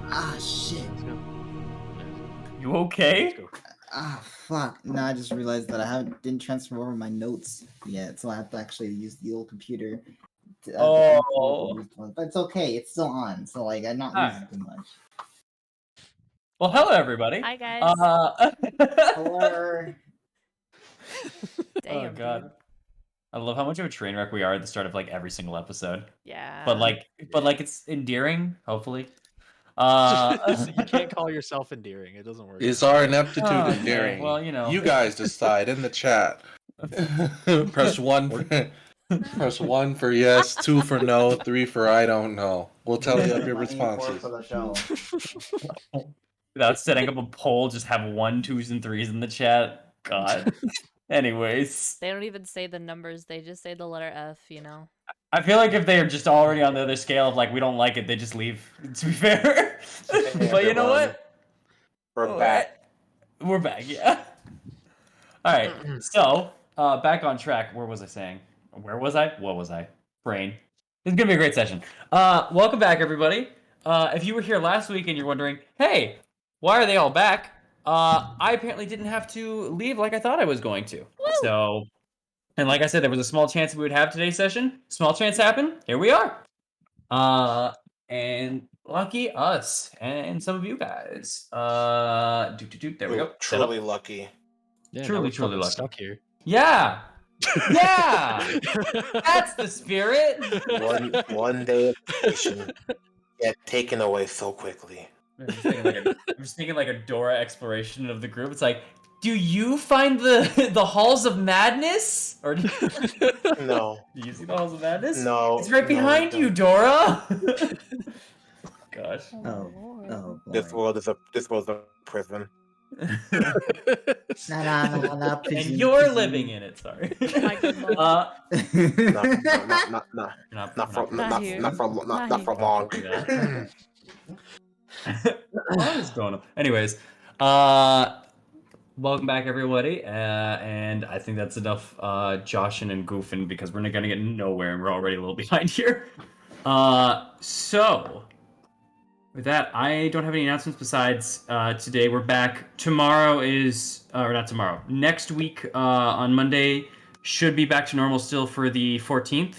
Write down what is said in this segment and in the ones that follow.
Ah, shit. Let's go. You okay? Let's go. Ah, fuck. No, I just realized that I didn't transfer over my notes yet, so I have to actually use the old computer. But it's okay. It's still on, so like I'm not losing too much. Well, hello everybody. Hi guys. Hello. Damn, Oh god. dude. I love how much of a train wreck we are at the start of like every single episode. Yeah. But like it's endearing, hopefully. You can't call yourself endearing. It doesn't work. Is our ineptitude Oh, okay. endearing? Well, you know. You guys decide in the chat. Press 1 press 1 for yes, 2 for no, 3 for I don't know. We'll tally up your responses. For the show. Without setting up a poll, just have 1, 2s, and 3s in the chat. God. Anyways. They don't even say the numbers, they just say the letter F, you know. I feel like if they are just already on the other scale of like we don't like it, they just leave. To be fair. But you know what? We're back. We're back, yeah. Alright, so back on track. Where was I saying? Where was I? What was I? Brain. It's gonna be a great session. Welcome back, everybody. If you were here last week and you're wondering, hey, why are they all back? I apparently didn't have to leave like I thought I was going to. Woo! So, and like I said, there was a small chance we would have today's session. Small chance happened. Here we are. And lucky us and some of you guys. There we go. Truly lucky. Yeah, Truly lucky. Stuck here. Yeah. Yeah. That's the spirit. One day of vacation get taken away so quickly. I'm just thinking like a Dora exploration of the group. It's like, do you find the halls of madness? Or do No. you see the halls of madness? No. It's right behind you, Dora. Gosh. Oh, Lord. oh boy. This world's a prison. Nah, And you're living in it. Sorry. My good lord. No, Not for not for long. What is going on? Anyways, welcome back, everybody. And I think that's enough joshing and goofing because we're not gonna get nowhere, and we're already a little behind here. So with that, I don't have any announcements besides today. We're back. Tomorrow is, or not tomorrow. Next week on Monday should be back to normal still for the 14th.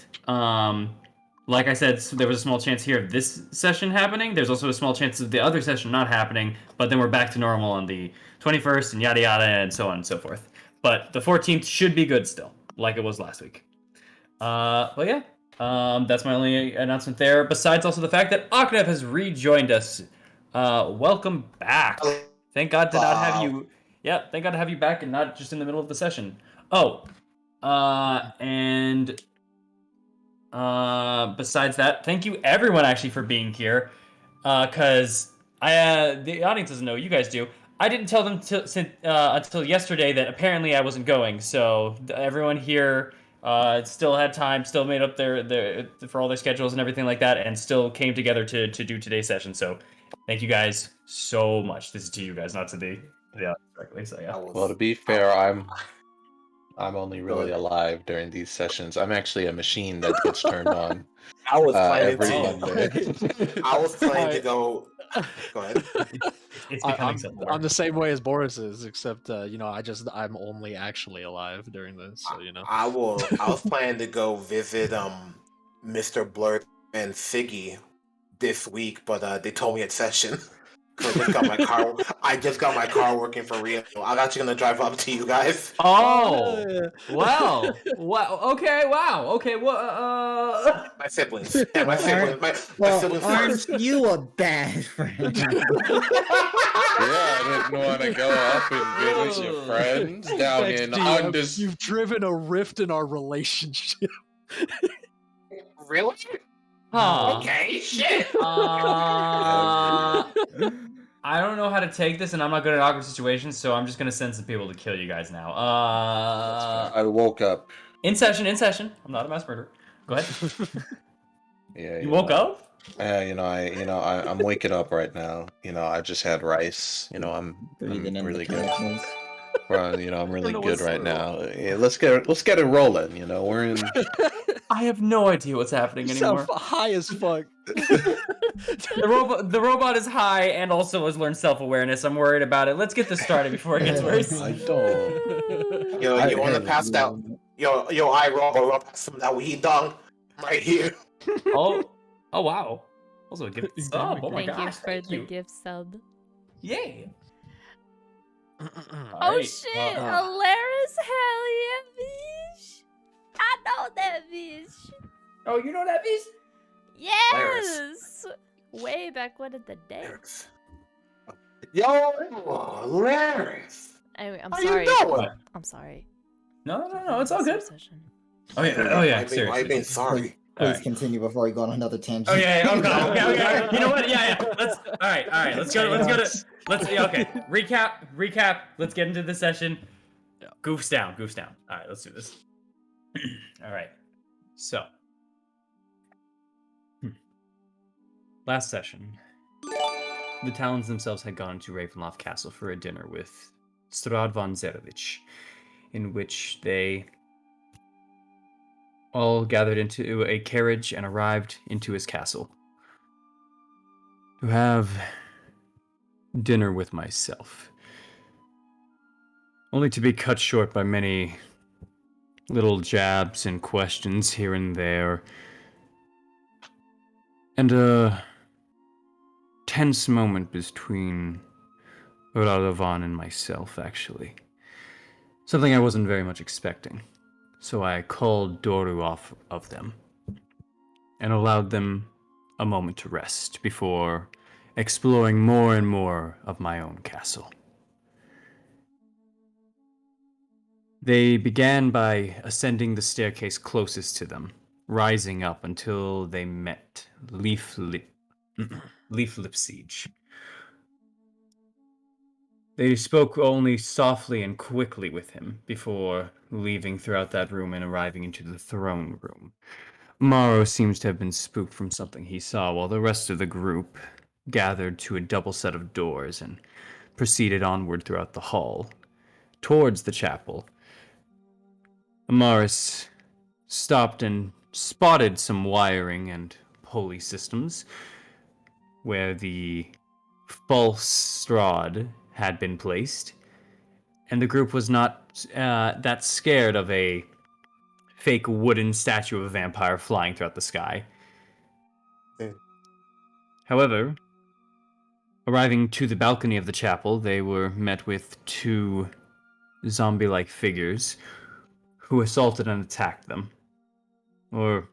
Like I said, so there was a small chance here of this session happening. There's also a small chance of the other session not happening, but then we're back to normal on the 21st and yada yada and so on and so forth. But the 14th should be good still, like it was last week. But yeah, that's my only announcement there. Besides also the fact that Aknev has rejoined us. Welcome back. Thank God to not have you. Yeah, thank God to have you back and not just in the middle of the session. Oh, and besides that, thank you everyone actually for being here. Cause the audience doesn't know, you guys do. I didn't tell them until yesterday that apparently I wasn't going. So everyone here still had time, still made up their for all their schedules and everything like that, and still came together to do today's session. So thank you guys so much. This is to you guys, not to the audience directly. So yeah. Well, to be fair, I'm only really alive during these sessions. I'm actually a machine that gets turned on I was every planning Monday. I was planning to go. Go ahead. It's becoming something. I'm the same way as Boris is, except I'm only actually alive during this. So I was planning to go visit Mr. Blurt and Siggy this week, but they told me it's session. I just got my car working for real. I'm actually gonna drive up to you guys. Oh, wow. Wow. Okay. Wow. Okay. Well, My siblings. Yeah, my siblings. My siblings first. Aren't you a bad friend? Yeah, I didn't want to go up and visit your friends down in You've driven a rift in our relationship. Really? huh. Okay, shit. I don't know how to take this, and I'm not good at awkward situations, so I'm just gonna send some people to kill you guys now. I woke up. In session. I'm not a mass murderer. Go ahead. Yeah, You woke up? I'm waking up right now. I just had rice. I'm really good. Well, I'm really good right now. Yeah, let's get it rolling. We're in. I have no idea what's happening You anymore. sound high as fuck. The robot is high and also has learned self-awareness. I'm worried about it. Let's get this started before it gets worse. I don't. Yo, you want to Hey, pass that? Yo, I roll pass some that weed dog right here. Oh wow. Also a gift sub. Oh my Thank you gosh. for Thank the you. gift sub. Yay. Oh Alright, shit, Alaris, hell yeah, bitch. I know that bitch. Oh, you know that piece? Yes. Way back when in the day. Yo, Laris. Anyway, I'm How sorry. you doing? I'm sorry. No, it's all good. Session. Oh yeah, seriously. I've been sorry. Please Alright. continue before we go on another tangent. Oh yeah, okay. You know what? Yeah. Let's. All right. Let's go. Okay. Recap. Let's get into the session. Yeah. Goofs down. All right, let's do this. All right. So, last session, the Talons themselves had gone to Ravenloft Castle for a dinner with Strahd von Zerevich, in which they all gathered into a carriage and arrived into his castle to have dinner with myself, only to be cut short by many little jabs and questions here and there, and a tense moment between Radovan and myself, actually. Something I wasn't very much expecting. So I called Doru off of them and allowed them a moment to rest before exploring more and more of my own castle. They began by ascending the staircase closest to them, rising up until they met Leaf Lipsiege. They spoke only softly and quickly with him before leaving throughout that room and arriving into the throne room. Morrow seems to have been spooked from something he saw, while the rest of the group gathered to a double set of doors and proceeded onward throughout the hall, towards the chapel. Amaris stopped and spotted some wiring and pulley systems where the false Strahd had been placed, and the group was not that scared of a fake wooden statue of a vampire flying throughout the sky. However, arriving to the balcony of the chapel, they were met with two zombie-like figures who assaulted and attacked them. Or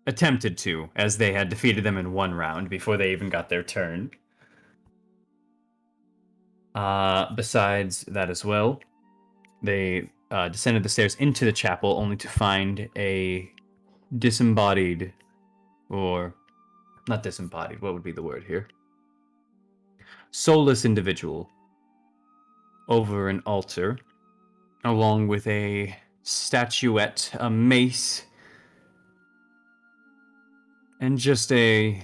attempted to, as they had defeated them in one round before they even got their turn. Besides that as well, they descended the stairs into the chapel only to find a disembodied, or not disembodied, what would be the word here? Soulless individual over an altar, along with a statuette, a mace, and just a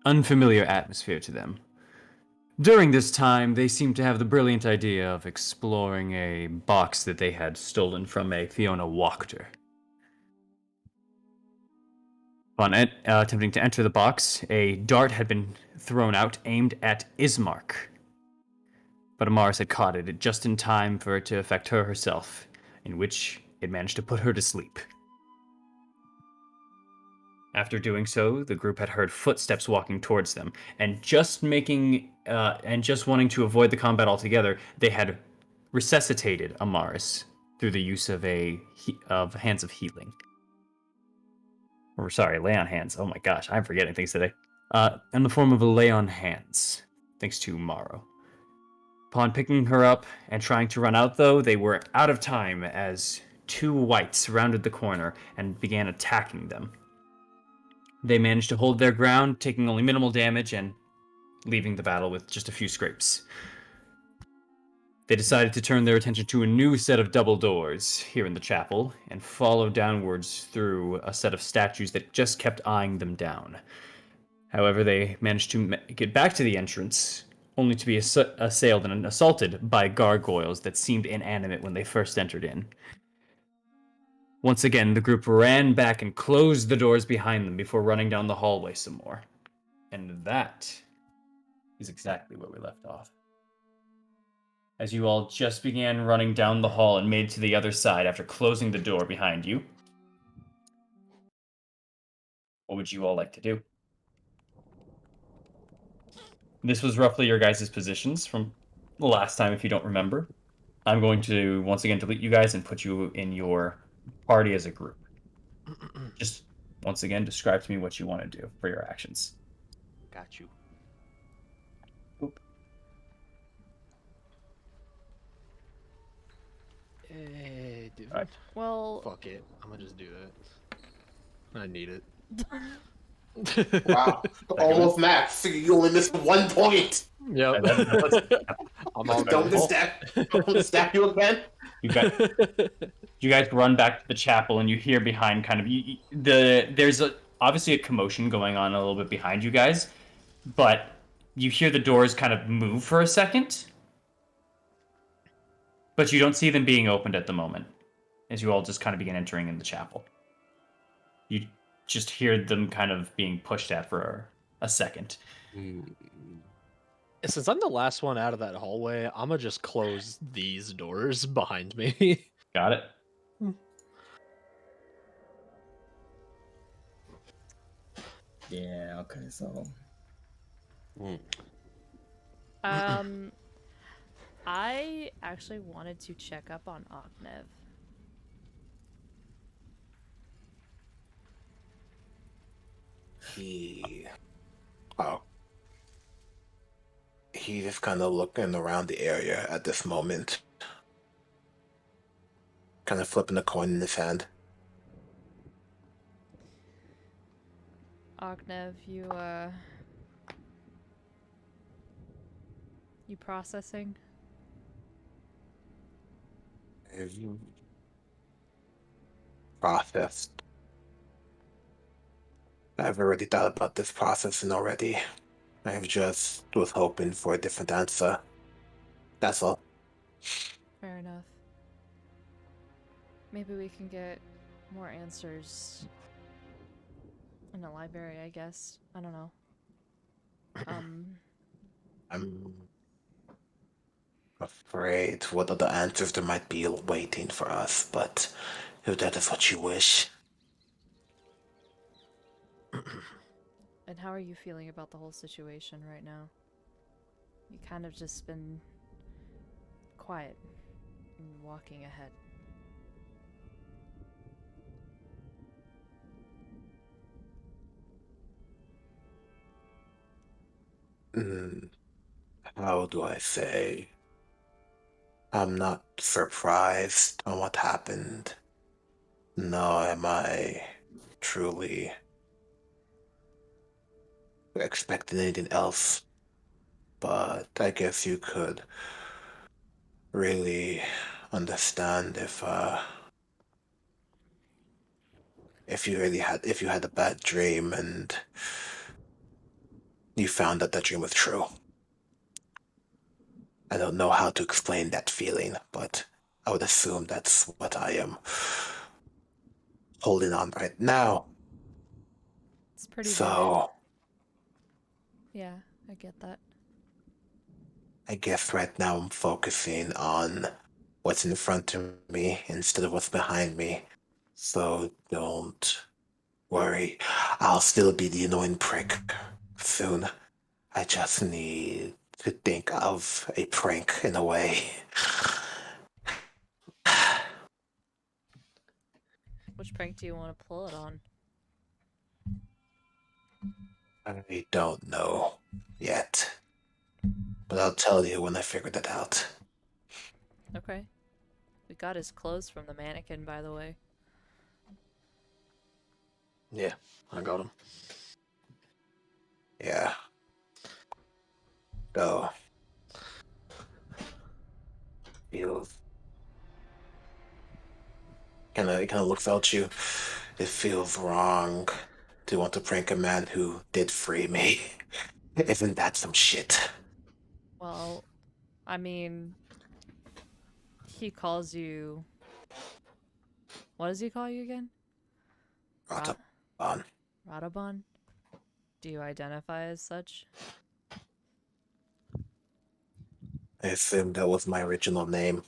unfamiliar atmosphere to them. During this time, they seemed to have the brilliant idea of exploring a box that they had stolen from a Fiona Wachter. Upon attempting to enter the box, a dart had been thrown out aimed at Ismark. But Amaris had caught it just in time for it to affect her herself, in which it managed to put her to sleep. After doing so, the group had heard footsteps walking towards them, and just wanting to avoid the combat altogether, they had resuscitated Amaris through the use of Hands of Healing. Or sorry, Lay on Hands. Oh my gosh, I'm forgetting things today. In the form of a Lay on Hands, thanks to Morrow. Upon picking her up and trying to run out, though, they were out of time as two wights rounded the corner and began attacking them. They managed to hold their ground, taking only minimal damage and leaving the battle with just a few scrapes. They decided to turn their attention to a new set of double doors here in the chapel and follow downwards through a set of statues that just kept eyeing them down. However, they managed to get back to the entrance, only to be assailed and assaulted by gargoyles that seemed inanimate when they first entered in. Once again, the group ran back and closed the doors behind them before running down the hallway some more. And that is exactly where we left off. As you all just began running down the hall and made to the other side after closing the door behind you, what would you all like to do? This was roughly your guys' positions from the last time, if you don't remember. I'm going to once again delete you guys and put you in your party as a group. Just once again, describe to me what you want to do for your actions. Got you. Oop. Hey, dude. Alright. Well, Fuck it. I'm gonna just do that. I need it. Wow, almost max. You only missed 1 point. Yep. I'm all Don't good. stab you again. You guys run back to the chapel, and you hear behind kind of there's obviously a commotion going on a little bit behind you guys, but you hear the doors kind of move for a second, but you don't see them being opened at the moment as you all just kind of begin entering in the chapel. You just hear them kind of being pushed at for a second. Since I'm the last one out of that hallway, I'm gonna just close these doors behind me. Got it? Yeah, okay, so I actually wanted to check up on Oknev. He just kind of looking around the area at this moment, kind of flipping the coin in his hand. Oknev, you processing? Processed. I've already thought about this processing already. I just was hoping for a different answer. That's all. Fair enough. Maybe we can get more answers in the library, I guess. I don't know. I'm afraid what other answers there might be waiting for us, but if that is what you wish. And how are you feeling about the whole situation right now? You kind of just been quiet and walking ahead. How do I say? I'm not surprised on what happened. Nor am I truly expecting anything else. But I guess you could really understand if you had a bad dream and you found that that dream was true. I don't know how to explain that feeling, but I would assume that's what I am holding on right now. It's pretty So, vivid. Yeah, I get that. I guess right now I'm focusing on what's in front of me instead of what's behind me. So don't worry. I'll still be the annoying prick soon. I just need to think of a prank in a way. Which prank do you want to pull it on? I don't know yet. But I'll tell you when I figure that out. Okay. We got his clothes from the mannequin, by the way. Yeah, I got him. Yeah. Go. Feels. It kind of looks at you. It feels wrong to want to prank a man who did free me. Isn't that some shit? Well, I mean, he calls you... What does he call you again? Rataban. Radabon? Do you identify as such? I assumed that was my original name,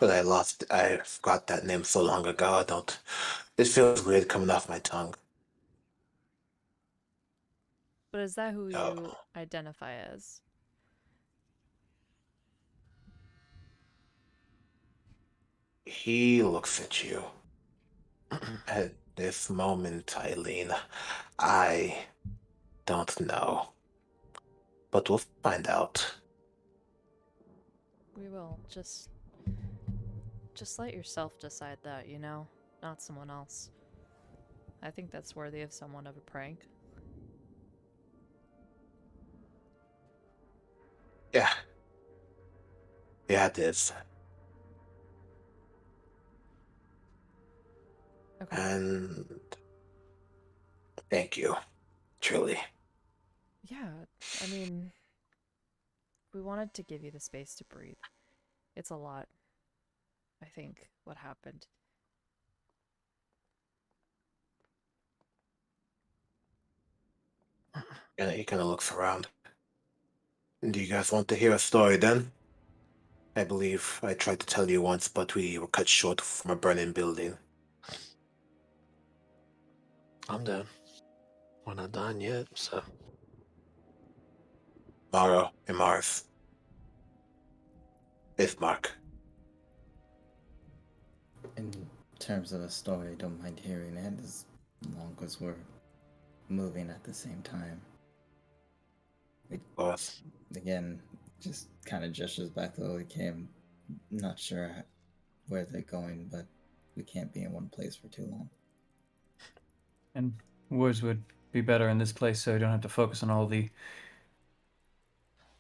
but I forgot that name so long ago. I don't. It feels weird coming off my tongue. But is that who Oh, you identify as? he looks at you. At this moment, Eileen, I don't know, but we'll find out. We will. Just let yourself decide that, you know? Not someone else. I think that's worthy of somewhat of a prank. Yeah. Yeah, it is. Okay. And thank you, truly. Yeah, I mean, we wanted to give you the space to breathe. It's a lot, I think, what happened. And he kind of looks around. Do you guys want to hear a story then? I believe I tried to tell you once, but we were cut short from a burning building. I'm down. We're not done yet, so. Mara and Mars. Mark. In terms of a story, I don't mind hearing it as long as we're moving at the same time. Of course. Again, just kind of gestures back to where we came. Not sure where they're going, but we can't be in one place for too long. And words would be better in this place, so you don't have to focus on all the.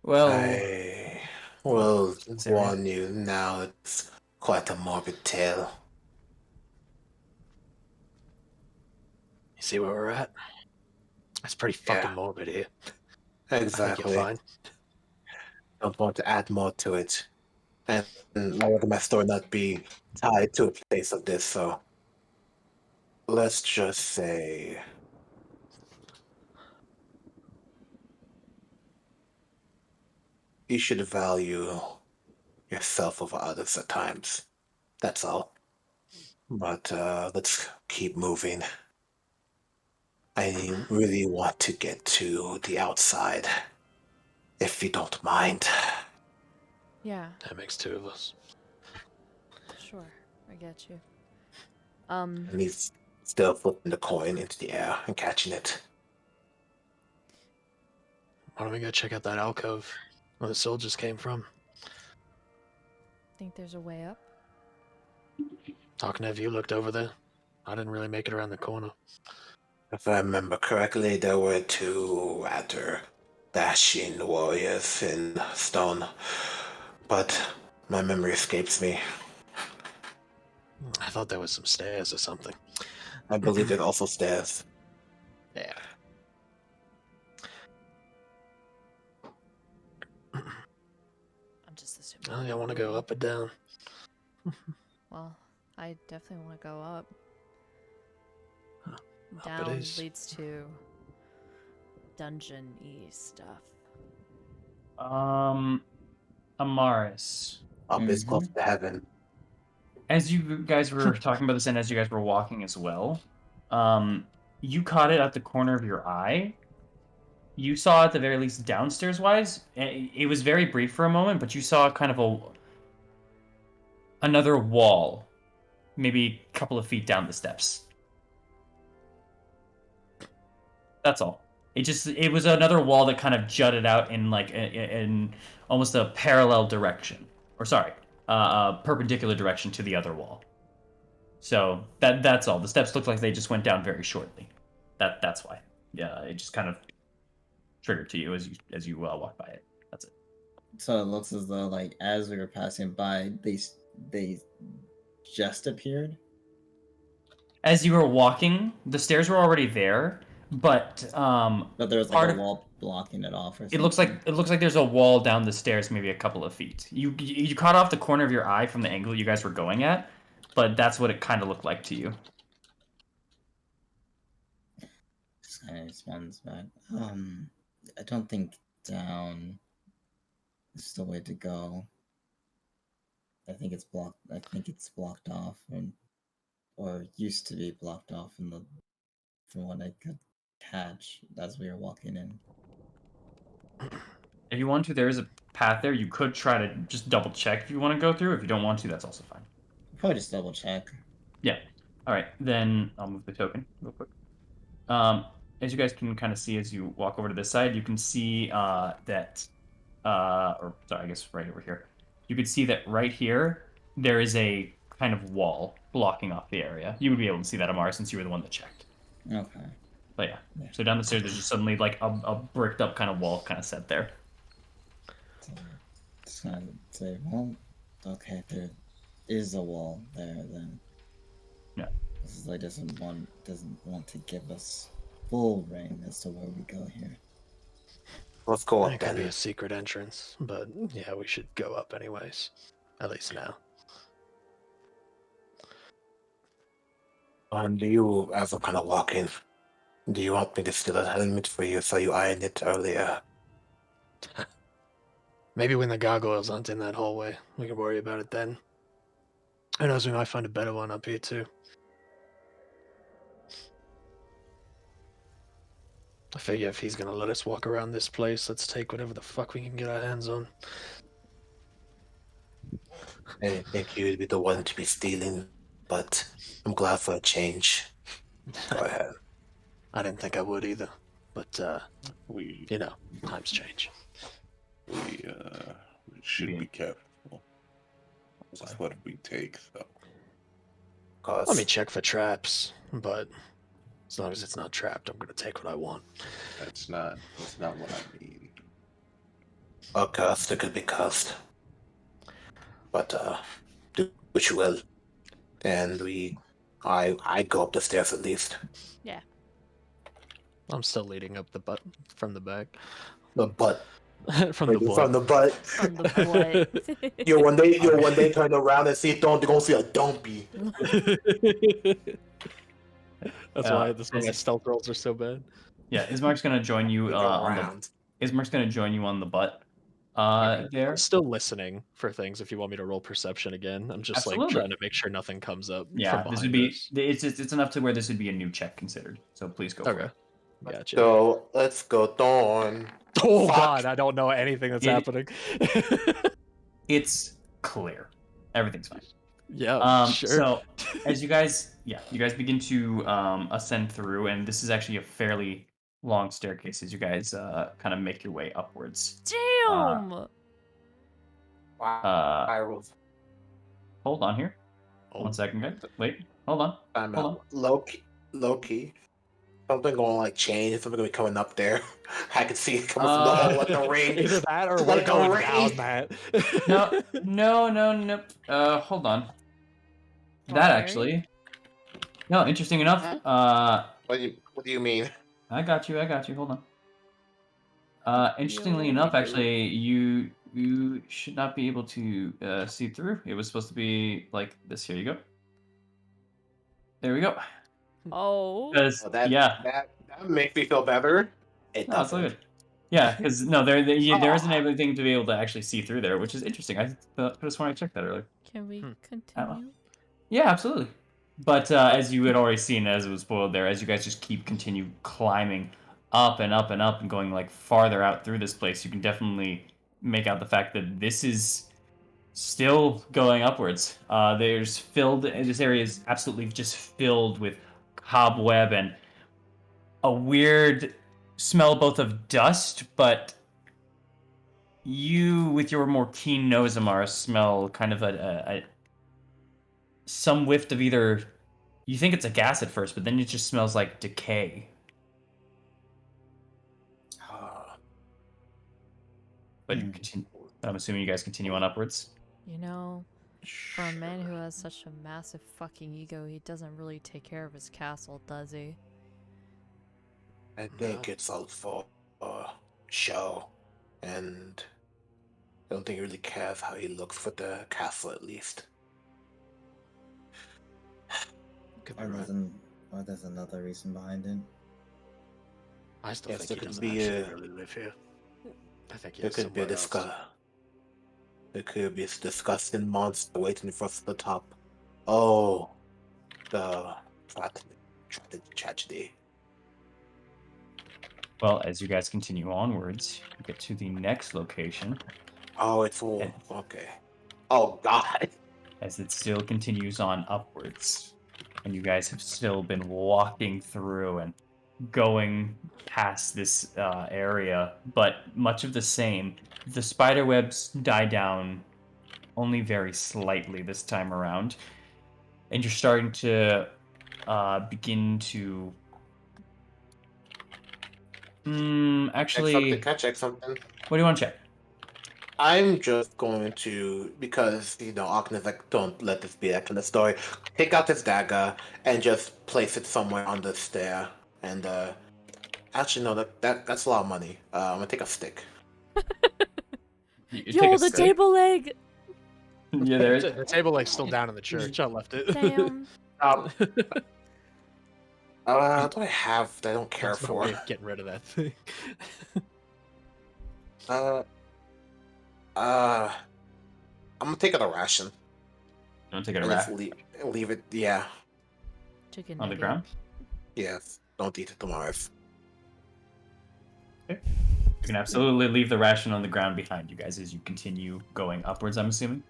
Well, I will Sarah. warn you now, it's quite a morbid tale. You see where we're at? It's pretty fucking Yeah. morbid here. I think Exactly. you're fine. Don't want to add more to it. And I want my story not be tied to a place of this, so let's just say you should value yourself over others at times. That's all. But let's keep moving. I really want to get to the outside, if you don't mind. Yeah, That makes two of us. sure. I get you. And he's still flipping the coin into the air and catching it. Why don't we go check out that alcove where the soldiers came from? Think there's a way up? Talking to you looked over there. I didn't really make it around the corner. If I remember correctly, there were two rather dashing warriors in stone, but my memory escapes me. I thought there was some stairs or something. I believe there's also stairs. Yeah. I'm just assuming. Oh, you want to go up or down? Well, I definitely want to go up. Up it Down is. leads to dungeon-y stuff. Amaris. Up is close to heaven. As you guys were talking about this, and as you guys were walking as well, you caught it at the corner of your eye. You saw at the very least downstairs wise. It was very brief for a moment, but you saw kind of another wall, maybe a couple of feet down the steps. That's all. It was another wall that kind of jutted out in like in almost a parallel direction, or sorry, a perpendicular direction to the other wall. So that's all. The steps looked like they just went down very shortly. That's why. Yeah, it just kind of triggered to you as you walked by it. That's it. So it looks as though, like, as we were passing by, they just appeared. As you were walking, the stairs were already there, but But there was like a wall blocking it off, or something. it looks like there's a wall down the stairs, maybe a couple of feet. You caught off the corner of your eye from the angle you guys were going at, but that's what it kind of looked like to you. just kind of responds back. I don't think down is the way to go. I think it's blocked. I think it's blocked off, or used to be blocked off from what I could catch as we were walking in. If you want to, there is a path there. You could try to just double check if you want to go through. If you don't want to, that's also fine. Probably just double check. Yeah. All right. Then I'll move the token real quick. As you guys can kind of see as you walk over to this side, you can see that, or sorry, I guess right over here. You can see that right here there is a kind of wall blocking off the area. You would be able to see that, Amar, since you were the one that checked. Okay. But yeah. So down the stairs, there's just suddenly like a bricked up kind of wall kind of set there. So just gonna say, well, okay, there is a wall there then. Yeah. This is like doesn't want to give us full reign as to where we go here. Let's go It up could be then. a secret entrance, but yeah, we should go up anyways. At least now. Do you ever kind of walk in? Do you want me to steal a helmet for you so you ironed it earlier? Maybe when the gargoyles aren't in that hallway, we can worry about it then. Who knows, we might find a better one up here too. I figure if he's gonna let us walk around this place, let's take whatever the fuck we can get our hands on. I didn't think you'd be the one to be stealing, but I'm glad for a change. Go ahead. I didn't think I would either, but We you know, times change. we should be careful with what we take. So Let me check for traps, but as long as it's not trapped, I'm gonna take what I want. that's not what I mean. A cursed, it could be cursed. But do what you will. And I go up the stairs at least. Yeah. I'm still leading up the butt from the back. The butt. From the From the butt. From the butt. You'll one day turn around and see don't you're gonna see a dumpy. That's why my stealth rolls are so bad. Yeah, Ismark's gonna join you Ismark's gonna join you on the butt. There. I'm still listening for things. If you want me to roll perception again, I'm just Absolutely. like trying to make sure nothing comes up. Yeah, from this would behind be us. it's enough to where this would be a new check considered. So please go for Okay. it. Gotcha. So let's go Dawn. Oh Fuck. god, I don't know anything that's happening. It's clear. Everything's fine. Yeah, sure. So as you guys begin to ascend through, and this is actually a fairly long staircase as you guys kind of make your way upwards. Damn! Hold on here. Oh. 1 second, guys. Wait, hold on. I'm Hold out. Low key. Something gonna like change. Something gonna be coming up there. I can see it coming from the hole like the rain. Either that or we're Like a going rain. down that. No. Hold on. That actually. No, interesting enough. What do you mean? I got you. Hold on. Interestingly enough, actually, you should not be able to see through. It was supposed to be like this. Here you go. There we go. Oh. That makes me feel better. It No, it's all doesn't. good. Yeah, because no, there isn't anything to be able to actually see through there, which is interesting. I could have sworn I checked that earlier. Can we continue? Yeah, absolutely. But as you had already seen, as it was spoiled there, as you guys just continue climbing up and up and up and going like farther out through this place, you can definitely make out the fact that this is still going upwards. This area is absolutely just filled with cobweb and a weird smell both of dust, but you, with your more keen nose, Amara, smell kind of a some whiff of either. You think it's a gas at first, but then it just smells like decay. But you continue. I'm assuming you guys continue on upwards. You know, for a man who has such a massive fucking ego, he doesn't really take care of his castle, does he? I think it's all for show, and I don't think he really cares how he looks for the castle, at least. Or there's another reason behind it. I still Yes, think there he could doesn't be actually a really live here. I think he there is could be a somewhere else. there could be a disgusting monster waiting for us at the top. Oh, the tragedy. Well, as you guys continue onwards, you get to the next location. Oh, it's all And okay. Oh God. as it still continues on upwards, and you guys have still been walking through and going past this area, but much of the same. The spider webs die down only very slightly this time around, and you're starting to begin to. Actually, Can I check something? what do you want to check? I'm just going to, because Arkhan is like, don't let this be that kind of story. Take out this dagger and just place it somewhere on the stair. And actually, no, that's a lot of money. I'm gonna take a stick. You take Yo, a the stick. table leg! Yeah, there. The table leg's still down in the church. I left it. Damn. What do I have that I don't care That's my for? way of getting rid of that thing. Uh, I'm gonna take out a ration. Don't take it And a just rack leave it. Yeah, Chicken on the nugget. ground. yes. Don't eat it tomorrow. You can absolutely leave the ration on the ground behind you guys as you continue going upwards, I'm assuming.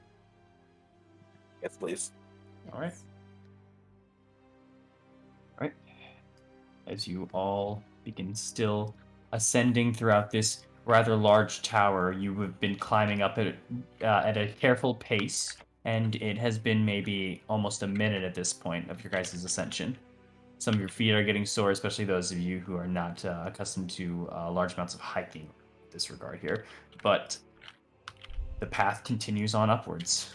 Yes, please. All right. All right. As you all begin still ascending throughout this rather large tower, you have been climbing up at a careful pace, and it has been maybe almost a minute at this point of your guys' ascension. Some of your feet are getting sore, especially those of you who are not accustomed to large amounts of hiking in this regard here. But the path continues on upwards.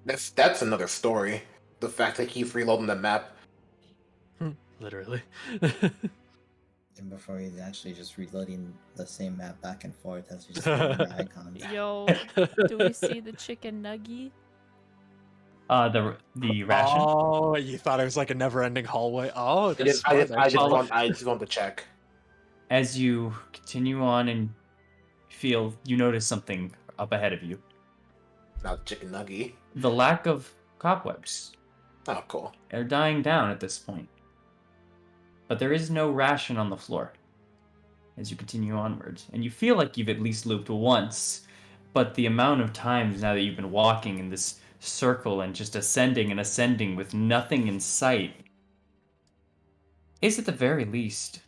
That's another story. The fact that he's reloading the map. Literally. And before he's actually just reloading the same map back and forth as he's just getting the icons. Yo, do we see the chicken nugget? The ration. Oh, you thought it was like a never-ending hallway? Oh, that's I smart, actually. just want to check. As you continue on and feel, you notice something up ahead of you. Not chicken nugget. The lack of cobwebs Oh, cool. are dying down at this point. But there is no ration on the floor as you continue onwards. And you feel like you've at least looped once, but the amount of times now that you've been walking in this circle and just ascending and ascending with nothing in sight is at the very least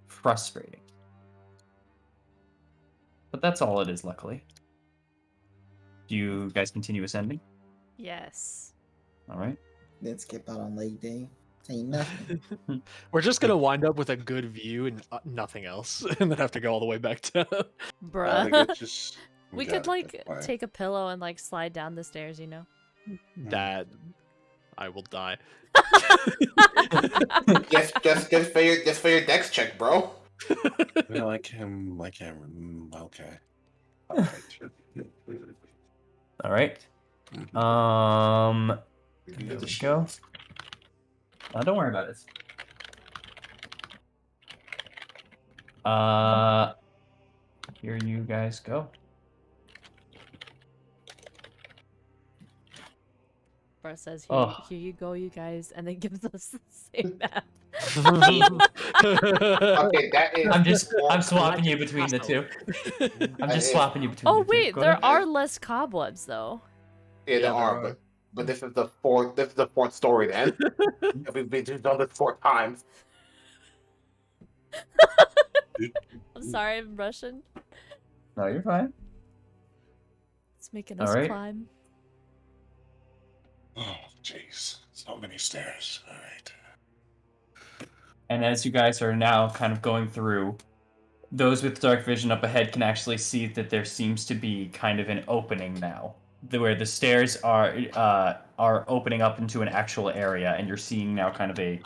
frustrating. But that's all it is, luckily. Do you guys continue ascending? Yes. All right. Let's skip out on leg day. Ain't nothing. We're just gonna wind up with a good view and nothing else, and then have to go all the way back down. Bruh. We got could, like, it, fine. take a pillow and, like, slide down the stairs, you know? That I will die. Just for your dex check, bro. Yeah, like him. Okay. All right. Good to go. Don't worry about it. Here you guys go. Bruh says, Oh. here you go, you guys, and then gives us the same map. Okay, that is. I'm swapping you between the two. I'm just swapping you between Oh, the two. wait, Go there ahead. are less cobwebs, though. Yeah, there are, but this is the fourth. This is the fourth story. Then we've done this 4 times. I'm sorry, I'm Russian. No, you're fine. It's making All us right. climb. Oh, jeez. So many stairs. All right. And as you guys are now kind of going through, those with dark vision up ahead can actually see that there seems to be kind of an opening now, where the stairs are opening up into an actual area, and you're seeing now kind of a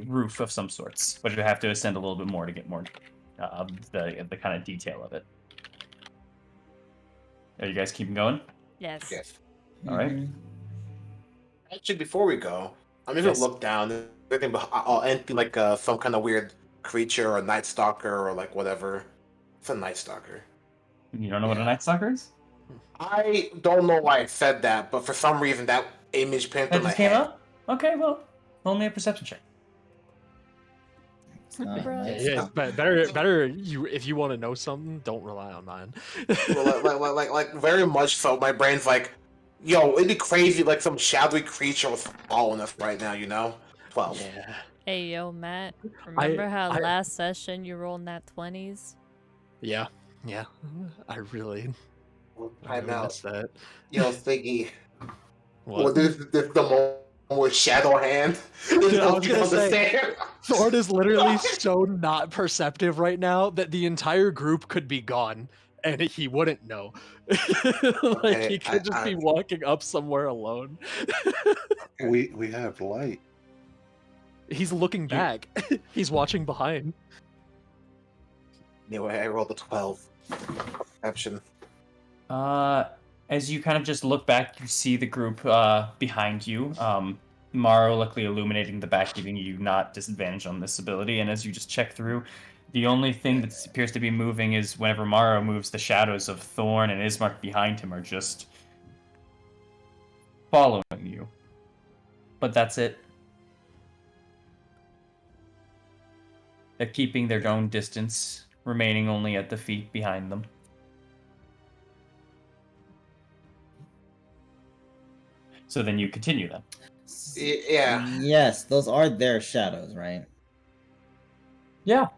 roof of some sorts, but you have to ascend a little bit more to get more the kind of detail of it. Are you guys keeping going? Yes. Yes. All right. Mhm. Actually, before we go, I'm even look down. Anything like some kind of weird creature or night stalker or like whatever. It's a night stalker. You don't know what a Night Stalker is? I don't know why I said that, but for some reason that image pinned That through my just came head. up? Okay, well, roll me a perception check. It's not a Bruh. nice Yeah, stuff. better. You if you want to know something, don't rely on mine. like very much so. My brain's like, yo, it'd be crazy like some shadowy creature was following us right now. 12. Yeah. Hey, yo, Matt. Remember how I- last session you rolled nat 20s? Yeah. I really Time out. missed that. Yo, Figgy. What? Well, this the moment with Shadow Hand. Dude, I was gonna say, Understand? Thord is literally so not perceptive right now that the entire group could be gone and he wouldn't know. Like Okay, he could just be walking up somewhere alone. We have light. He's looking back. He's watching behind. Anyway, I rolled a 12. Perception. As you kind of just look back, you see the group behind you. Maro luckily illuminating the back, giving you not disadvantage on this ability. And as you just check through, the only thing that appears to be moving is whenever Maro moves, the shadows of Thorn and Ismark behind him are just following you. But that's it. They're keeping their own distance, remaining only at the feet behind them. So then you continue then. Yeah. Yes, those are their shadows, right? Yeah.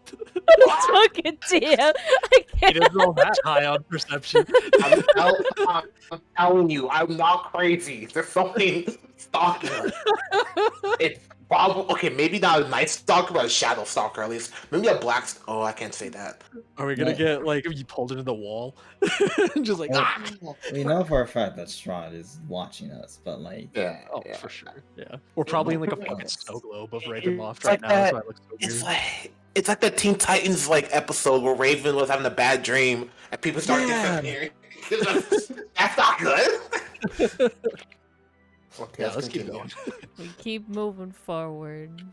Fucking damn. I He can't. didn't roll that high on perception. I'm telling you, I'm not crazy. There's something stalking us. It's probably okay. Maybe not a night stalker, but a shadow stalker at least. Maybe a black. Oh, I can't say that. Are we gonna get like you pulled into the wall? Just like We know for a fact that Strahd is watching us, but like, Yeah. for sure. Yeah. We're probably in like a fucking Yes. snow globe of Ravenloft It's right like now. That's that. why it looks so It's weird. it's like the Teen Titans like episode where Raven was having a bad dream and people started Yeah. disappearing. That's not good. Okay, Yeah, let's keep continue. going. We keep moving forward.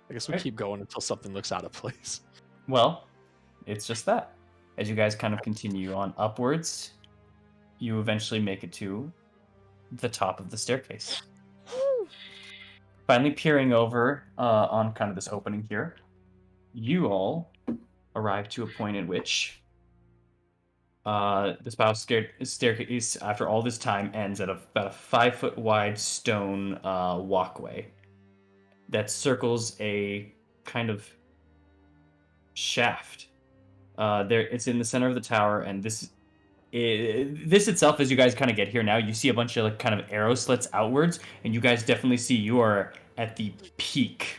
I guess we keep going until something looks out of place. Well, it's just that. As you guys kind of continue on upwards, you eventually make it to the top of the staircase. Finally peering over on kind of this opening here, you all arrive to a point in which the spiral staircase, after all this time, ends at about a 5-foot wide stone walkway that circles a kind of shaft. It's in the center of the tower, and this itself, as you guys kind of get here now, you see a bunch of like kind of arrow slits outwards, and you guys definitely see you are at the peak.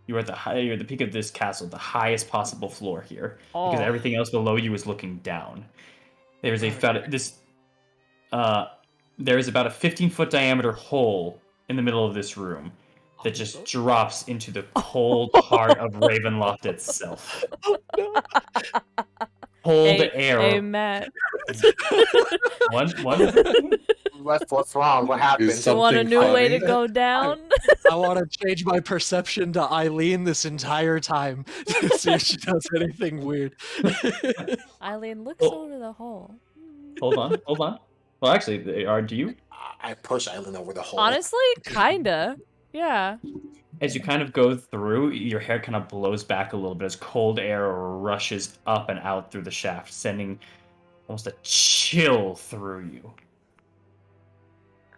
You're at the peak of this castle, the highest possible floor here, because everything else below you is looking down. There is about a 15-foot diameter hole in the middle of this room that just drops into the cold heart of Ravenloft itself. Cold air. Hey, Matt. What's wrong? What happened? Is You want a something new way to funny? go down? I want to change my perception to Eileen this entire time to see if she does anything weird. Eileen looks over the hole. Hold on. Well, actually, do you? I push Eileen over the hole. Honestly, kinda. Yeah. As you kind of go through, your hair kind of blows back a little bit as cold air rushes up and out through the shaft, sending almost a chill through you.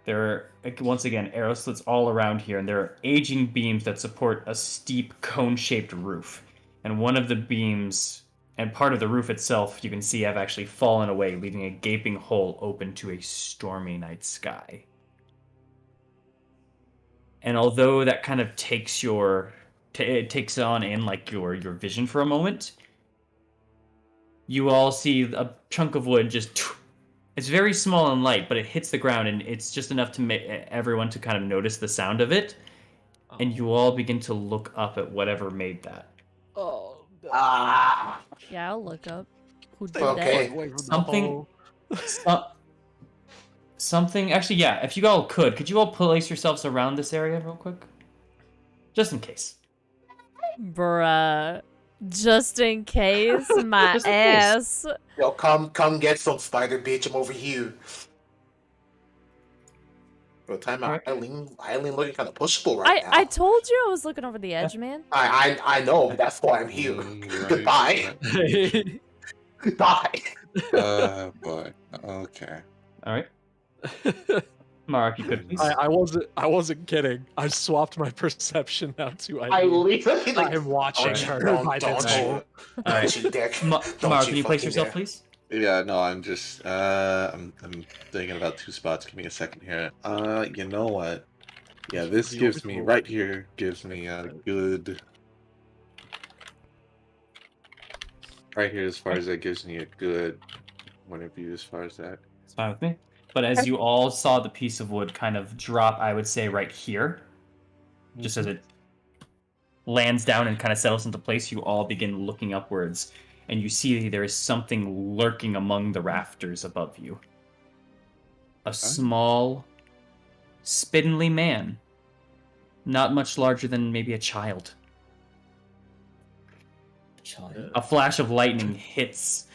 There are, once again, arrow slits all around here, and there are aging beams that support a steep cone-shaped roof. And one of the beams, and part of the roof itself, you can see have actually fallen away, leaving a gaping hole open to a stormy night sky. And although that kind of takes it takes on in like your vision for a moment, you all see a chunk of wood just. It's very small and light, but it hits the ground, and it's just enough to make everyone to kind of notice the sound of it. And you all begin to look up at whatever made that. Oh, no. Yeah, I'll look up. Who did Okay. that? Something. something. Actually, yeah. If you all could you all place yourselves around this area real quick, just in case. Bruh. Just in case, my Just in case. ass. Yo, come get some spider, bitch. I'm over here. Bro, time out. Alright. Eileen looking kind of pushable right now. I told you I was looking over the edge, man. I know. That's why I'm here. Right. Goodbye. Goodbye. Boy. Okay. All right. Mara, if you could please. I wasn't kidding. I swapped my perception now to I literally like. I'm watching her Don't by this you, hole. Alright. you dick. Mara, can you place fucking yourself, dare. please? Yeah, no, I'm just I'm thinking about 2 spots. Give me a second here. You know what? Yeah, this gives me right here gives me a good right here as far as that gives me a good point of view as far as that. It's fine with me. But as you all saw the piece of wood kind of drop, I would say right here, just as it lands down and kind of settles into place, you all begin looking upwards, and you see there is something lurking among the rafters above you. A small, spindly man, not much larger than maybe a child. A flash of lightning hits,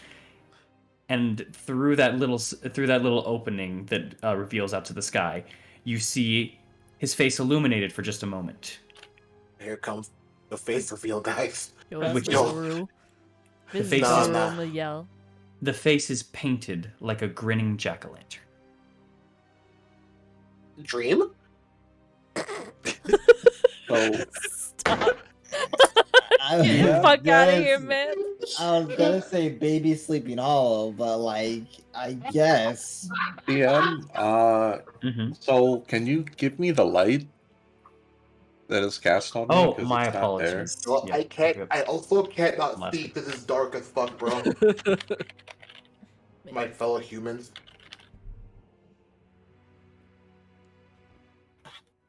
and through that little opening that reveals out to the sky, you see his face illuminated for just a moment. Here comes the face reveal, guys. Yo, that's Which the is- guru. The This is face the is- guru on the yell. The face is painted like a grinning jack-o'-lantern. Dream? So Stop. I was Fuck out of gonna- here, man. I was gonna say baby sleeping hollow, but like I guess. PM, Mm-hmm. so can you give me the light that is cast on me? Oh, 'Cause my it's not there. apologies. Well, Yeah, I can't. okay. I also can't not Left. see because it's dark as fuck, bro. My fellow humans.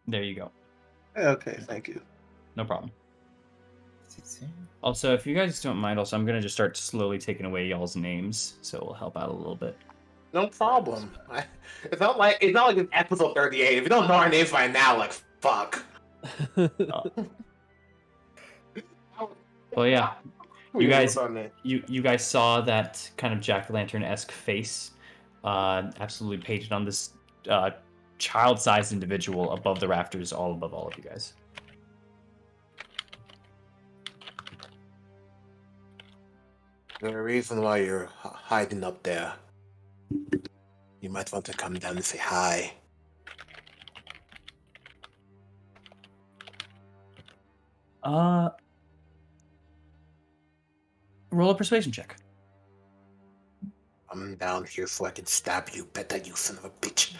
There you go. Okay, thank you. No problem. Also, if you guys don't mind, I'm going to just start slowly taking away y'all's names, so it will help out a little bit. No problem. It's not like it's episode 38. If you don't know our names by now, like fuck. Well, yeah. You guys, on it. you guys saw that kind of jack-o'-lantern-esque face, absolutely painted on this child-sized individual above the rafters, all above all of you guys. There's a reason why you're hiding up there. You might want to come down and say hi. Roll a persuasion check. I'm down here so I can stab you. Bet that, you son of a bitch.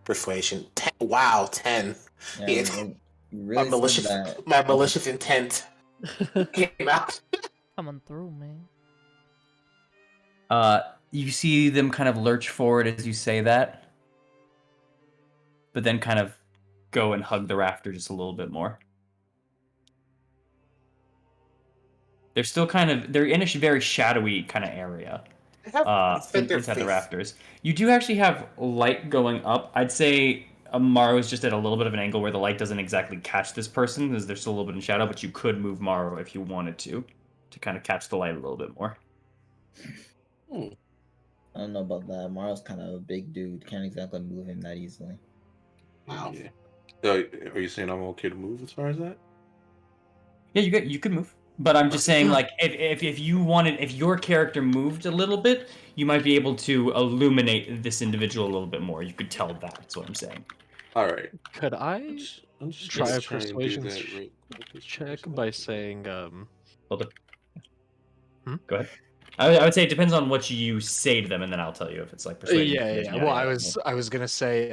Persuasion. 10. Wow, 10. Yeah, Yeah, you really said that. my malicious intent came out. Coming through, man. You see them kind of lurch forward as you say that, but then kind of go and hug the rafter just a little bit more. They're still they're in a very shadowy kind of area inside the rafters. You do actually have light going up. I'd say Morrow is just at a little bit of an angle where the light doesn't exactly catch this person because they're still a little bit in shadow, but you could move Morrow if you wanted to kind of catch the light a little bit more. I don't know about that. Morrow's kind of a big dude. Can't exactly move him that easily. Wow. Yeah. So, are you saying I'm okay to move as far as that? Yeah, you could move. But I'm just saying, like, if your character moved a little bit, you might be able to illuminate this individual a little bit more. You could tell that. That's what I'm saying. All right. Could I I'm just try a trying to do persuasion that real quick. check by saying, Hold Hmm? Go ahead. I would say it depends on what you say to them, and then I'll tell you if it's like persuasion. yeah. Well, I was gonna say,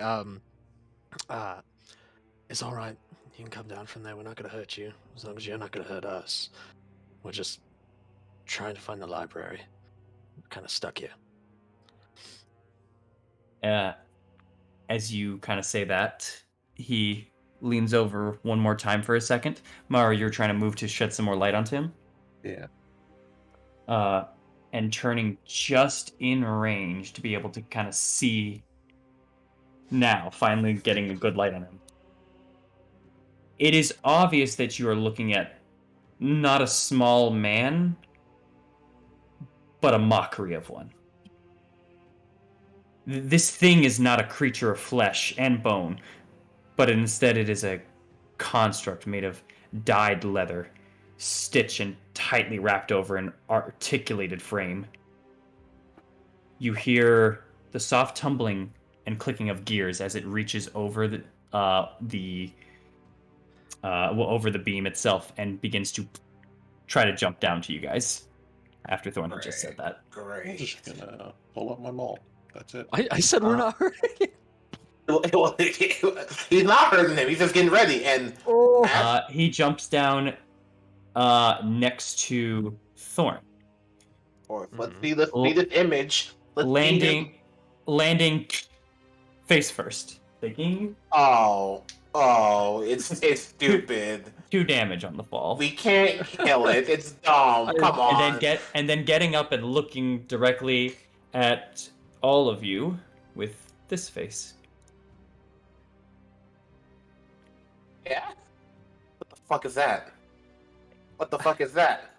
it's all right. You can come down from there. We're not gonna hurt you as long as you're not gonna hurt us. We're just trying to find the library. We're kind of stuck here. As you kind of say that, he leans over one more time for a second. Mara, you're trying to move to shed some more light onto him? Yeah. And turning just in range to be able to kind of see now, finally getting a good light on him. It is obvious that you are looking at not a small man, but a mockery of one. This thing is not a creature of flesh and bone, but instead it is a construct made of dyed leather, stitched and tightly wrapped over an articulated frame. You hear the soft tumbling and clicking of gears as it reaches over over the beam itself and begins to try to jump down to you guys. After Thorn had just said that. I'm Great. just gonna pull up my maul. That's it. I said we're not hurting. He's not hurting him. He's just getting ready. And He jumps down next to Thorn. let's see this image. Landing face first. Thinking. Oh, it's stupid. 2 damage on the fall. We can't kill it. It's dumb. Come on. And then getting up and looking directly at all of you with this face. Yeah. What the fuck is that? What the fuck is that?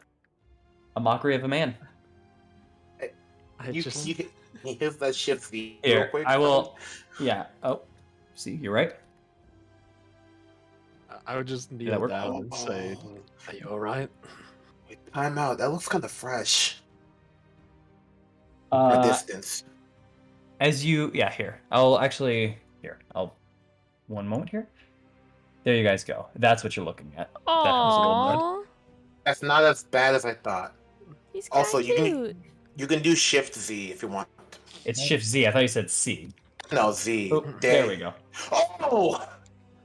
A mockery of a man. Here's that shift real Here, quick. I will. Yeah. Oh, see, you're right. I would just kneel that work? down and say, "Are you all right?" Wait, time out. That looks kind of fresh. For distance. As you, here. I'll. One moment here. There you guys go. That's what you're looking at. Aww. That's not as bad as I thought. He's Also, cute. you can do Shift Z if you want. It's Shift Z. I thought you said C. No, Z. Oh, there we go. Oh!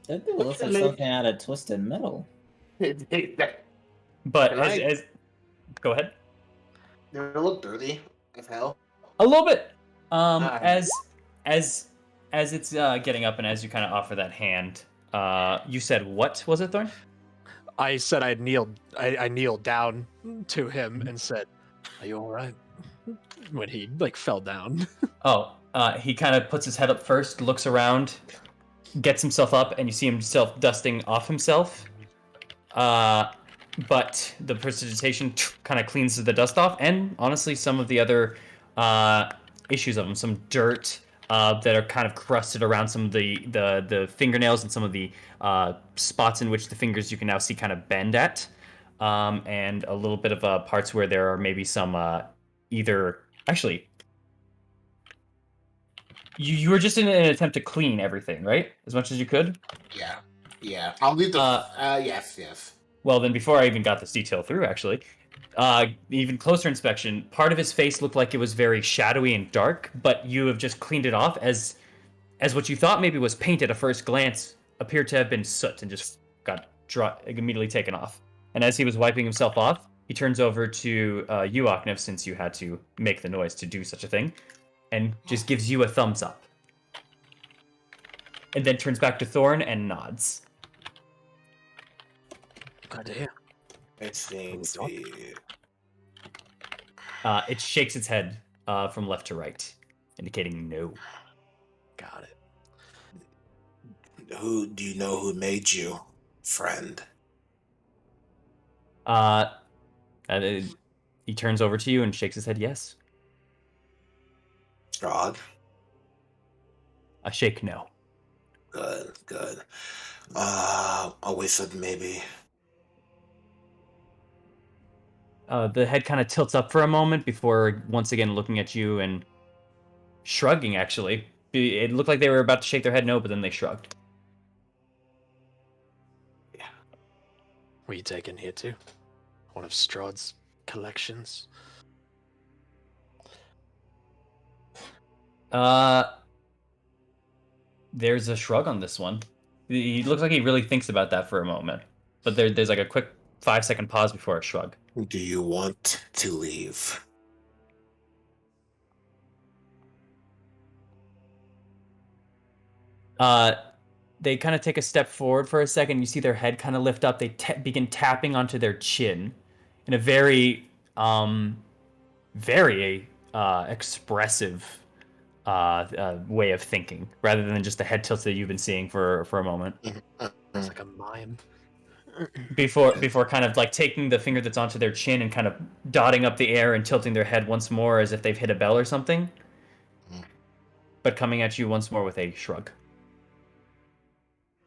That dude looks like something out of Twisted Metal. But as go ahead. They look dirty as hell. A little bit. As it's getting up and as you kind of offer that hand, you said what was it, Thorn? I said I kneeled down to him and said, "Are you all right?" When he fell down. He kind of puts his head up first, looks around, gets himself up, and you see himself dusting off himself. But the precipitation kind of cleans the dust off, and honestly, some of the other issues of him, some dirt that are kind of crusted around some of the fingernails and some of the spots in which the fingers you can now see kind of bend at, and a little bit of parts where there are maybe some actually. You were just in an attempt to clean everything, right? As much as you could? Yeah. I'll leave the... yes. Well, then before I even got this detail through, actually, even closer inspection, part of his face looked like it was very shadowy and dark, but you have just cleaned it off as what you thought maybe was paint at a first glance appeared to have been soot and just got immediately taken off. And as he was wiping himself off, he turns over to you, Oknev, since you had to make the noise to do such a thing, and just gives you a thumbs up. And then turns back to Thorn and nods. God damn. It seems It shakes its head from left to right, indicating no. Got it. Who do you know who made you, friend? He turns over to you and shakes his head yes. Strahd? A shake no. Good. Always said maybe. The head kind of tilts up for a moment before once again looking at you and shrugging, actually. It looked like they were about to shake their head no, but then they shrugged. Yeah. Were you taken here too? One of Strahd's collections? There's a shrug on this one. He looks like he really thinks about that for a moment. But there's like a quick 5-second pause before a shrug. Do you want to leave? They kind of take a step forward for a second. You see their head kind of lift up. They begin tapping onto their chin in a very expressive way of thinking, rather than just the head tilts that you've been seeing for a moment. It's like a mime. Before kind of like taking the finger that's onto their chin and kind of dotting up the air and tilting their head once more as if they've hit a bell or something, but coming at you once more with a shrug.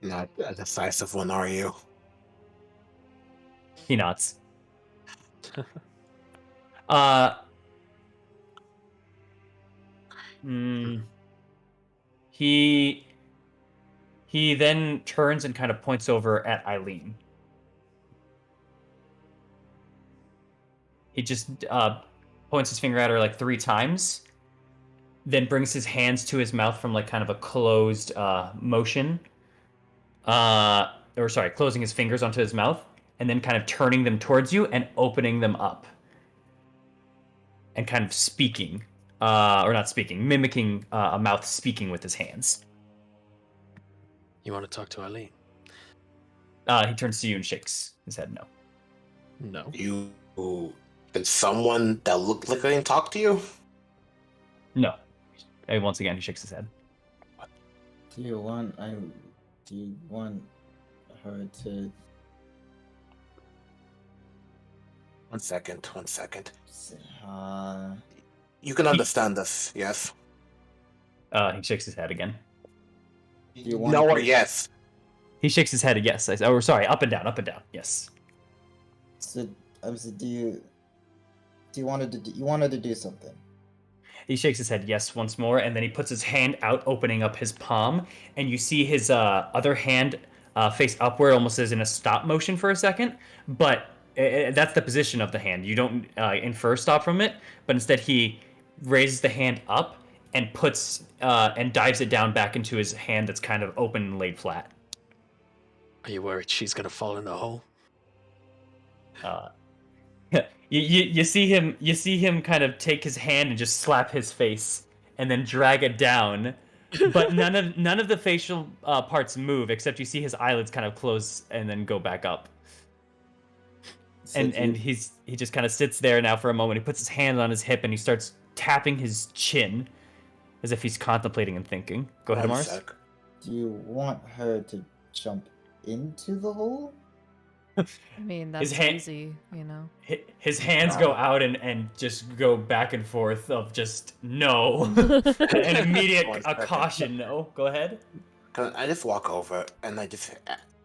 Not a decisive one, are you? He nods. He then turns and kind of points over at Eileen. He just points his finger at her like 3 times, then brings his hands to his mouth from like kind of a closed motion. Closing his fingers onto his mouth, and then kind of turning them towards you and opening them up. And kind of speaking, or not speaking, mimicking a mouth speaking with his hands. You want to talk to Eileen? He turns to you and shakes his head no. No. Did someone that looked like Eileen talk to you? No. And once again, he shakes his head. Do you want her to... One second. Uh... You can understand this, yes? He shakes his head again. Do you want No her... or yes? He shakes his head yes. Up and down, yes. So, do you want her to do something? He shakes his head yes once more, and then he puts his hand out, opening up his palm, and you see his other hand face upward, almost as in a stop motion for a second, but that's the position of the hand. You don't infer stop from it, but instead he raises the hand up and puts and dives it down back into his hand that's kind of open and laid flat. Are you worried she's gonna fall in the hole? You see him kind of take his hand and just slap his face and then drag it down, but none of the facial parts move except you see his eyelids kind of close and then go back up. So And he just kind of sits there now for a moment. He puts his hand on his hip and he starts tapping his chin as if he's contemplating and thinking. Go ahead, Mars. Do you want her to jump into the hole? I mean, that's easy, you know. His hands go out and just go back and forth of just no. An immediate caution no. Go ahead. Can I just walk over and I just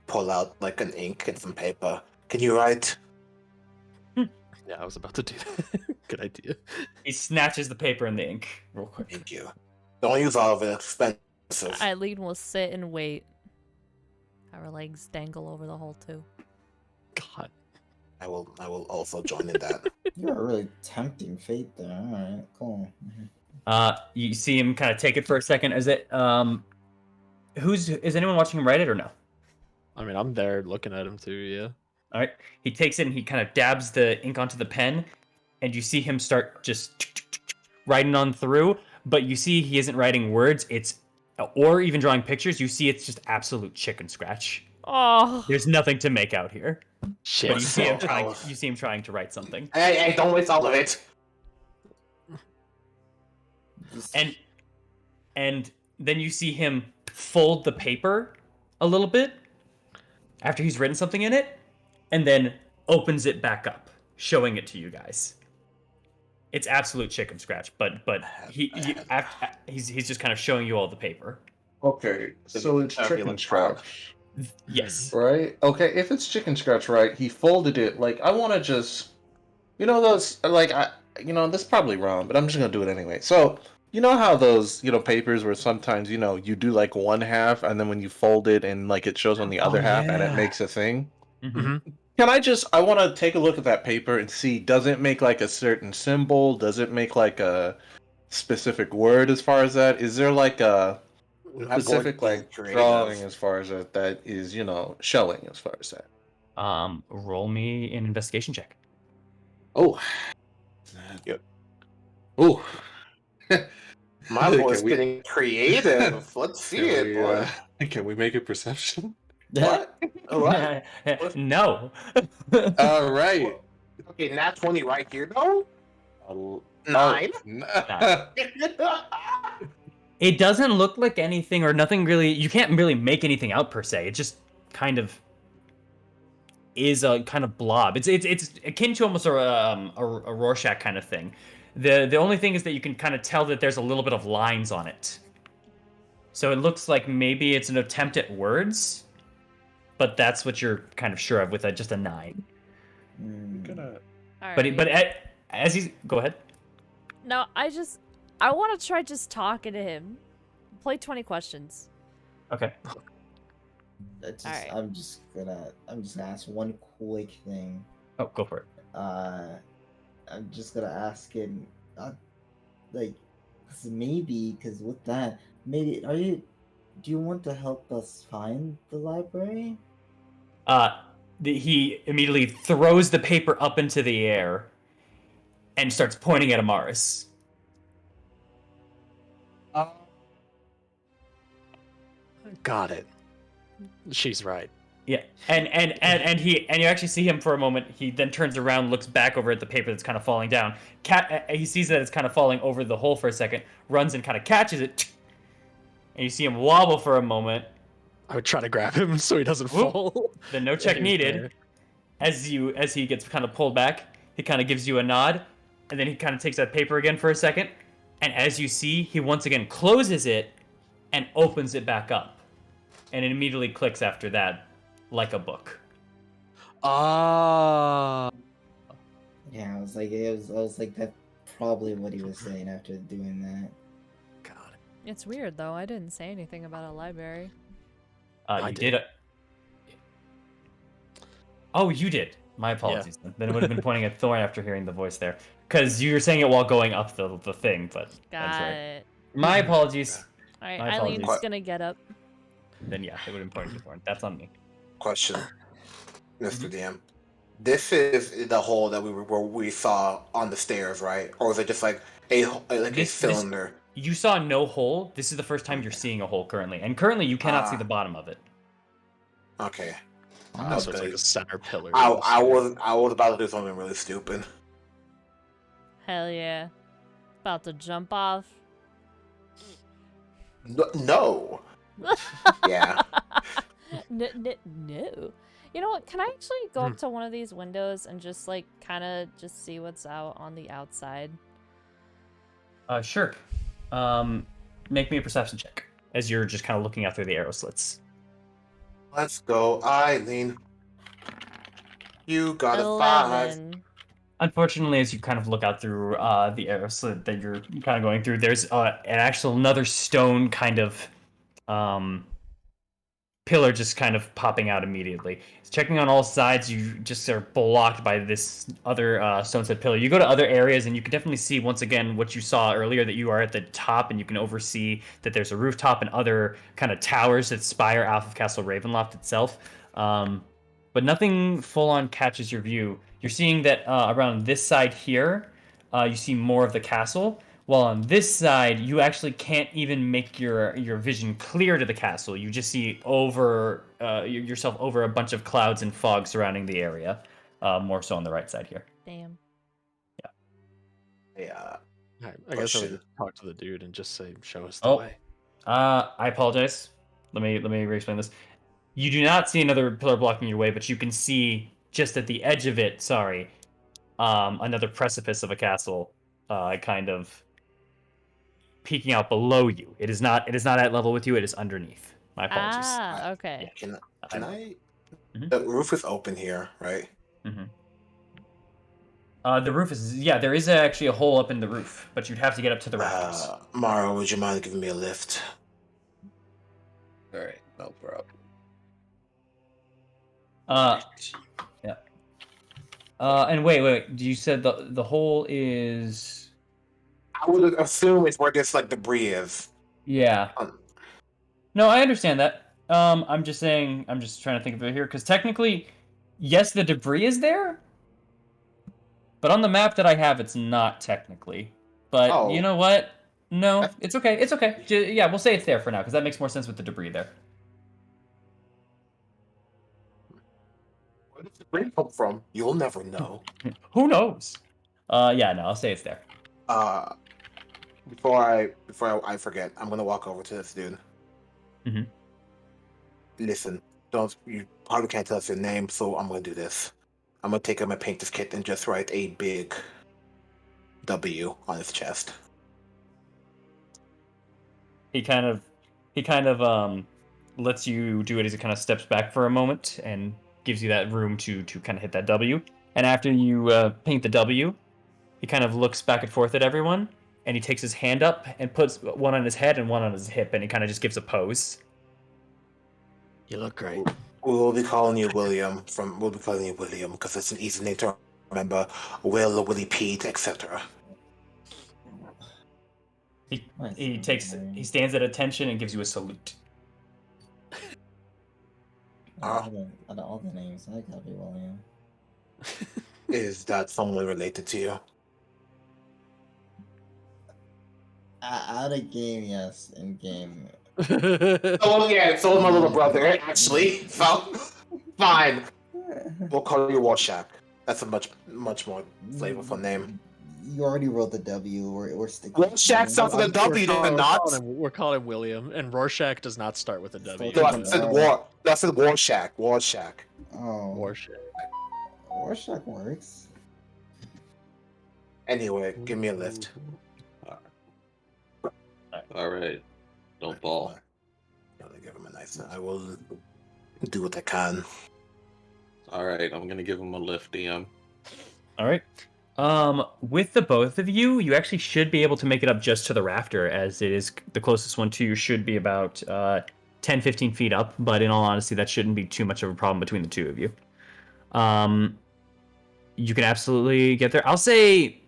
pull out like an ink and some paper? Can you write? Yeah, I was about to do that. Good idea. He snatches the paper and the ink real quick. Thank you. Don't use all of it. Expensive. Eileen will sit and wait. Her legs dangle over the hole too. God. I will also join in that. You're a really tempting fate there. Alright, cool. You see him kind of take it for a second. Is it is anyone watching him write it or no? I mean, I'm there looking at him too, yeah. All right. He takes it and he kind of dabs the ink onto the pen, and you see him start just writing on through, but you see he isn't writing words, or even drawing pictures. You see it's just absolute chicken scratch. Oh. There's nothing to make out here. Shit. But you see him trying to write something. Hey, don't waste all of it. And then you see him fold the paper a little bit after he's written something in it, and then opens it back up, showing it to you guys. It's absolute chicken scratch, but he's just kind of showing you all the paper. Okay, so it's chicken scratch. Yes. Right? Okay, if it's chicken scratch, right, he folded it, like, I want to just, those, like, this is probably wrong, but I'm just going to do it anyway. So, you know how those, papers where sometimes, you do, like, one half, and then when you fold it, and, like, it shows on the other half, and it makes a thing? Mm-hmm. I want to take a look at that paper and see, does it make, like, a certain symbol? Does it make, like, a specific word as far as that? Is there, like, a specific, like, drawing as far as that is, showing as far as that? Roll me an investigation check. Oh. Yep. Oh. My boy's getting creative. Let's see it, boy. Can we make it perception? What? What? No. All right. Okay, nat 20 right here, though. 9. Nine. It doesn't look like anything or nothing really. You can't really make anything out per se. It just kind of is a kind of blob. It's akin to almost a Rorschach kind of thing. The only thing is that you can kind of tell that there's a little bit of lines on it. So it looks like maybe it's an attempt at words, but that's what you're kind of sure of with just a 9. Gonna... As he's go ahead. No, I want to try just talking to him. Play 20 questions. Okay. Alright. I'm just gonna ask one quick thing. Oh, go for it. I'm just gonna ask him, because with that, maybe do you want to help us find the library? He immediately throws the paper up into the air and starts pointing at Amaris. Got it. She's right. Yeah, and you actually see him for a moment. He then turns around, looks back over at the paper that's kind of falling down. He sees that it's kind of falling over the hole for a second, runs and kind of catches it, and you see him wobble for a moment. I would try to grab him so he doesn't fall. Then no check needed. As he gets kind of pulled back, he kind of gives you a nod, and then he kind of takes that paper again for a second, and as you see, he once again closes it and opens it back up, and it immediately clicks after that, like a book. Ah. Yeah, I was like, that's probably what he was saying after doing that. Got it. It's weird, though. I didn't say anything about a library. You did. Oh, you did. My apologies. Yeah. Then it would have been pointing at Thorn after hearing the voice there. Because you were saying it while going up the thing, but that's right. It. My apologies. Alright, My Eileen's apologies. gonna get up. Then yeah, it would have been pointing to Thorn. That's on me. Question, Mr. DM. This is the hole that we saw on the stairs, right? Or is it just like a cylinder? You saw no hole. This is the first time you're seeing a hole currently, and currently you cannot see the bottom of it. Okay. So it's like a center pillar. I was about to do something really stupid. Hell yeah. About to jump off. No. Yeah. No. You know what? Can I actually go up to one of these windows and just like kind of just see what's out on the outside? Sure. Make me a perception check as you're just kind of looking out through the arrow slits. Let's go, Eileen. You got 11. a 5. Unfortunately, as you kind of look out through the arrow slit that you're kind of going through, there's another stone kind of pillar just kind of popping out immediately. Checking on all sides, you just are blocked by this other stone set pillar. You go to other areas, and you can definitely see once again what you saw earlier, that you are at the top, and you can oversee that there's a rooftop and other kind of towers that spire off of Castle Ravenloft itself. But nothing full-on catches your view. You're seeing that around this side here, you see more of the castle, while on this side, you actually can't even make your vision clear to the castle. You just see yourself over a bunch of clouds and fog surrounding the area, more so on the right side here. Damn. Yeah. I guess I would talk to the dude and just say, "Show us the way." I apologize. Let me re-explain this. You do not see another pillar blocking your way, but you can see just at the edge of it, another precipice of a castle, kind of peeking out below you. It is not at level with you. It is underneath. My apologies. Ah, okay. Yeah. Can I? Mm-hmm. The roof is open here, right? Mm-hmm. The roof is there is actually a hole up in the roof, but you'd have to get up to the rafters. Mara, would you mind giving me a lift? All right, no problem. Yeah. And wait. You said the hole is. I would assume it's where this like debris is. Yeah. No, I understand that. I'm just saying. I'm just trying to think of it here because technically, yes, the debris is there, but on the map that I have, it's not technically. But you know what? No, it's okay. It's okay. Yeah, we'll say it's there for now because that makes more sense with the debris there. Where did the debris come from? You'll never know. Who knows? Yeah, no, I'll say it's there. Before I forget, I'm gonna walk over to this dude. Mhm. Listen, don't you probably can't tell us your name, so I'm gonna do this. I'm gonna take out my painter's kit and just write a big W on his chest. He kind of lets you do it as he kind of steps back for a moment and gives you that room to kind of hit that W. And after you paint the W, he kind of looks back and forth at everyone, and he takes his hand up and puts one on his head and one on his hip, and he kind of just gives a pose. You look great. We'll be calling you William because it's an easy name to remember. Will, Willie Pete, etc. He stands at attention and gives you a salute. Out of all the names, I gotta be William. Is that someone related to you? Out of game, yes. In game, Oh yeah, so my little brother, actually. So, fine. We'll call you Warshak. That's a much more flavorful name. You already wrote the W. We're sticking. Warshak starts with a W, does it not? We're calling him William, and Rorschach does not start with a W. No, I said Warshak. Warshak. Oh, Rorschach. Warshak works. Anyway, give me a lift. All right. Don't ball. Gotta give him a nice. I will do what I can. All right, I'm gonna give him a lift, DM. All right. With the both of you, you actually should be able to make it up just to the rafter, as it is the closest one to you should be about 10, 15 feet up, but in all honesty, that shouldn't be too much of a problem between the two of you. You can absolutely get there. I'll say,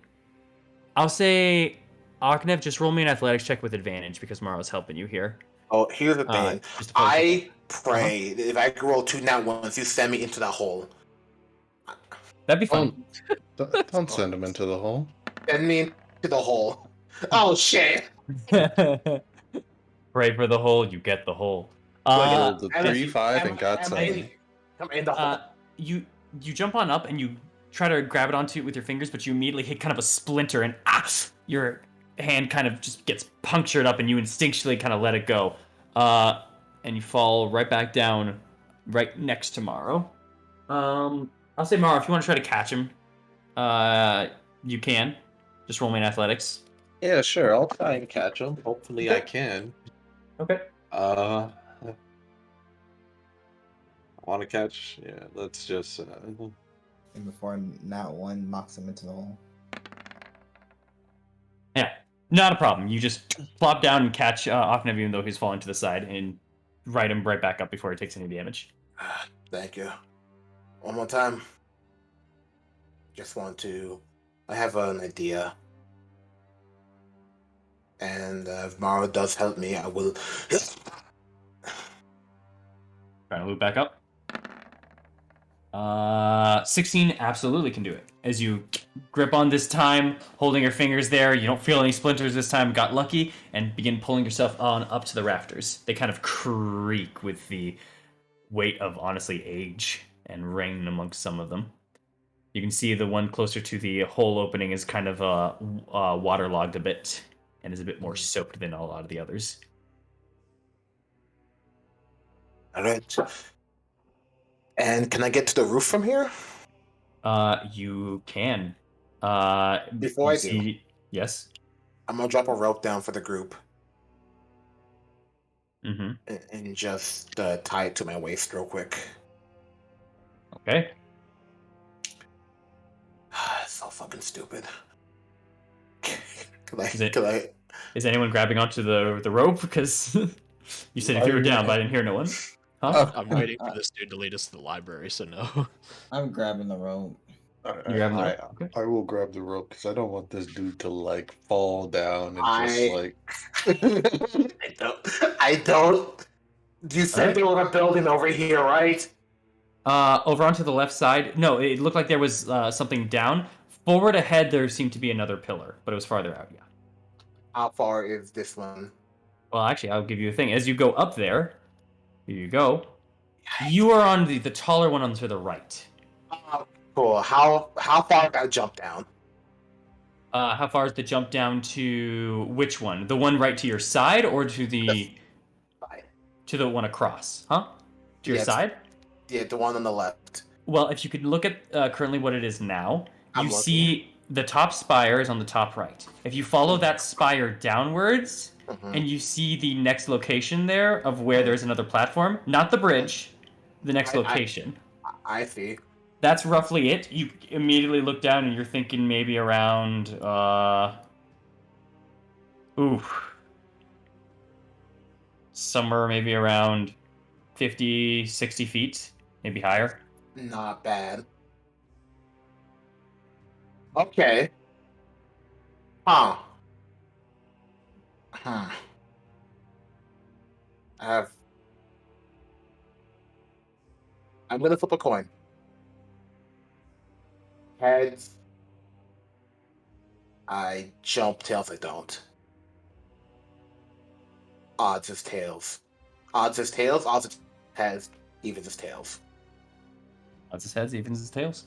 Aknev, just roll me an athletics check with advantage because Maro's helping you here. Oh, here's the thing. Just to I pray if I could roll 2 nat ones, you send me into that hole. That'd be fun. Don't send him into the hole. Send me into the hole. Oh shit! Pray for the hole, you get the hole. Rolled a 3, 5, and got 7. I'm in the hole. You jump on up and you try to grab it onto it with your fingers, but you immediately hit kind of a splinter and your hand kind of just gets punctured up and you instinctually kind of let it go. And you fall right back down right next to Morrow. I'll say, Morrow, if you want to try to catch him, you can. Just roll me in athletics. Yeah, sure. I'll try and catch him. Hopefully I can. Okay. I want to catch. Yeah, let's just. And before nat 1 knocks him into the hole. Yeah, not a problem. You just plop down and catch Aknev, even though he's falling to the side, and right him right back up before he takes any damage. Thank you. One more time. Just want to. I have an idea. And if Mara does help me, I will. Trying to loop back up. 16 absolutely can do it. As you grip on this time, holding your fingers there, you don't feel any splinters this time, got lucky, and begin pulling yourself on up to the rafters. They kind of creak with the weight of, honestly, age and rain amongst some of them. You can see the one closer to the hole opening is kind of waterlogged a bit and is a bit more soaked than a lot of the others. All right. And can I get to the roof from here? You can. Before I do, yes. I'm gonna drop a rope down for the group Mm-hmm. and just tie it to my waist real quick. Okay. It's so fucking stupid. Is anyone grabbing onto the rope? Because you said if you were down, but I didn't hear no one. Huh? I'm waiting for this dude to lead us to the library, so no. I'm grabbing the rope. You're grabbing the rope? Okay. I will grab the rope because I don't want this dude to like fall down and just like. I don't. You said there was a building over here, right? Over onto the left side. No, it looked like there was something down. Forward ahead, there seemed to be another pillar, but it was farther out. Yeah. How far is this one? Well, actually, I'll give you a thing. As you go up there, here you go. You are on the taller one on to the right. Cool. How far did I jump down? How far is the jump down to which one? The one right to your side, or to the one across? Huh? To your Yeah, side? yeah, the one on the left. Well, if you could look at currently what it is now, you I'm looking. see the top spire is on the top right. If you follow that spire downwards, and you see the next location there of where there's another platform, not the bridge, the next location. I see. That's roughly it. You immediately look down and you're thinking maybe around somewhere maybe around 50, 60 feet, maybe higher. Not bad. Okay. Huh. Hmm. I'm gonna flip a coin. Heads. I jump. Tails. I don't. Odds is tails. Odds is tails. Odds is heads. Evens is tails. Odds his heads, evens his tails.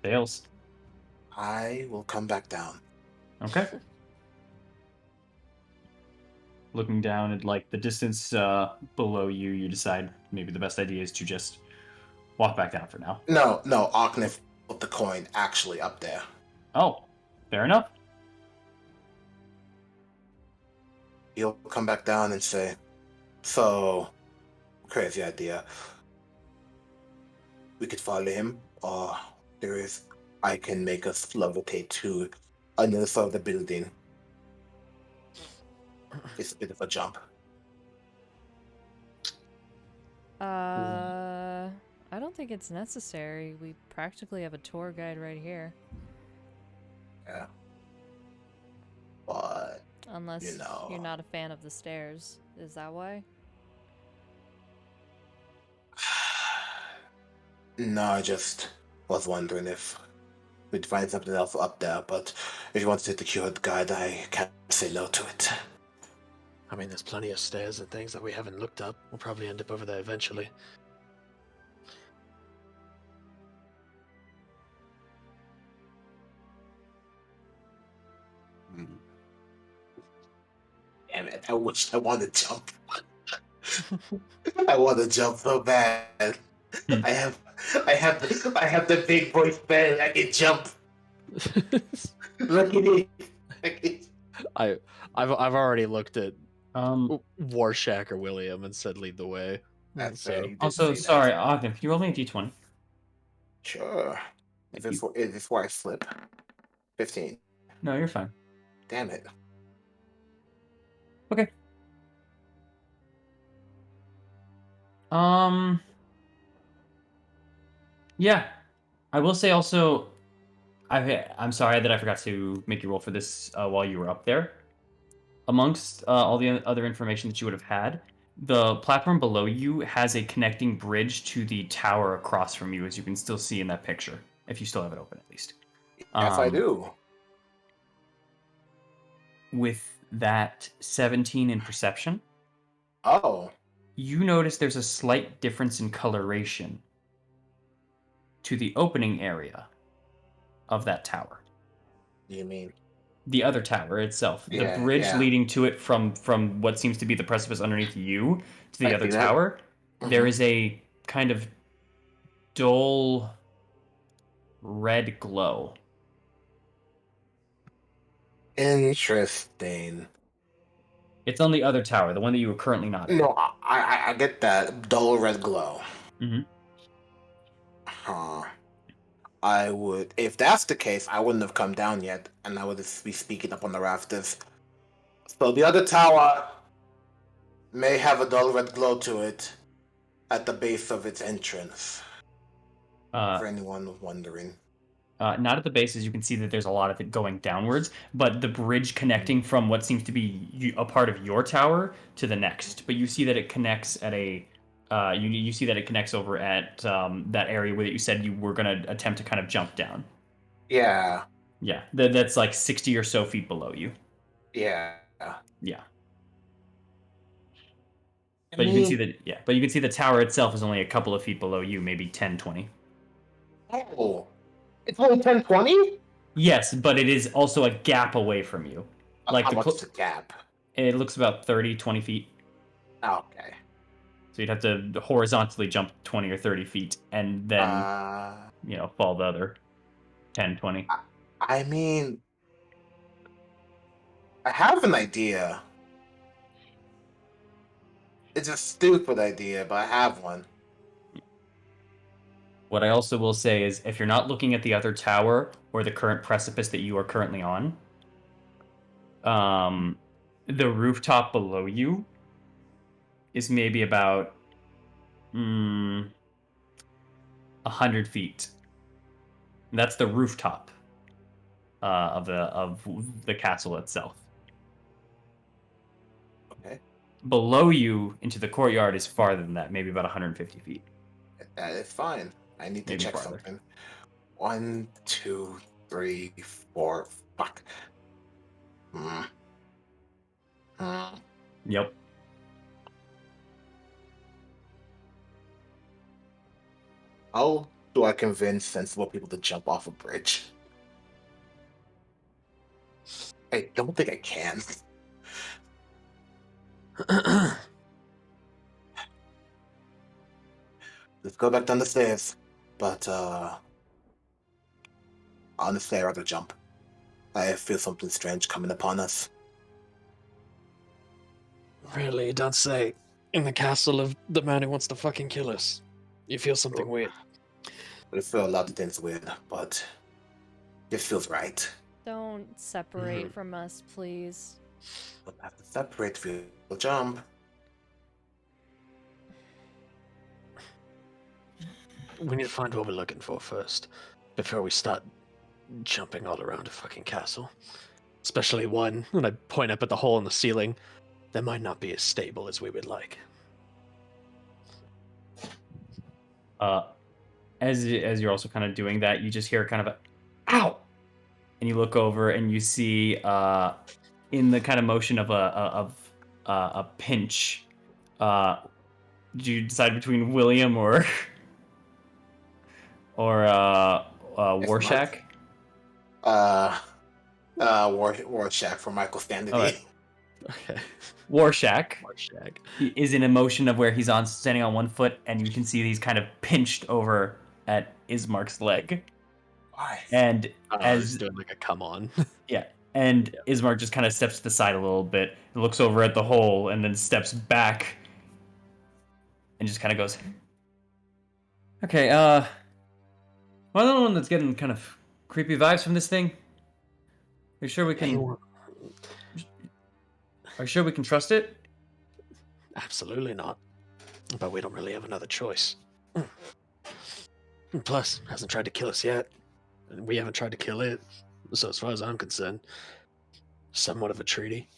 Tails. I will come back down. Okay. Looking down at like the distance below you, you decide maybe the best idea is to just walk back down for now. No, Arknif put the coin actually up there. Oh, fair enough. He'll come back down and say, "So, crazy idea. We could follow him, or I can make us levitate to another side of the building. It's a bit of a jump." I don't think it's necessary. We practically have a tour guide right here. Yeah. But Unless You know. you're not a fan of the stairs. Is that why? no, I just was wondering if we'd find something else up there. But if you want to take the cured guide, I can't say no to it. I mean, there's plenty of stairs and things that we haven't looked up. We'll probably end up over there eventually. Damn it! I wish I wanted to jump. I want to jump so bad. I have the big boy spell. I can jump. Look at it. I've already looked at Um, Warshak or William and said lead the way. That's So fair, you did also, say that. sorry, Ogden, can you roll me a d20? Sure. Is this where I flip? 15. No, you're fine. Damn it. Okay. Yeah. I will say also, I'm sorry that I forgot to make you roll for this while you were up there. Amongst all the other information that you would have had, the platform below you has a connecting bridge to the tower across from you, as you can still see in that picture, if you still have it open at least. Yes, I do. With that 17 in perception, Oh. you notice there's a slight difference in coloration to the opening area of that tower. You mean? The other tower itself, the Yeah, bridge yeah. leading to it from what seems to be the precipice underneath you to the I other see that. tower, there Mhm. is a kind of dull red glow. Interesting. It's on the other tower, the one that you are currently not in. No, I get that dull red glow. Mhm. Huh. I would, if that's the case, I wouldn't have come down yet, and I would be speaking up on the rafters. So the other tower may have a dull red glow to it at the base of its entrance. For anyone wondering. Not at the base, as you can see that there's a lot of it going downwards, but the bridge connecting from what seems to be a part of your tower to the next. But you see that it connects at a you see that it connects over at that area where you said you were going to attempt to kind of jump down. Yeah. Yeah, that's like 60 or so feet below you. Yeah. Yeah. But you can see that, but you can see the tower itself is only a couple of feet below you, maybe 10, 20. Oh, it's only 10-20? Yes, but it is also a gap away from you. Like How much is the gap? it looks about 30, 20 feet. Okay. So you'd have to horizontally jump 20 or 30 feet and then, fall the other 10, 20. I mean, I have an idea. It's a stupid idea, but I have one. What I also will say is if you're not looking at the other tower or the current precipice that you are currently on, the rooftop below you is maybe about 100 feet. That's the rooftop of the castle itself. Okay. Below you into the courtyard is farther than that, maybe about 150 feet. That is fine. I need to Maybe check farther. something. 1, 2, 3, 4. Fuck. Yep. How do I convince sensible people to jump off a bridge? I don't think I can. Let's go back down the stairs. But, honestly, I'd rather jump. I feel something strange coming upon us. Really, don't say. In the castle of the man who wants to fucking kill us. You feel something weird. I feel a lot of things weird, but this feels right. Don't separate from us, please. We'll have to separate if we'll jump. We need to find what we're looking for first, before we start jumping all around a fucking castle. Especially one, when I point up at the hole in the ceiling, that might not be as stable as we would like. As you're also kind of doing that, you just hear kind of a ow, and you look over and you see in the kind of motion of a pinch. Did you decide between William or Warshack? Warshack for Michael Standity. All right. Okay. Warshack Marshag. is in a motion of where he's standing on one foot, and you can see he's kind of pinched over at Ismark's leg. Why? And He's doing like a come on. yeah, and Ismark just kind of steps to the side a little bit, looks over at the hole, and then steps back, and just kind of goes, "Okay, well, the one that's getting kind of creepy vibes from this thing. Are you sure we can? Are you sure we can trust it?" Absolutely not. But we don't really have another choice. Plus, hasn't tried to kill us yet. And we haven't tried to kill it. So as far as I'm concerned, somewhat of a treaty.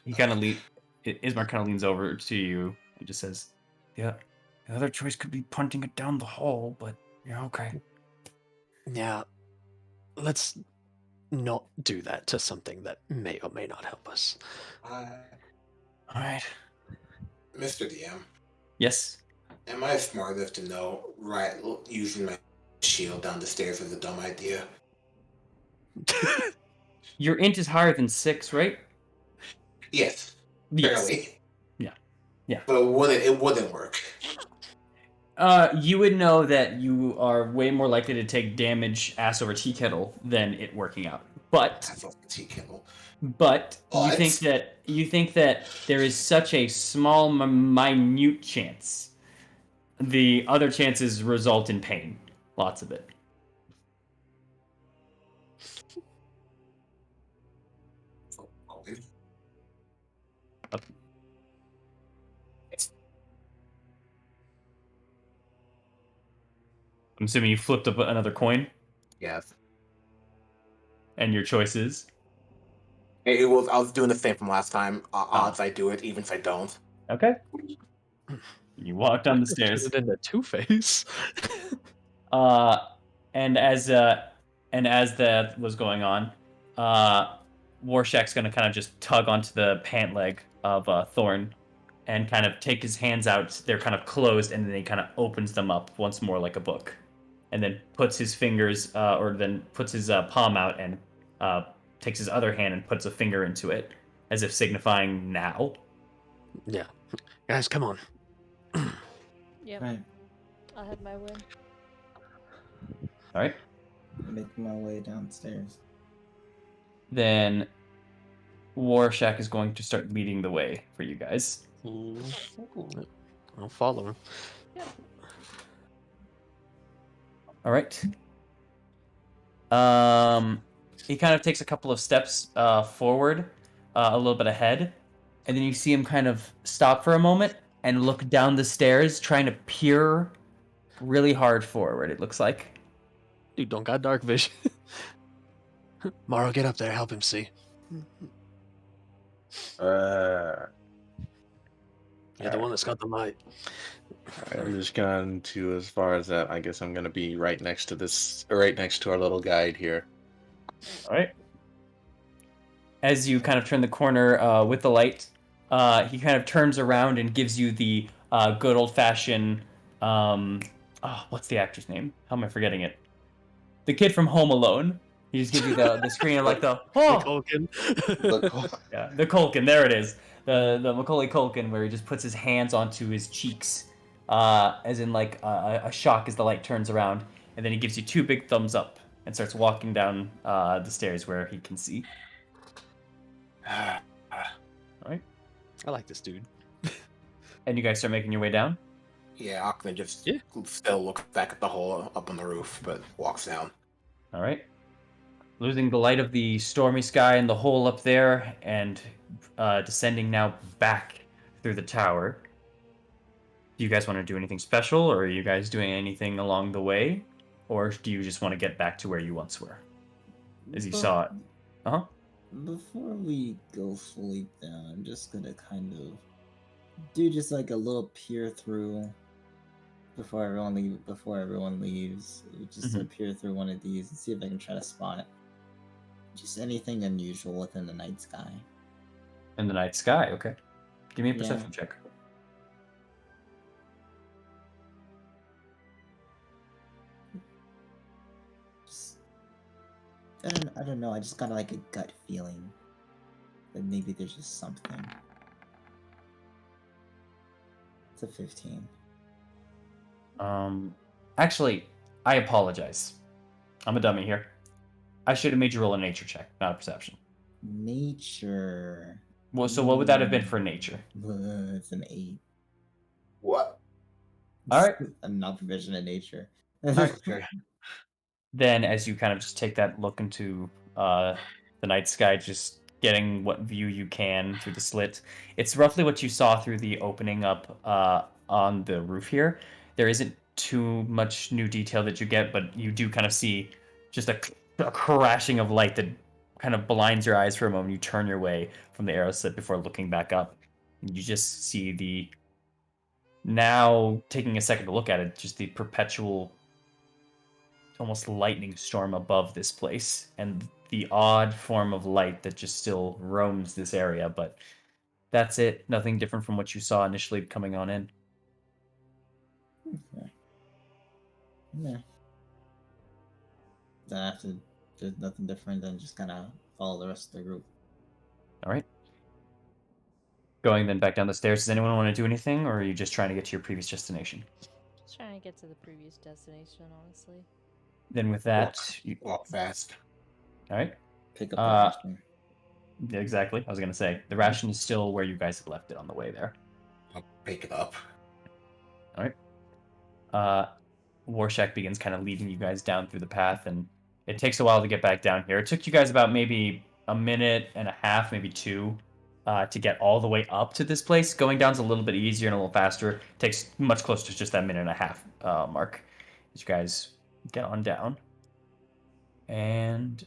He kind of Ismark kind of leans over to you and just says, "Yeah, the other choice could be punting it down the hole, but yeah, okay." Yeah, let's not do that to something that may or may not help us. All right. Mr. DM, Yes. am I smart enough to know, right, using my shield down the stairs is a dumb idea? Your int is higher than 6, right? Yes. Yes. Barely. Yeah. But it wouldn't work. You would know that you are way more likely to take damage ass over tea kettle than it working out. But That's off the tea kettle. But you think that there is such a small, minute chance. The other chances result in pain. Lots of it. I'm assuming you flipped up another coin, Yes. and your choice is? I was doing the same from last time. Odds I do it, even if I don't. Okay. You walk down the stairs. Turn it into Two-Face. And as that was going on, Warshak's going to kind of just tug onto the pant leg of Thorn and kind of take his hands out. They're kind of closed, and then he kind of opens them up once more like a book, and then puts his fingers, or then puts his palm out and takes his other hand and puts a finger into it, as if signifying now. Yeah. Guys, come on. Yep, Right. I'll have my win. All right. Making my way downstairs. Then Warshak is going to start leading the way for you guys. I'll follow him. All right. He kind of takes a couple of steps forward, a little bit ahead, and then you see him kind of stop for a moment and look down the stairs, trying to peer really hard forward, it looks like. Dude, don't got dark vision. Morrow, get up there. Help him see. You're the one that's got the light. I'm just going to, as far as that, I guess I'm going to be right next to our little guide here. All right. As you kind of turn the corner with the light, he kind of turns around and gives you the good old-fashioned... what's the actor's name? How am I forgetting it? The kid from Home Alone. He just gives you the screen of like the... Oh! Yeah, the Culkin. There it is. The Macaulay Culkin, where he just puts his hands onto his cheeks, as in like a shock as the light turns around, and then he gives you 2 big thumbs up and starts walking down the stairs where he can see. All right. I like this dude. And you guys start making your way down? Yeah, Akman just Yeah. still looks back at the hole up on the roof, but walks down. All right. Losing the light of the stormy sky and the hole up there, and descending now back through the tower. Do you guys want to do anything special, or are you guys doing anything along the way? Or do you just want to get back to where you once were? As you saw it. Uh-huh. Before we go fully down, I'm just gonna kind of do just like a little peer through before everyone leaves. Just to peer through one of these and see if I can try to spot just anything unusual within the night sky. In the night sky, okay. Give me a Yeah. perception check. Just, I don't know. I just got like a gut feeling that maybe there's just something. It's a 15. Actually, I apologize. I'm a dummy here. I should have made you roll a nature check, not a perception. Nature. Well, so what would that have been for nature? It's an 8. What? All right. I'm not proficient in nature. Okay. Then, as you kind of just take that look into the night sky, just getting what view you can through the slit, it's roughly what you saw through the opening up on the roof here. There isn't too much new detail that you get, but you do kind of see just a crashing of light that kind of blinds your eyes for a moment. You turn your way from the arrow slit before looking back up. And you just see the... Now, taking a second to look at it, just the perpetual, almost lightning storm above this place, and the odd form of light that just still roams this area, but that's it. Nothing different from what you saw initially coming on in. Okay. Yeah. Then after there's nothing different than just kind of follow the rest of the group. All right. Going then back down the stairs. Does anyone want to do anything, or are you just trying to get to your previous destination? Just trying to get to the previous destination, honestly. Then with that, Walk fast. all right. Pick up the ration. Yeah, exactly. I was gonna say the ration is still where you guys had left it on the way there. I'll pick it up. All right. Warshak begins kind of leading you guys down through the path, and it takes a while to get back down here. It took you guys about maybe a minute and a half, maybe 2, to get all the way up to this place. Going down's a little bit easier and a little faster. It takes much closer to just that minute and a half mark as you guys get on down and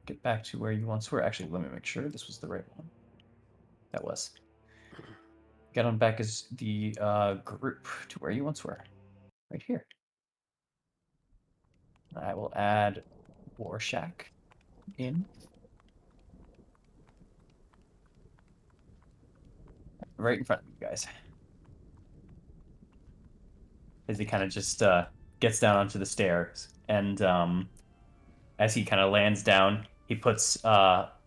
get back to where you once were. Actually, let me make sure this was the right one. That was. Get on back as the group to where you once were. Right here. I will add Warshak in. right in front of you guys. As he kind of just gets down onto the stairs, and as he kind of lands down, he puts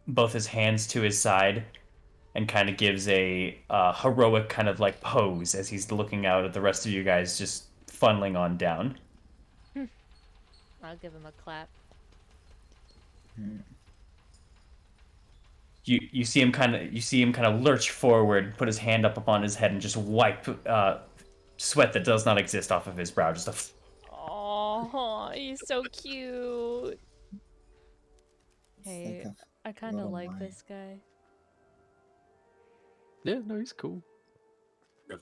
both his hands to his side and kind of gives a heroic kind of like pose as he's looking out at the rest of you guys just funneling on down. I'll give him a clap. You see him kind of lurch forward, put his hand up upon his head, and just wipe sweat that does not exist off of his brow. Just a Oh, he's so cute. It's Hey, like a I kind of little like mime. this guy. Yeah, no, he's cool.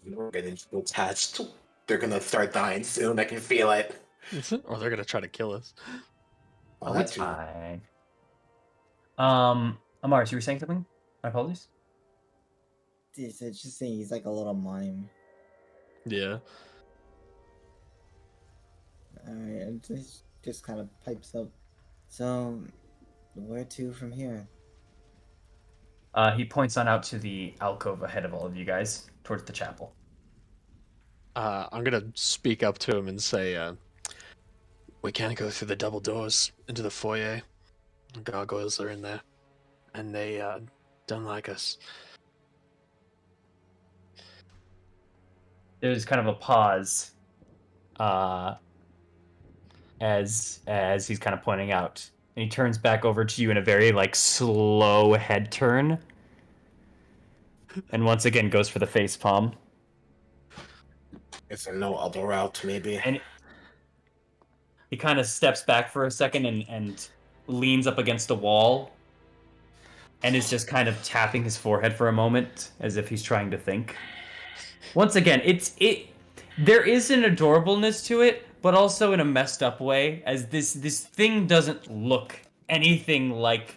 We're getting attached. They're gonna start dying soon. I can feel it. Or they're gonna try to kill us. Oh, that it's too. fine. Amaris, you were saying something? My apologies. It's just saying he's like a little mime. Yeah. Alright, and just kind of pipes up. So, where to from here? He points on out to the alcove ahead of all of you guys, towards the chapel. I'm gonna speak up to him and say, we can't go through the double doors into the foyer. The gargoyles are in there, and they don't like us. There's kind of a pause, as he's kind of pointing out, and he turns back over to you in a very like slow head turn, and once again goes for the face palm. Is there no other route, maybe? And he kind of steps back for a second and leans up against the wall, and is just kind of tapping his forehead for a moment as if he's trying to think. Once again, there is an adorableness to it, but also in a messed up way, as this thing doesn't look anything like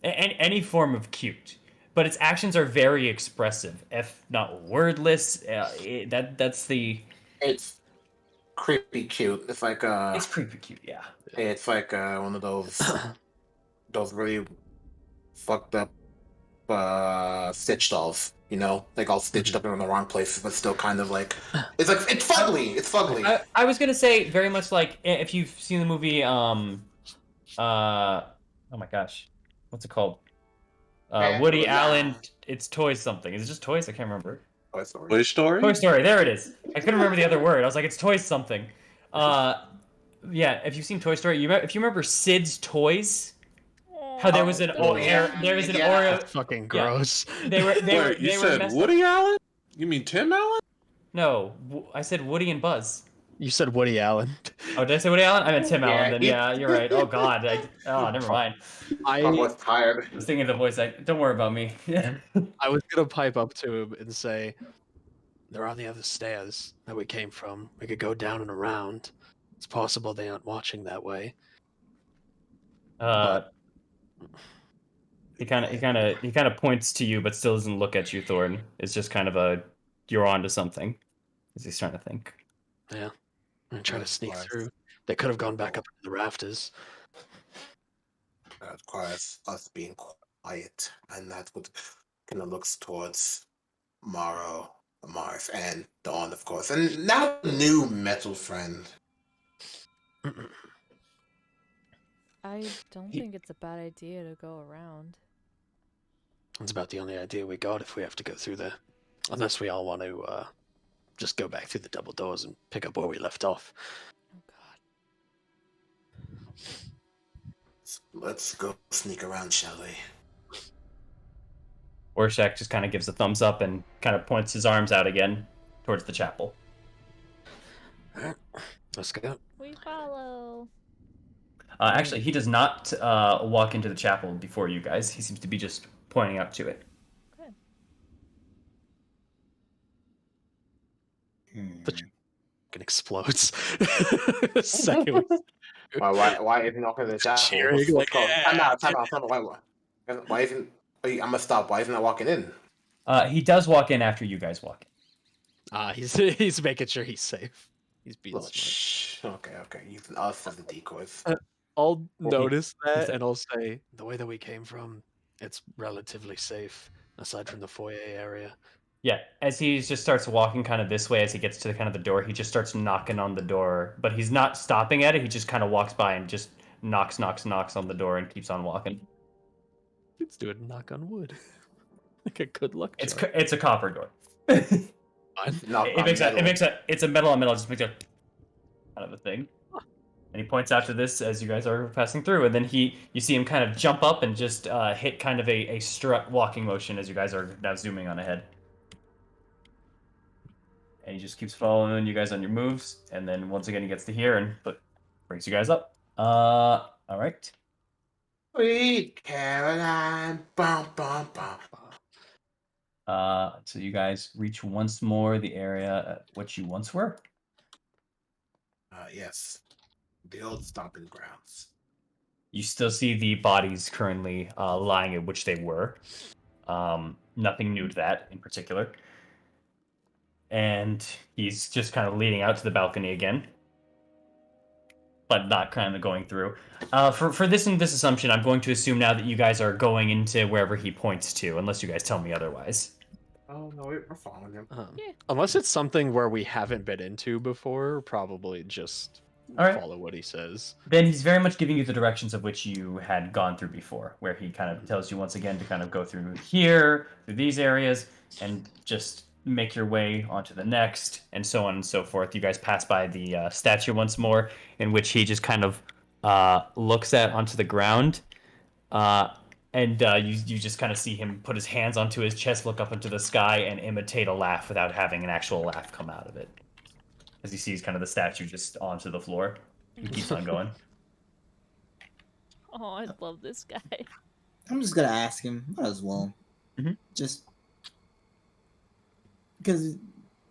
any form of cute, but its actions are very expressive, if not wordless. That's the. It's creepy cute. It's like It's creepy cute, yeah. it's like one of those really fucked up Stitch dolls, you know, like all stitched up in the wrong places, but still kind of like it's fugly. It's fugly. I was gonna say very much like if you've seen the movie oh my gosh, what's it called? Woody Allen. It's Toys something. Is it just Toys? I can't remember. Toy Story. Toy Story? Toy Story. There it is. I couldn't remember the other word. I was like, it's Toys something. Yeah. If you've seen Toy Story, if you remember Sid's Toys, how there was an there was an Oreo. That's fucking gross. They were Wait, you said messed Woody up. Allen? You mean Tim Allen? No, I said Woody and Buzz. You said Woody Allen. Oh, did I say Woody Allen? I meant Tim Allen. Then he- yeah, you're right. Oh God. Never mind. I was tired. I was thinking of the voice. Don't worry about me. I was gonna pipe up to him and say, "They're on the other stairs that we came from. We could go down and around. It's possible they aren't watching that way." He kind of points to you, but still doesn't look at you, Thorn. It's just kind of you're onto something, as he's trying to think. Yeah, and try to sneak Right. through. They could have gone back up into the rafters. That requires us being quiet, and that's what kind of looks towards Mars, and Dawn, of course, and now the new metal friend. I don't think it's a bad idea to go around. That's about the only idea we got if we have to go through there. Unless we all want to just go back through the double doors and pick up where we left off. Oh God. Let's go sneak around, shall we? Orshak just kind of gives a thumbs up and kind of points his arms out again towards the chapel. Alright, let's go. We follow. Actually, he does not walk into the chapel before you guys. He seems to be just pointing up to it. Good. It explodes. Second. Why isn't walking to the chapel? Cheering, What's like, going yeah. Time out. Why isn't? I'm gonna stop. Why isn't I walking in? He does walk in after you guys walk in. He's making sure he's safe. He's being Well, smart. shh. Okay. Using us as the decoys. I'll Well, notice that, said- and I'll say the way that we came from, it's relatively safe, aside from the foyer area. Yeah, as he just starts walking kind of this way, as he gets to the kind of the door, he just starts knocking on the door, but he's not stopping at it. He just kind of walks by and just knocks on the door and keeps on walking. Let's do it. Knock on wood. Like a good luck It's charm. it's a copper door. it Fine. Knock on metal. it's a metal on metal, just makes a kind of a thing. And he points out to this as you guys are passing through, and then you see him kind of jump up and just hit kind of a strut walking motion as you guys are now zooming on ahead. And he just keeps following you guys on your moves, and then once again he gets to here and brings you guys up. All right. Sweet Caroline. Bum, bum, bum. So you guys reach once more the area at which you once were. Yes. The old stomping grounds. You still see the bodies currently lying in which they were. Nothing new to that in particular. And he's just kind of leading out to the balcony again, but not kind of going through. For this assumption, I'm going to assume now that you guys are going into wherever he points to, unless you guys tell me otherwise. Oh, no, we're following him. Yeah. Unless it's something where we haven't been into before, probably just All right. follow what he says. Then he's very much giving you the directions of which you had gone through before, where he kind of tells you once again to kind of go through here, through these areas, and just make your way onto the next, and so on and so forth. You guys pass by the statue once more, in which he just kind of looks at onto the ground, and you just kind of see him put his hands onto his chest, look up into the sky, and imitate a laugh without having an actual laugh come out of it. As he sees kind of the statue just onto the floor. He keeps on going. Oh, I love this guy. I'm just gonna ask him. Might as well. Mhm. Just because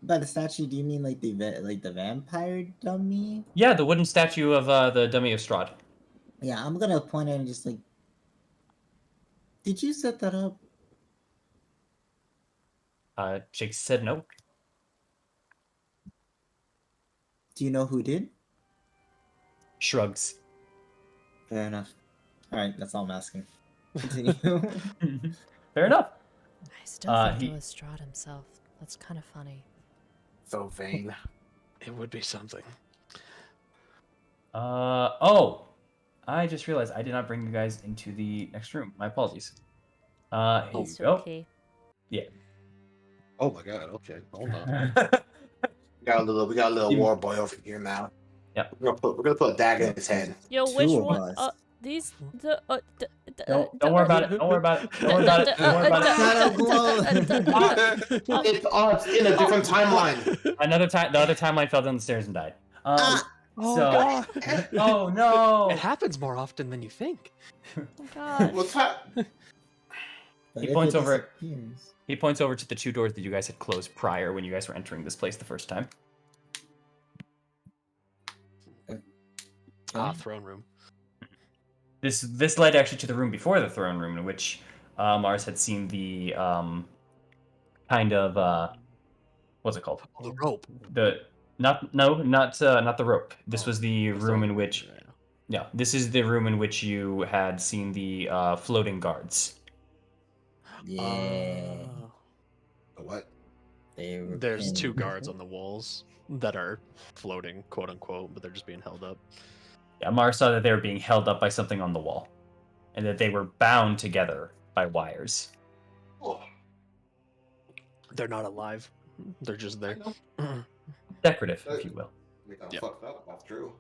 by the statue, do you mean like the vampire dummy? Yeah, the wooden statue of the dummy of Strahd. Yeah, I'm gonna point at it and just like, did you set that up? Shakes said no. Do you know who did? Shrugs. Fair enough. All right, that's all I'm asking. Continue. Fair enough. I still think it was Strahd himself. That's kind of funny. So vain. It would be something. Oh, I just realized I did not bring you guys into the next room. My apologies. Here you It's go. okay. Yeah. Oh my god. Okay, hold on. We got a little war boy over here now. Yep. We're gonna put a dagger in his head. Yo, Two which of one? us. These Don't worry about it. Don't worry about it. Don't worry about it. Don't worry about it. It's in a different timeline. Another time, the other timeline fell down the stairs and died. Ah! So, oh no! It happens more often than you think. Oh god. What's that? But He if points it over- disappears- He points over to the two doors that you guys had closed prior when you guys were entering this place the first time. Throne room. This led actually to the room before the throne room, in which Mars had seen the kind of what's it called? The rope. Not the rope. This was the The room throne in which this is the room in which you had seen the floating guards. Yeah. What? They were There's pinned. two guards on the walls that are floating, quote unquote, but they're just being held up. Yeah, Mars saw that they were being held up by something on the wall, and that they were bound together by wires. Oh, They're not alive. They're just there. Decorative, if you will. we got Yep. fucked up. That's true.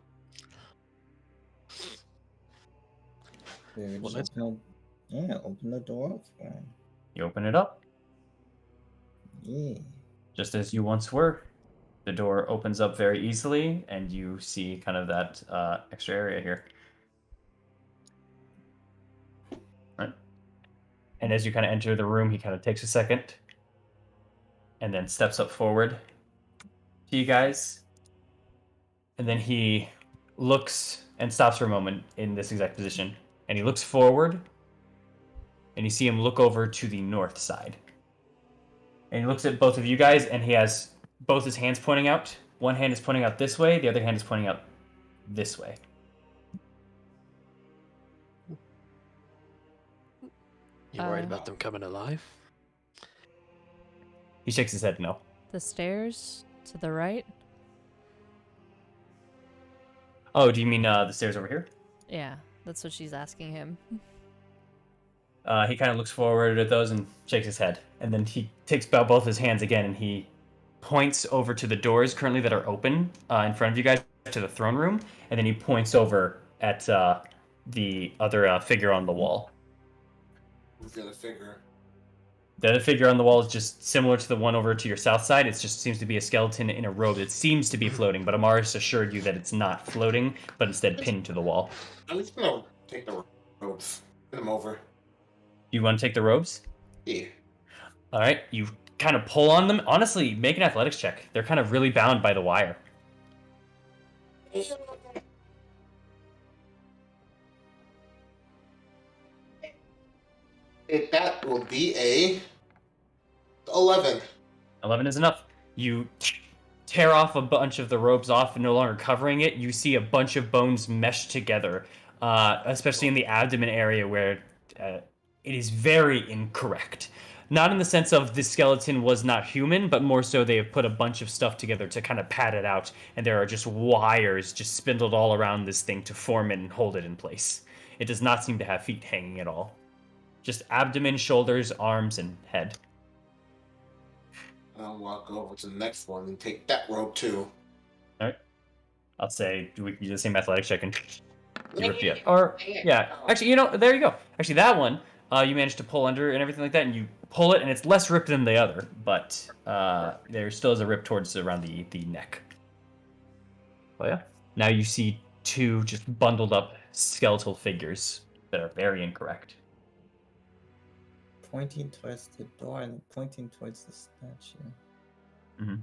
They were Well, just open the door up for him. You open it up, Yeah. just as you once were. The door opens up very easily, and you see kind of that extra area here. Right. And as you kind of enter the room, he kind of takes a second, and then steps up forward to you guys. And then he looks and stops for a moment in this exact position, and he looks forward, and you see him look over to the north side. And he looks at both of you guys, and he has both his hands pointing out. One hand is pointing out this way, the other hand is pointing out this way. You worried about them coming alive? He shakes his head no. The stairs to the right? Oh, do you mean the stairs over here? Yeah, that's what she's asking him. He kind of looks forward at those and shakes his head. And then he takes both his hands again and he points over to the doors currently that are open in front of you guys to the throne room. And then he points over at the other figure on the wall. Who's the other figure? The other figure on the wall is just similar to the one over to your south side. It just seems to be a skeleton in a robe that seems to be floating, but Amaris assured you that it's not floating, but instead pinned to the wall. I'm just gonna take the ropes. Put them over. You want to take the robes? Yeah. All right, you kind of pull on them. Honestly, make an athletics check. They're kind of really bound by the wire. That will be a 11. 11 is enough. You tear off a bunch of the robes off and no longer covering it. You see a bunch of bones meshed together, especially in the abdomen area where it is very incorrect. Not in the sense of the skeleton was not human, but more so they have put a bunch of stuff together to kind of pad it out, and there are just wires just spindled all around this thing to form it and hold it in place. It does not seem to have feet hanging at all. Just abdomen, shoulders, arms, and head. I'll walk over to the next one and take that rope too. All right. I'll say we can do the same athletic check and you rip the or yeah. Actually, there you go. Actually, that one you managed to pull under and everything like that, and you pull it, and it's less ripped than the other, but there still is a rip towards around the neck. Oh yeah. Now you see two just bundled up skeletal figures that are very incorrect. Pointing towards the door and pointing towards the statue. Mm-hmm.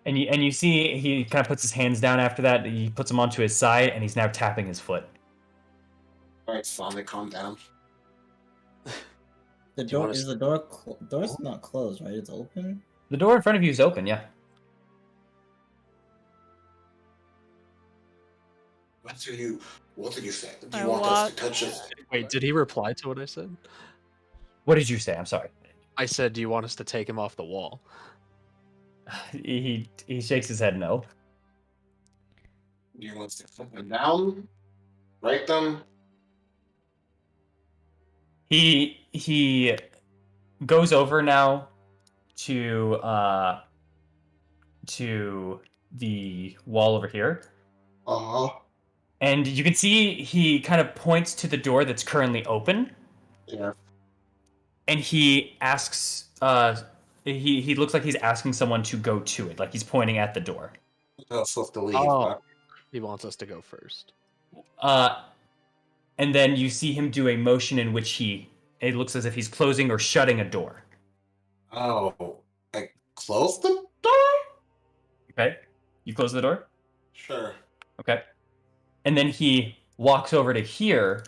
And you see he kind of puts his hands down after that. He puts them onto his side, and he's now tapping his foot. All right, Sonic, calm down. The door is the door. Door's not closed, right? It's open. The door in front of you is open. Yeah. What do you say? Do you I want us to touch it? Wait, did he reply to what I said? What did you say? I'm sorry. I said, do you want us to take him off the wall? He shakes his head no. Do you want us to put them down? Write them? He goes over now to the wall over here. Uh-huh. And you can see he kind of points to the door that's currently open. Yeah. And he asks he looks like he's asking someone to go to it, like he's pointing at the door. I'm supposed to leave. Oh, he wants us to go first. And then you see him do a motion in which it looks as if he's closing or shutting a door. Oh, I closed the door? Okay. You close the door? Sure. Okay. And then he walks over to here,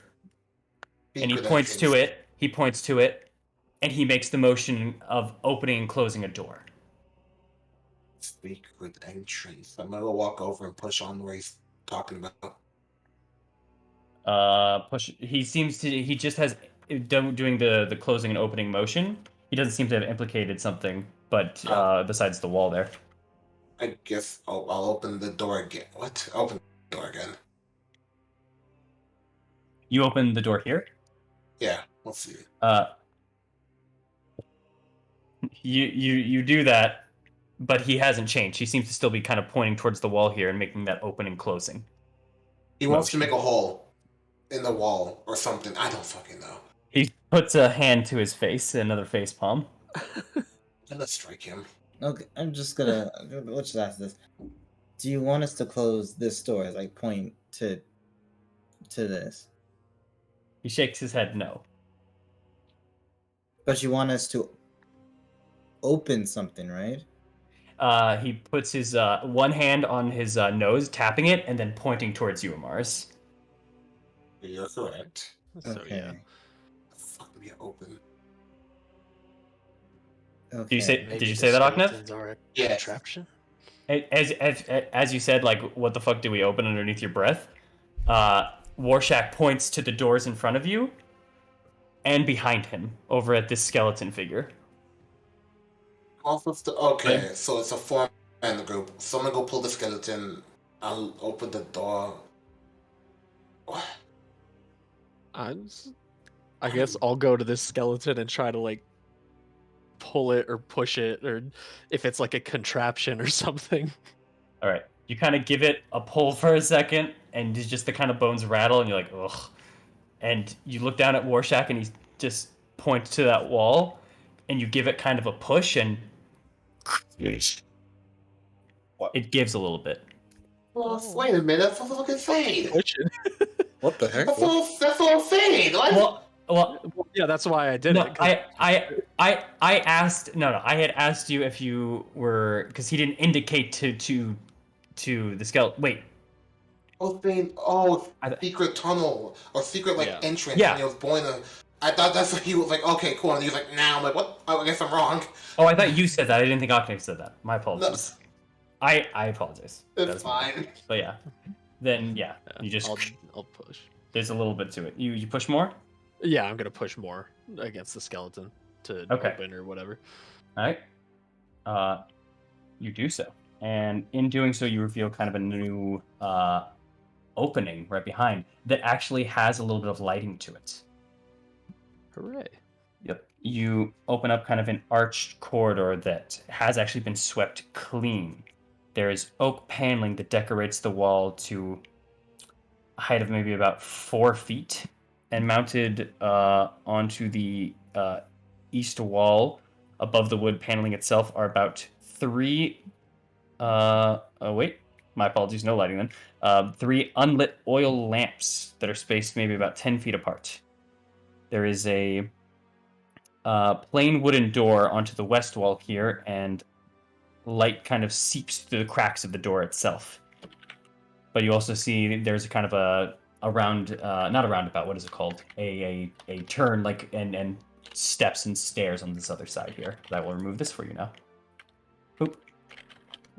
and he points to it. He points to it, and he makes the motion of opening and closing a door. Secret entrance. I'm gonna walk over and push on where he's talking about. Push. He seems to. He just has doing the closing and opening motion. He doesn't seem to have implicated something, but besides the wall there. I guess I'll open the door again. What? Open the door again. You open the door here. Yeah, we'll see. You do that, but he hasn't changed. He seems to still be kind of pointing towards the wall here and making that open and closing. He wants to make a hole in the wall or something. I don't fucking know. He puts a hand to his face, another face palm. Let's strike him. Okay, I'm just gonna. Let's just ask this. Do you want us to close this door as I point to this? He shakes his head no. But you want us to open something, right? He puts his one hand on his nose, tapping it, and then pointing towards you, Amaris. You're correct. So, Okay. yeah. Fuck me open. Okay. Did you say the that, Aknef? skeletons are a Yeah. contraption? As you said, like, what the fuck do we open underneath your breath? Warshak points to the doors in front of you and behind him, over at this skeleton figure. Okay, so it's a four-man group. Someone go pull the skeleton. I'll open the door. What? I guess I'll go to this skeleton and try to like pull it or push it, or if it's like a contraption or something. All right. You kind of give it a pull for a second, and just the kind of bones rattle, and you're like, ugh. And you look down at Warshak, and he just points to that wall, and you give it kind of a push, and it gives a little bit. Oh, wait a minute, that's a fucking fade. Push it. What the heck? That's a little fade. What? Well, Yeah, that's why I did no, it. 'Cause I asked. No, I had asked you if you were, because he didn't indicate to the skeleton. Wait, Oh, thing. Oh, I- secret tunnel or secret like Yeah. entrance. Yeah. And he was blowing the. I thought that's what he was like. Okay, cool. And he was like, "Now." I'm like, "What? Oh, I guess I'm wrong." oh, I thought you said that. I didn't think Octave said that. My apologies. I apologize. It's That's my- fine. But yeah, then yeah, Yeah, you just I'll push. there's a little bit to it. You push more. Yeah, I'm gonna push more against the skeleton to Okay. open or whatever. All right. You do so, and in doing so, you reveal kind of a new opening right behind that actually has a little bit of lighting to it. Hooray! Yep. You open up kind of an arched corridor that has actually been swept clean. There is oak paneling that decorates the wall to a height of maybe about 4 feet, and mounted onto the east wall above the wood paneling itself are about 3. Oh wait, my apologies, no lighting then. 3 unlit oil lamps that are spaced maybe about 10 feet apart. There is a plain wooden door onto the west wall here, and light kind of seeps through the cracks of the door itself. But you also see there's a kind of a round, not a roundabout. What is it called? A turn, like and steps and stairs on this other side here. I will remove this for you now. Boop.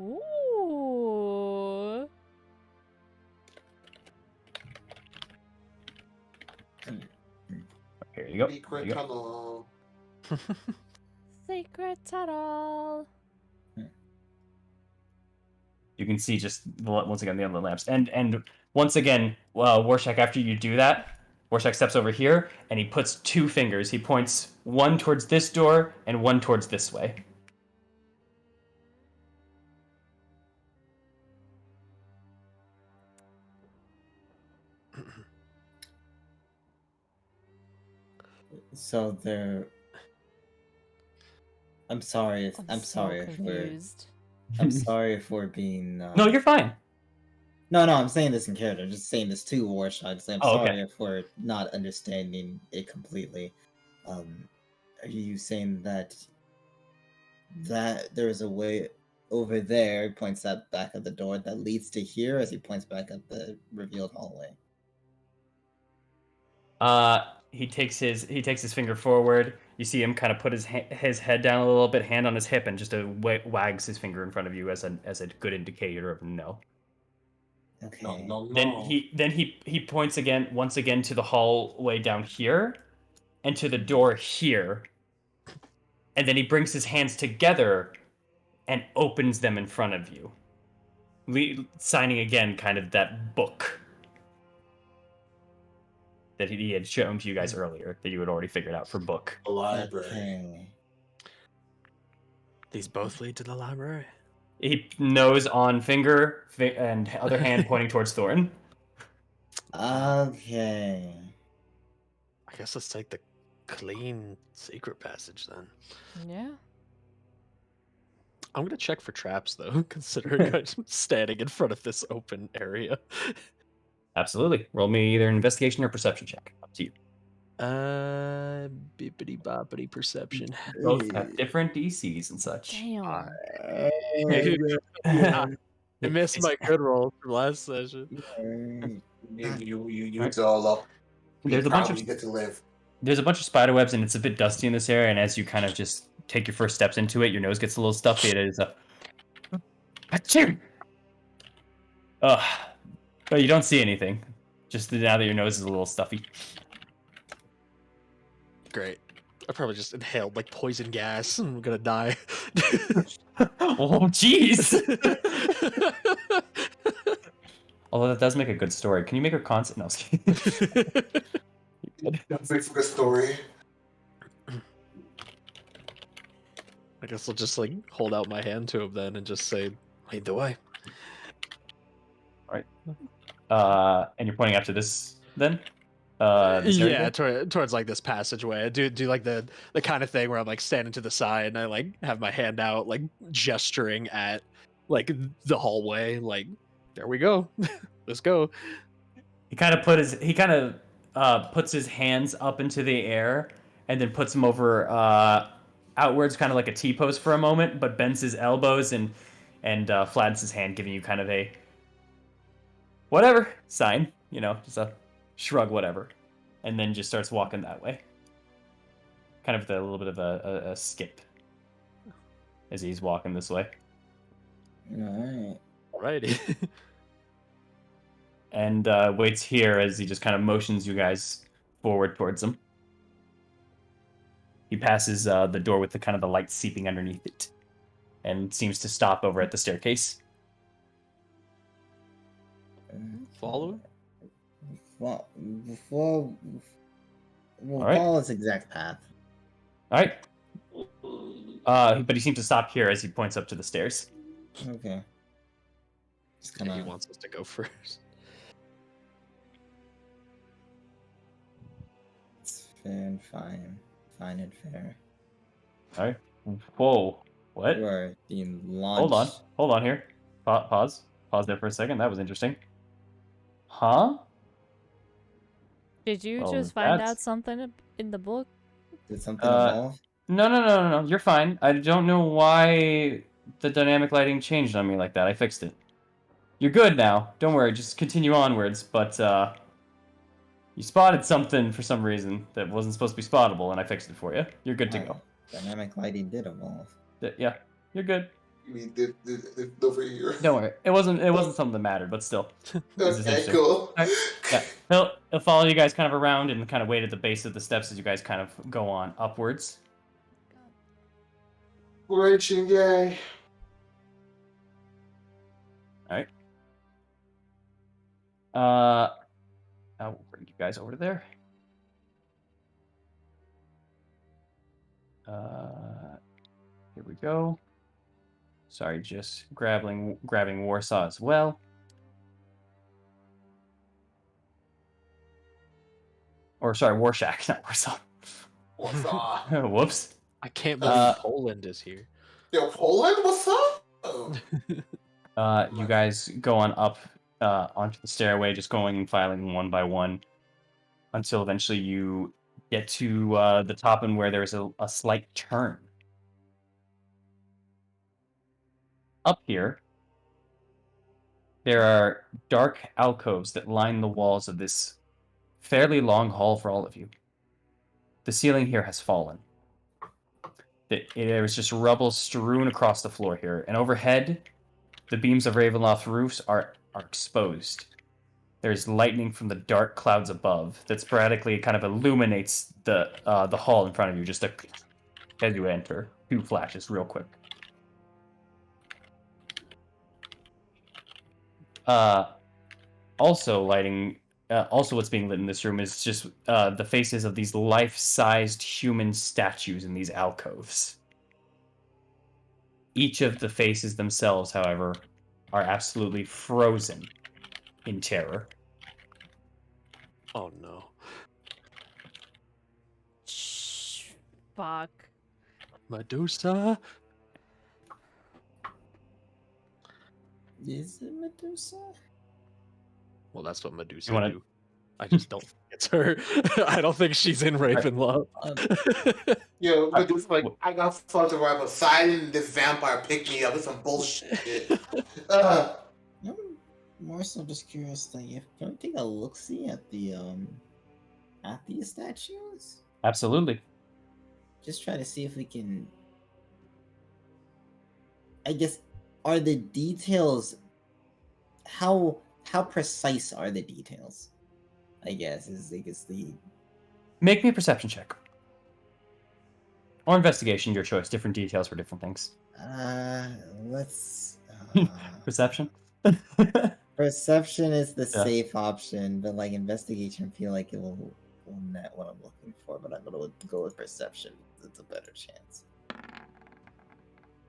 Ooh. Here you go. Here Secret you go. tunnel. Secret tunnel. You can see just once again the unlit lamps, and once again, Warshak. After you do that, Warshak steps over here and he puts 2 fingers. He points one towards this door and one towards this way. So they're. I'm sorry. I'm so if we're. confused. I'm sorry if we're being. No, you're fine. No, I'm saying this in character. I'm just saying this to Warshak. I'm Oh, sorry okay. if we're not understanding it completely. Are you saying that there is a way over there? He points that back at the door that leads to here, as he points back at the revealed hallway. He takes his finger forward. You see him kind of put his head down a little bit, hand on his hip, and just wags his finger in front of you as a good indicator of no. Okay. No. Then he points once again to the hallway down here, and to the door here, and then he brings his hands together, and opens them in front of you, signing again kind of that book that he had shown to you guys earlier that you had already figured out for book. The library. Okay. These both lead to the library. He nose on finger and other hand pointing towards Thorin. Okay. I guess let's take the clean secret passage then. Yeah. I'm gonna check for traps though, considering I'm standing in front of this open area. Absolutely. Roll me either an investigation or perception check. Up to you. Bippity boppity perception. Both have different DCs and such. Damn. I missed my good roll from last session. You use all up. There's a bunch You of get to live. spider webs, and it's a bit dusty in this area. And as you kind of just take your first steps into it, your nose gets a little stuffy. It is a achoo. But you don't see anything. Just now that your nose is a little stuffy. Great. I probably just inhaled like poison gas and I'm gonna die. Oh, jeez. Although that does make a good story. Can you make a concept? No, I was kidding. That makes a good story. I guess I'll just like hold out my hand to him then and just say, "Lead the way." And you're pointing after this then? This area Yeah, here? towards like this passageway. I do like the kind of thing where I'm like standing to the side and I like have my hand out, like gesturing at like the hallway. Like, there we go, let's go. He kind of puts his hands up into the air and then puts them over outwards, kind of like a T pose for a moment, but bends his elbows and flattens his hand, giving you kind of a whatever sign, just a shrug, whatever, and then just starts walking that way, kind of with a little bit of a skip as he's walking this way. Alright. Alrighty. And waits here as he just kind of motions you guys forward towards him. He passes the door with the kind of the light seeping underneath it, and seems to stop over at the staircase. Follow him? Well, we'll Alright. follow its exact path. All right. But he seems to stop here as he points up to the stairs. Okay. Just Yeah, he gonna... wants us to go first. It's fair and fine. Fine and fair. All right. Whoa. What? We're being launched. Hold on here. Pause there for a second. That was interesting. Huh? Did you Well, just find that's- out something in the book? Did something evolve? No. You're fine. I don't know why the dynamic lighting changed on me like that. I fixed it. You're good now. Don't worry. Just continue onwards. But you spotted something for some reason that wasn't supposed to be spottable, and I fixed it for you. You're good to go. Dynamic lighting did evolve. Yeah, you're good. You mean over here? Don't worry. It wasn't something that mattered, but still. This is Okay, interesting. cool. Alright, yeah. He'll follow you guys kind of around and kind of wait at the base of the steps as you guys kind of go on upwards. Great, Shingai. Alright. I'll bring you guys over to there. Here we go. Sorry, just grabbing Warsaw as well. Or sorry, Warshak, not Warsaw. What's up? Whoops. I can't believe Poland is here. Yo, Poland, what's up? Oh. You guys go on up onto the stairway, just going and filing one by one until eventually you get to the top and where there's a slight turn. Up here, there are dark alcoves that line the walls of this fairly long hall for all of you. The ceiling here has fallen. There is just rubble strewn across the floor here, and overhead, the beams of Ravenloft roofs are exposed. There's lightning from the dark clouds above that sporadically kind of illuminates the hall in front of you, just as you enter. 2 flashes real quick. Also what's being lit in this room is just the faces of these life-sized human statues in these alcoves. Each of the faces themselves, however, are absolutely frozen in terror. Oh no. Shh. Fuck. Medusa? Is it Medusa? Well, that's what Medusa You wanna- do. I just don't think it's her. I don't think she's in Ravenloft. Yo, Medusa's like, I got fucked around Poseidon, this vampire picked me up. It's some bullshit. I'm more so just curious, like, if can we take a look-see at these statues? Absolutely. Just try to see if we can. I guess, are the details how precise are the details? I guess is the Make me a perception check. Or investigation, your choice. Different details for different things. Let's. Perception. Perception is the Yeah. safe option, but like investigation, I feel like it will net what I'm looking for. But I'm gonna go with perception. It's a better chance.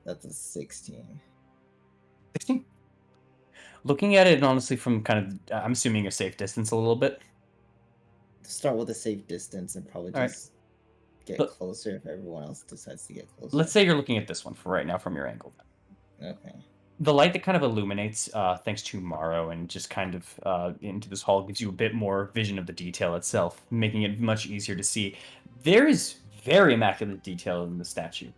That's a 16. 16. Looking at it honestly from kind of, I'm assuming a safe distance a little bit. Start with a safe distance and probably All right. just get But- closer if everyone else decides to get closer. Let's say you're looking at this one for right now from your angle. Okay. The light that kind of illuminates, thanks to Morrow and just kind of into this hall, gives you a bit more vision of the detail itself, making it much easier to see. There is very immaculate detail in the statue.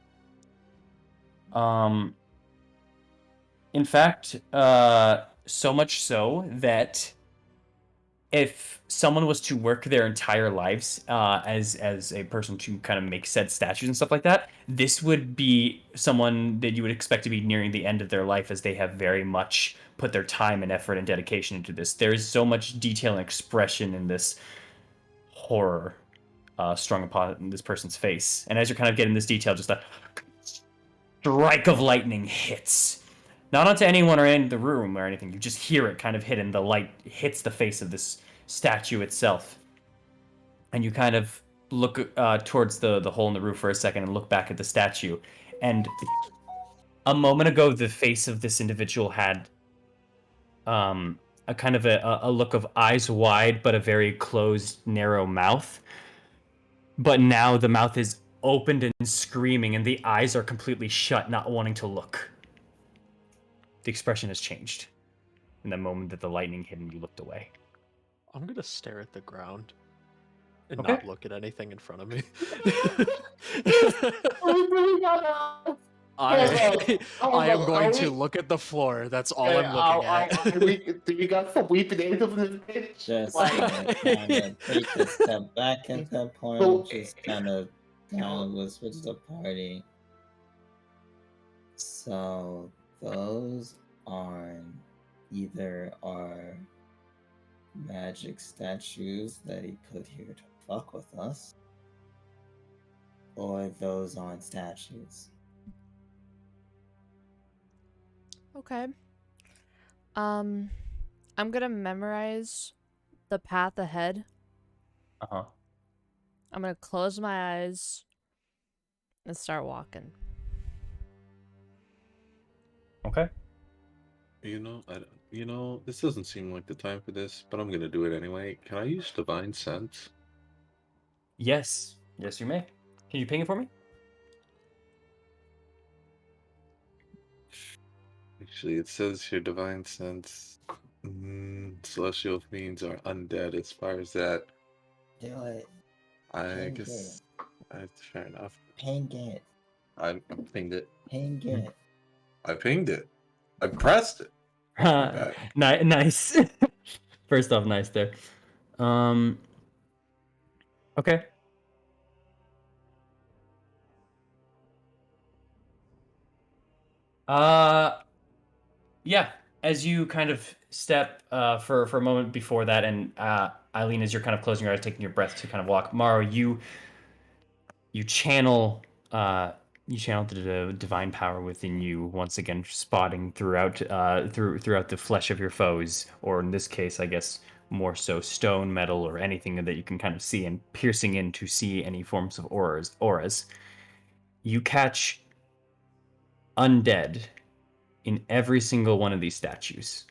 In fact, so much so that if someone was to work their entire lives as a person to kind of make said statues and stuff like that, this would be someone that you would expect to be nearing the end of their life, as they have very much put their time and effort and dedication into this. There is so much detail and expression in this horror strung upon this person's face. And as you're kind of getting this detail, just a strike of lightning hits. Not onto anyone or in the room or anything. You just hear it kind of hit, and the light hits the face of this statue itself. And you kind of look towards the hole in the roof for a second and look back at the statue. And a moment ago, the face of this individual had a kind of a look of eyes wide, but a very closed, narrow mouth. But now the mouth is opened and screaming, and the eyes are completely shut, not wanting to look. The expression has changed in the moment that the lightning hit and you looked away. I'm gonna stare at the ground and Okay. not look at anything in front of me. I am going to look at the floor. That's all I'm looking at. Do we got some weeping angels in this bitch? Just Like- kind of take a step back at that point. So- Just kind of whisper to the party. So those aren't either our magic statues that he put here to fuck with us, or those aren't statues. Okay. I'm gonna memorize the path ahead. Uh-huh. I'm gonna close my eyes and start walking. Okay. This doesn't seem like the time for this, but I'm gonna do it anyway. Can I use divine sense? Yes. Yes, you may. Can you ping it for me? Actually, it says here divine sense. Celestial fiends are undead. As far as that, Do it. I Ping guess that's fair enough. Ping it. I pinged it. Ping it. I pinged it. I pressed it. Nice. First off, nice there. Okay. Yeah. As you kind of step for a moment before that, and Eileen, as you're kind of closing your eyes, taking your breath to kind of walk, Morrow, you channel the divine power within you once again, spotting throughout the flesh of your foes, or in this case, I guess more so stone, metal, or anything that you can kind of see, and piercing in to see any forms of auras. You catch undead in every single one of these statues.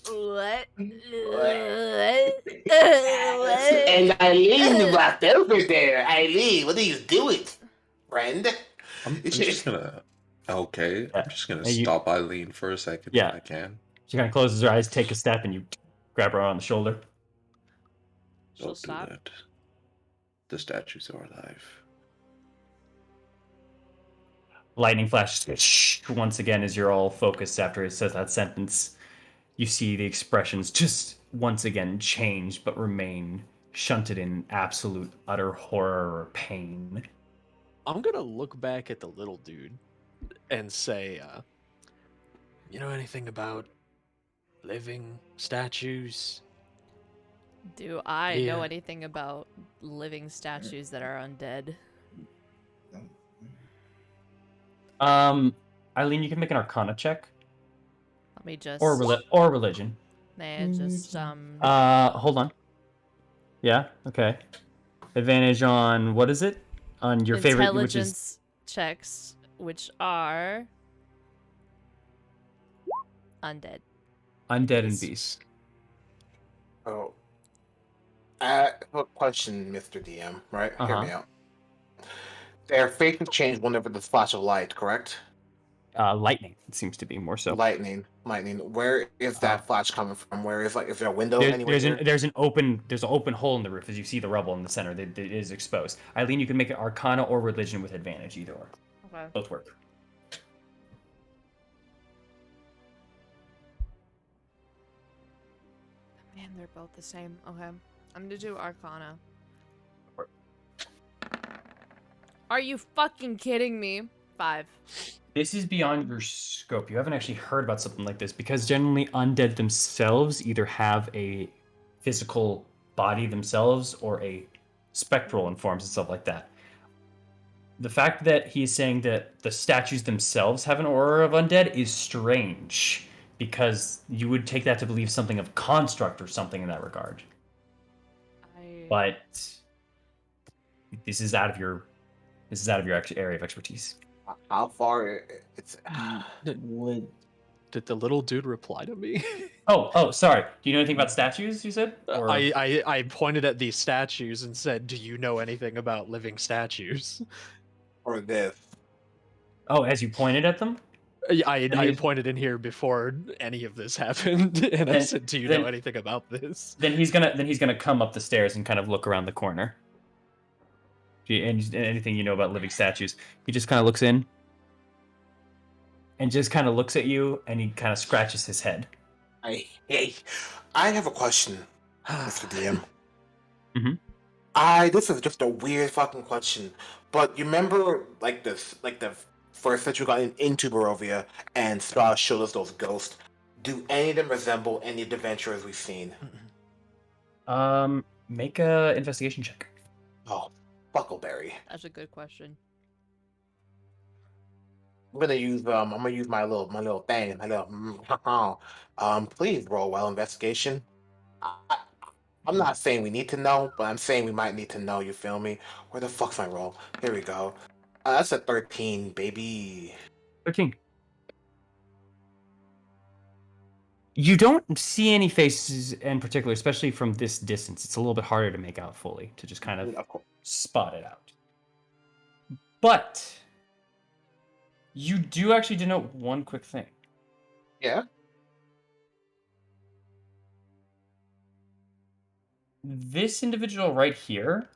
What? And Eileen walked over there. Eileen, what are you doing, friend? I'm just gonna. Okay, I'm just gonna stop Eileen for a second Yeah. if I can. She kind of closes her eyes, take a step, and you grab her on the shoulder. She'll Don't do stop. that. The statues are alive. Lightning flash once again as you're all focused after it says that sentence. You see the expressions just once again change, but remain shunted in absolute utter horror or pain. I'm gonna look back at the little dude and say, you know anything about living statues. Do I know Yeah. anything about living statues that are undead? Eileen, you can make an Arcana check Let me just. or religion. Hold on. Yeah. Okay. Advantage on what is it? On your favorite, which is intelligence checks, which are undead. undead and Beast. beast. Oh. I have a question, Mr. DM, right? Hear me out. Their faces change whenever the flash of light, correct? Lightning. It seems to be more so. Lightning. Where is that flash coming from? Where is is there a window anywhere here? There's an open hole in the roof as you see the rubble in the center that is exposed. Eileen, you can make it Arcana or religion with advantage, either or. Okay. Both work. Man, they're both the same. Okay. I'm gonna do Arcana. Are you fucking kidding me? 5. This is beyond your scope. You haven't actually heard about something like this because generally undead themselves either have a physical body themselves or a spectral in forms and stuff like that. The fact that he's saying that the statues themselves have an aura of undead is strange because you would take that to believe something of construct or something in that regard. But this is out of your area of expertise. How far it's Would Did the little dude reply to me? Oh, sorry. Do you know anything about statues, you said? Or... I pointed at these statues and said, "Do you know anything about living statues?" or this? Oh, as you pointed at them? I pointed in here before any of this happened, and I said, "Do you know anything about this?" Then he's gonna come up the stairs and kind of look around the corner. And anything you know about living statues, he just kind of looks in, and just kind of looks at you, and he kind of scratches his head. I have a question, Mr. DM. Mm-hmm. This is just a weird fucking question, but you remember the first that you got into Barovia and Strahd showed us those ghosts. Do any of them resemble any of the adventurers we've seen? Make a investigation check. Oh, Buckleberry. That's a good question. I'm gonna use my little thing, please roll well investigation. I'm not saying we need to know, but I'm saying we might need to know. You feel me? Where the fuck's my roll? Here we go. That's a 13, baby. 13. You don't see any faces in particular, especially from this distance. It's a little bit harder to make out fully, to just kind of spot it out. But you do actually denote one quick thing. Yeah? This individual right here,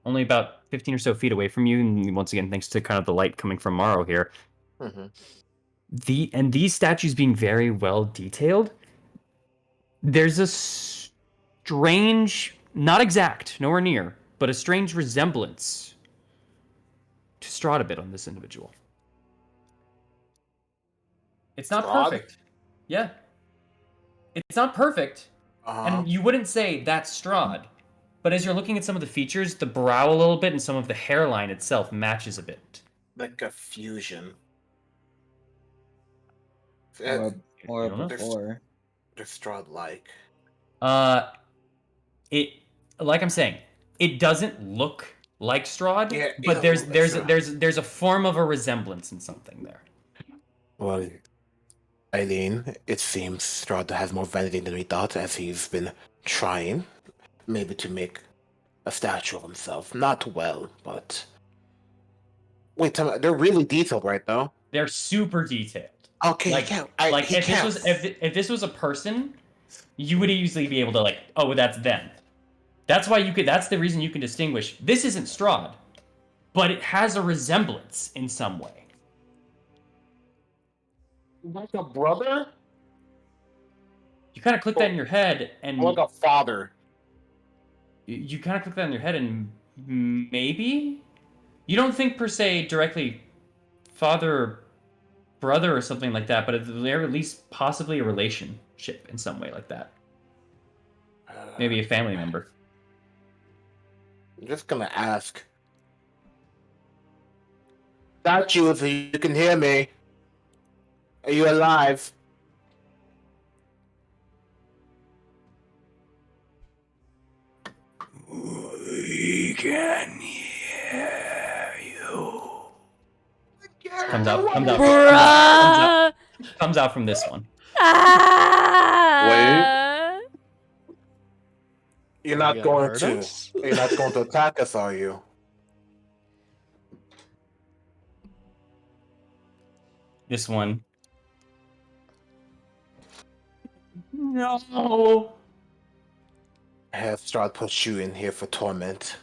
only about 15 or so feet away from you, and once again, thanks to kind of the light coming from Morrow here, these statues being very well detailed, there's a strange, not exact, nowhere near, but a strange resemblance to Strahd a bit on this individual. It's not Strahd? perfect. Yeah. It's not perfect. And you wouldn't say that's Strahd. But as you're looking at some of the features, the brow a little bit and some of the hairline itself matches a bit. Like a fusion. or before. They're Strahd-like. It, like I'm saying, it doesn't look like Strahd, Yeah, but there's a form of a resemblance in something there. Well, Eileen, it seems Strahd has more vanity than we thought, as he's been trying, maybe to make a statue of himself. Not well, but wait, they're really detailed, right? Though they're super detailed. Okay, if this was a person, you would easily be able to oh, that's them. That's why you could. That's the reason you can distinguish. This isn't Strahd, but it has a resemblance in some way. Like a brother? You kind of click that in your head, and like a father. You kind of click that in your head, and maybe you don't think per se directly father or brother or something like that, but they're at least possibly a relationship. ship in some way like that. Maybe a family member. I'm just gonna ask. Statues, you can hear me. Are you alive? We can hear you. Comes out from this one. Ah! You're Are not you gonna going hurt to. us? You're not going to attack us, are you? This one. No. I have Strahd put you in here for torment.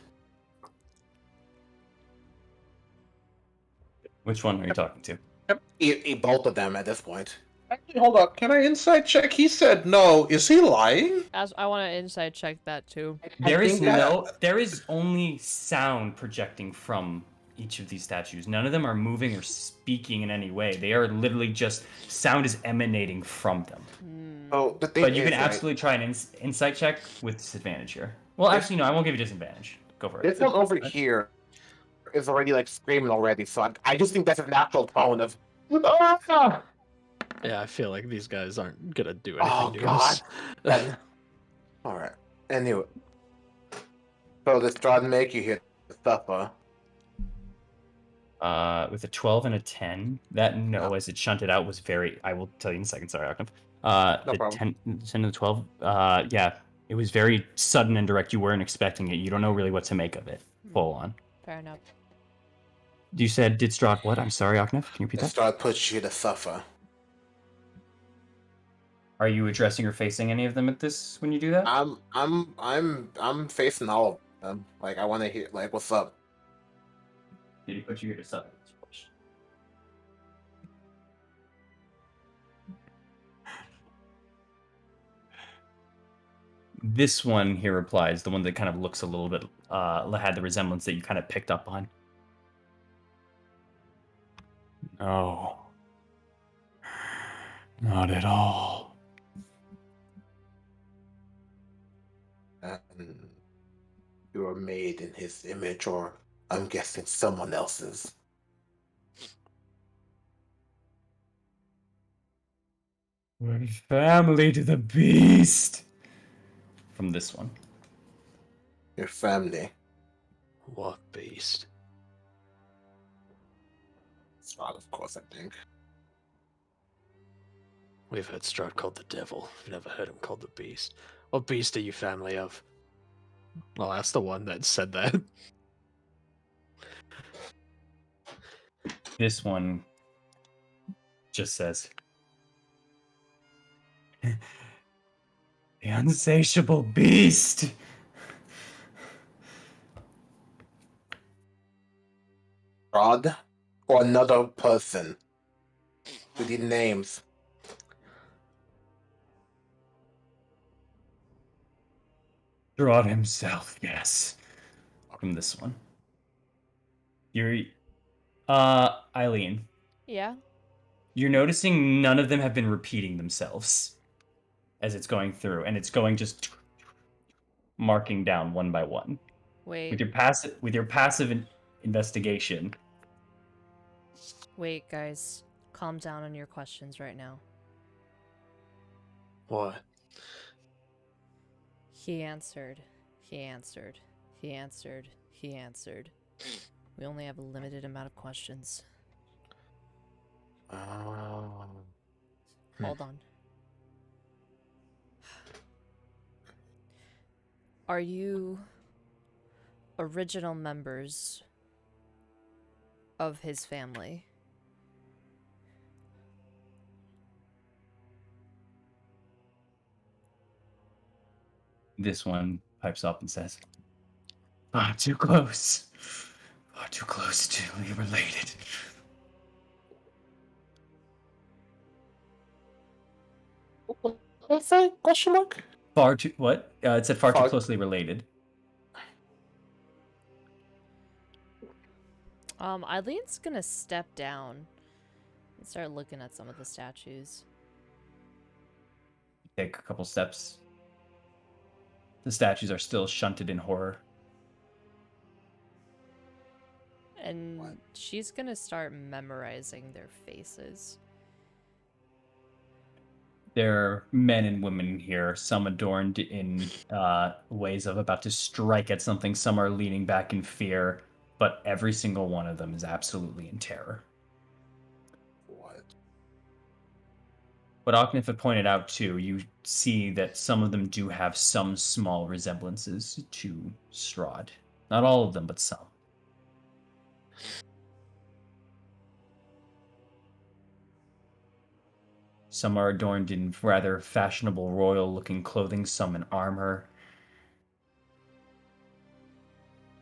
Which one are you talking to? Eat both of them at this point. Actually, hold up. Can I insight check? He said no. Is he lying? As I want to inside check that too. There is think that- there is only sound projecting from each of these statues. None of them are moving or speaking in any way. They are literally just sound is emanating from them. Oh, the thing But you is, can absolutely try an insight check with disadvantage here. Well, actually, no, I won't give you disadvantage. Go for it. this one over here is already like screaming already. So I just think that's a natural tone of. Ah! Yeah, I feel like these guys aren't gonna do Oh anything to God. us. All right. Anyway, so this Strahd make you hit the suffer. With a 12 and a 10, that no, as it shunted out, was very. I will tell you in a second. Sorry, Octave. No The problem. 10 and the 12. Yeah, it was very sudden and direct. You weren't expecting it. You don't know really what to make of it. Full on. Fair enough. You said did Strahd what? I'm sorry, Octave. Can you repeat This that? Strahd puts you to suffer. Are you addressing or facing any of them at this when you do that? I'm facing all of them. Like I want to hear like what's up. Did he put you here to suffer? This one here replies, the one that kind of looks a little bit, had the resemblance that you kind of picked up on. No. Not at all. And you were made in his image, or I'm guessing someone else's. We're family to the beast. From this one. Your family. What beast? Strahd, of course, I think. We've heard Strahd called the devil. We've never heard him called the beast. What beast are you family of? Well, that's the one that said that. This one just says, the insatiable beast. Strahd, or another person. We need names. Strahd himself, yes. From this one. You're, Eileen, Yeah. you're noticing none of them have been repeating themselves as it's going through, and it's going just marking down one by one. Wait. With your passive investigation. Wait, guys. Calm down on your questions right now. What? He answered. He answered. He answered. He answered. We only have a limited amount of questions. Oh. Hold on. Are you original members of his family? This one pipes up and says, far too close. Far too close to be related. What's that? Question mark? Far too, what? It said far too Far- closely related. Eileen's gonna step down and start looking at some of the statues. take a couple steps. The statues are still shunted in horror. And What? she's gonna start memorizing their faces. There are men and women here, some adorned in ways of about to strike at something, some are leaning back in fear, but every single one of them is absolutely in terror. What? What Aknif had pointed out too, you see that some of them do have some small resemblances to Strahd. Not all of them, but some. Some are adorned in rather fashionable royal-looking clothing, some in armor.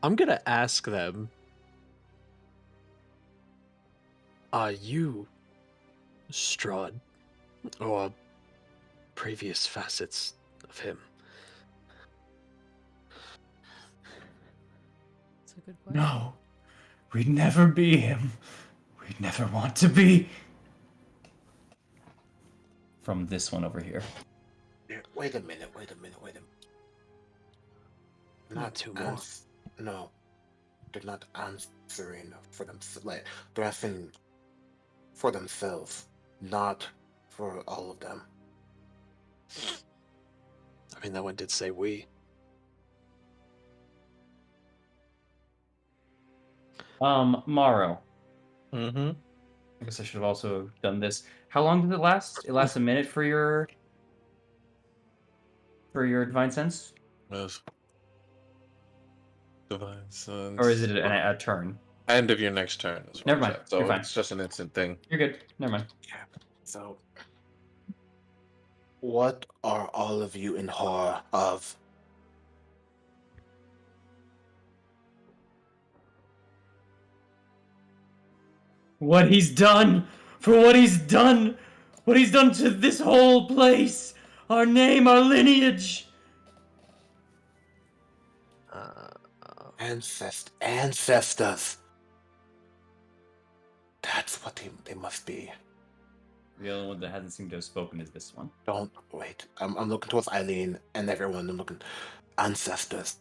I'm gonna ask them, are you Strahd, or previous facets of him? It's a good question. No, we'd never be him. We'd never want to be. From this one over here. Wait a minute. Not Two more. No, they're not answering for them. Like they're asking for themselves, not for all of them. I mean, that one did say we. Morrow. Mm-hmm. I guess I should have also done this. How long did it last? It lasts a minute for your divine sense, Yes. Divine Sense. or is it a turn? End of your next turn? Is what Never it mind. said. So You're fine. it's just an instant thing. You're good. Never mind. So, what are all of you in horror of? What he's done! For what he's done! What he's done to this whole place! Our name, our lineage! Ancestors. That's what they must be. The only one that hasn't seemed to have spoken is this one. Don't wait. I'm looking towards Eileen and everyone. I'm looking. Ancestors.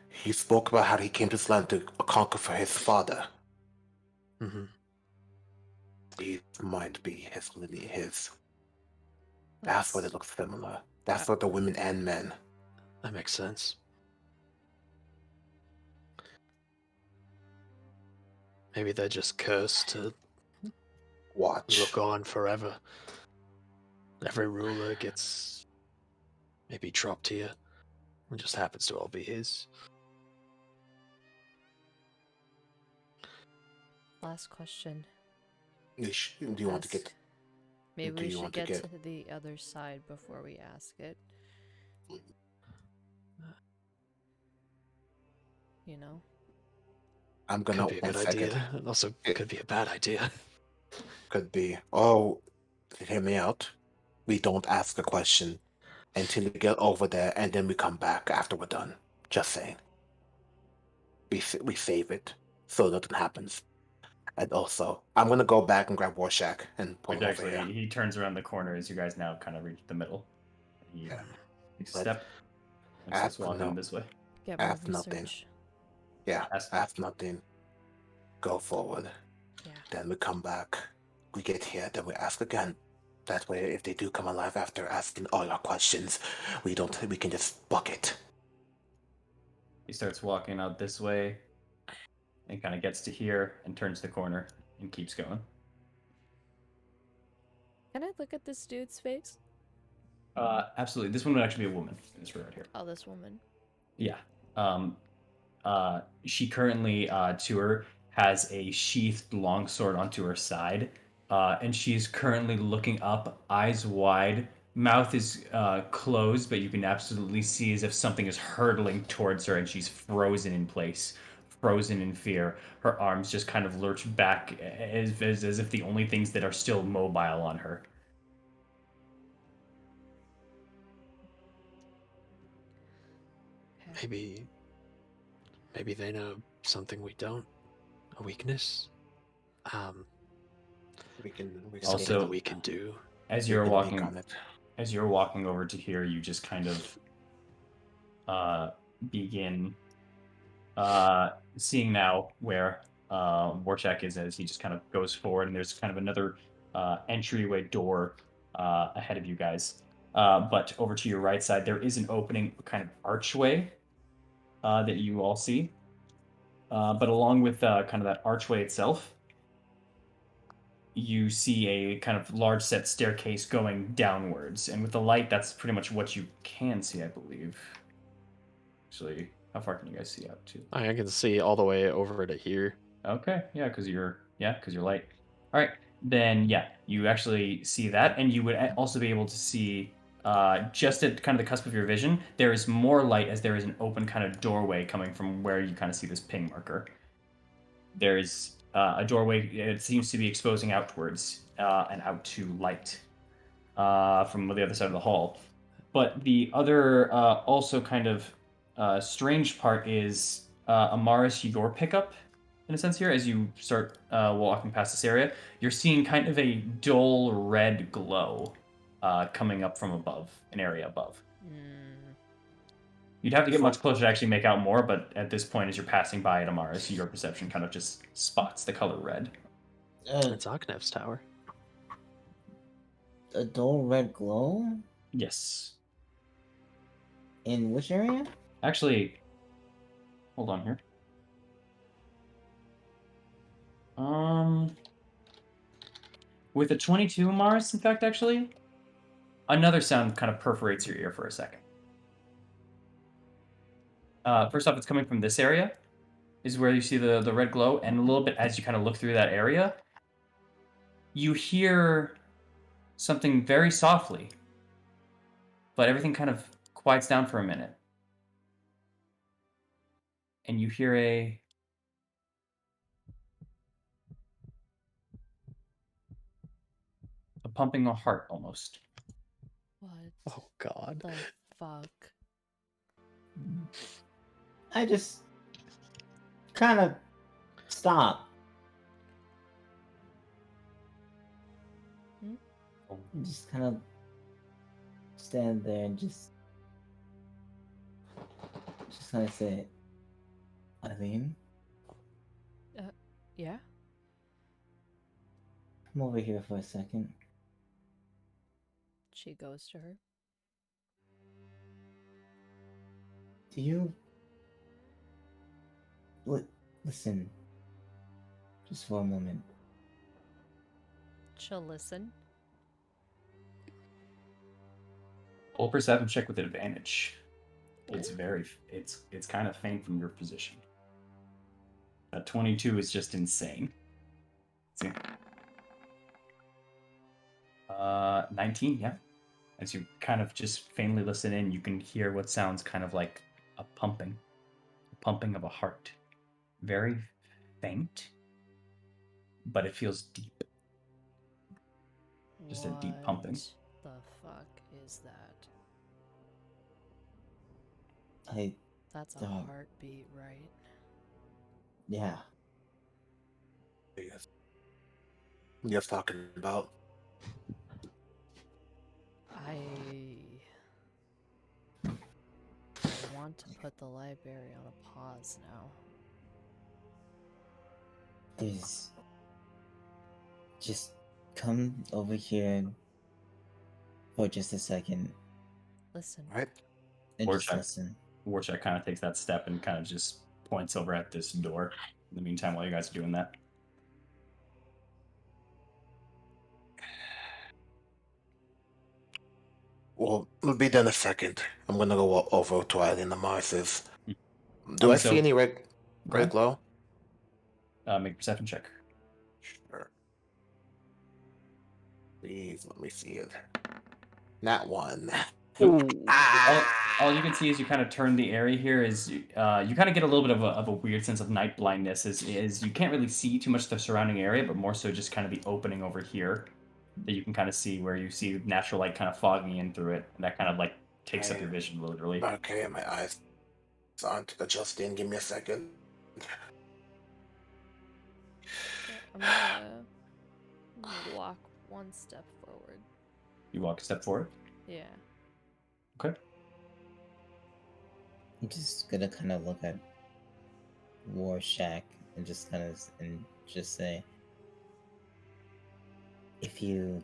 He spoke about how he came to this land to conquer for his father. Mm-hmm. These might be his lineage. That's why they look similar. That's what the women and men. That makes sense. Maybe they're just cursed to Watch. look on forever. Every ruler gets maybe dropped here. It just happens to all be his. Last question. Do you want to get? Ask- Maybe do we you should want to get get- to the other side before we ask it. You know? I'm gonna. Could be a One good second. idea. It also It- could be a bad idea. Could be. Oh, hear me out. We don't ask a question until we get over there, and then we come back after we're done. Just saying. We save it so nothing happens. And also, I'm gonna go back and grab Rorschach and pull him over here. He turns around the corner as you guys now kind of reach the middle. He Yeah. takes a Let's- step and starts walking this way. Get more Ask nothing. research. Yeah, Ask- ask nothing. Go forward. Yeah. Then we come back. We get here, then we ask again. That way, if they do come alive after asking all our questions, we can just bucket. He starts walking out this way and kind of gets to here and turns the corner and keeps going. Can I look at this dude's face? Absolutely. This one would actually be a woman in this row right here. Oh, this woman. Yeah. She currently, to her, has a sheathed longsword onto her side, and she's currently looking up, eyes wide. Mouth is closed, but you can absolutely see as if something is hurtling towards her, and she's frozen in place, frozen in fear. Her arms just kind of lurch back, as if the only things that are still mobile on her. Okay. Maybe they know something we don't. A weakness. We can Also- Something that we can do. As you're we can walking, think on it. as you're walking over to here, you just kind of begin seeing now where Warchak is as he just kind of goes forward, and there's kind of another entryway door ahead of you guys. But over to your right side, there is an opening kind of archway that you all see. But along with kind of that archway itself, you see a kind of large set staircase going downwards. And with the light, that's pretty much what you can see, I believe. Actually, how far can you guys see out to? I can see all the way over to here. Okay, yeah, because you're light. All right, then yeah, you actually see that, and you would also be able to see just at kind of the cusp of your vision. There is more light as there is an open kind of doorway coming from where you kind of see this ping marker. There's a doorway. It seems to be exposing outwards and out to light from the other side of the hall. But the other also kind of strange part is Amaris, your pickup, in a sense here, as you start walking past this area, you're seeing kind of a dull red glow coming up from above, an area above. You'd have to get much closer to actually make out more, but at this point, as you're passing by at Amaris, your perception kind of just spots the color red. It's Aknev's tower. A dull red glow? Yes. In which area? Actually, hold on here. With a 22 Mars, in fact, actually, another sound kind of perforates your ear for a second. First off, it's coming from this area, is where you see the red glow, and a little bit as you kind of look through that area, you hear something very softly, but everything kind of quiets down for a minute. And you hear a pumping a heart almost. What Oh God. the fuck? I just kind of stop. Just kind of stand there and just kind of say, Eileen, Yeah? come over here for a second. She goes to her. Do you listen just for a moment? She'll listen. Roll a perception check with advantage. It's kind of faint from your position. That 22 is just insane. See? 19, yeah. As you kind of just faintly listen in, you can hear what sounds kind of like a pumping of a heart. Very faint, but it feels deep. Just a deep pumping. What the fuck is that? That's a heartbeat, right? Yeah. Yes. You're talking about. I want to put the library on a pause now. Just come over here for just a second. Listen. Right? And just listen. Warchak kind of takes that step and kind of just points over at this door. In the meantime, while you guys are doing that. Well, we'll be there in a second. I'm gonna go over to Eileen the Mars's. Do I see any red glow? Make a perception check. Sure. Please let me see it. Not one. All you can see as you kind of turn the area here is you kind of get a little bit of a weird sense of night blindness. Is you can't really see too much of the surrounding area, but more so just kind of the opening over here that you can kind of see where you see natural light kind of fogging in through it, and that kind of like takes up your vision literally. Okay, my eyes aren't adjusting. Give me a second. I'm gonna walk one step forward. You walk a step forward. Yeah. Okay. I'm just gonna kind of look at Warshack and just say, if you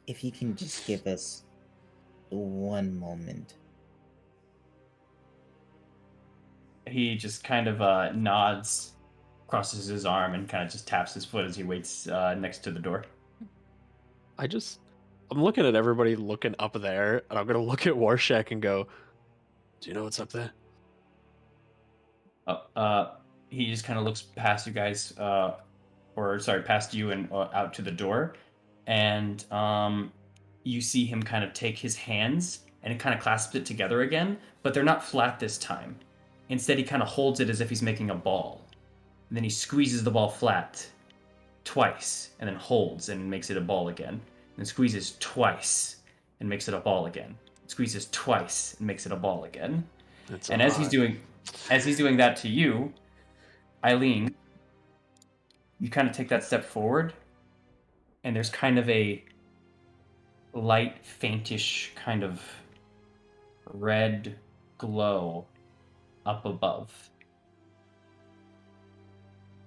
can just give us one moment. He just kind of nods, crosses his arm, and kind of just taps his foot as he waits next to the door. I'm looking at everybody looking up there, and I'm gonna look at Warshak and go, "Do you know what's up there?" He just kind of looks past you guys, past you and out to the door, and you see him kind of take his hands and kind of clasps it together again, but they're not flat this time. Instead, he kind of holds it as if he's making a ball. And then he squeezes the ball flat twice, and then holds and makes it a ball again. And then squeezes twice and makes it a ball again. Squeezes twice and makes it a ball again. That's And as he's doing that to you, Eileen, you kind of take that step forward, and there's kind of a light, faintish kind of red glow up above.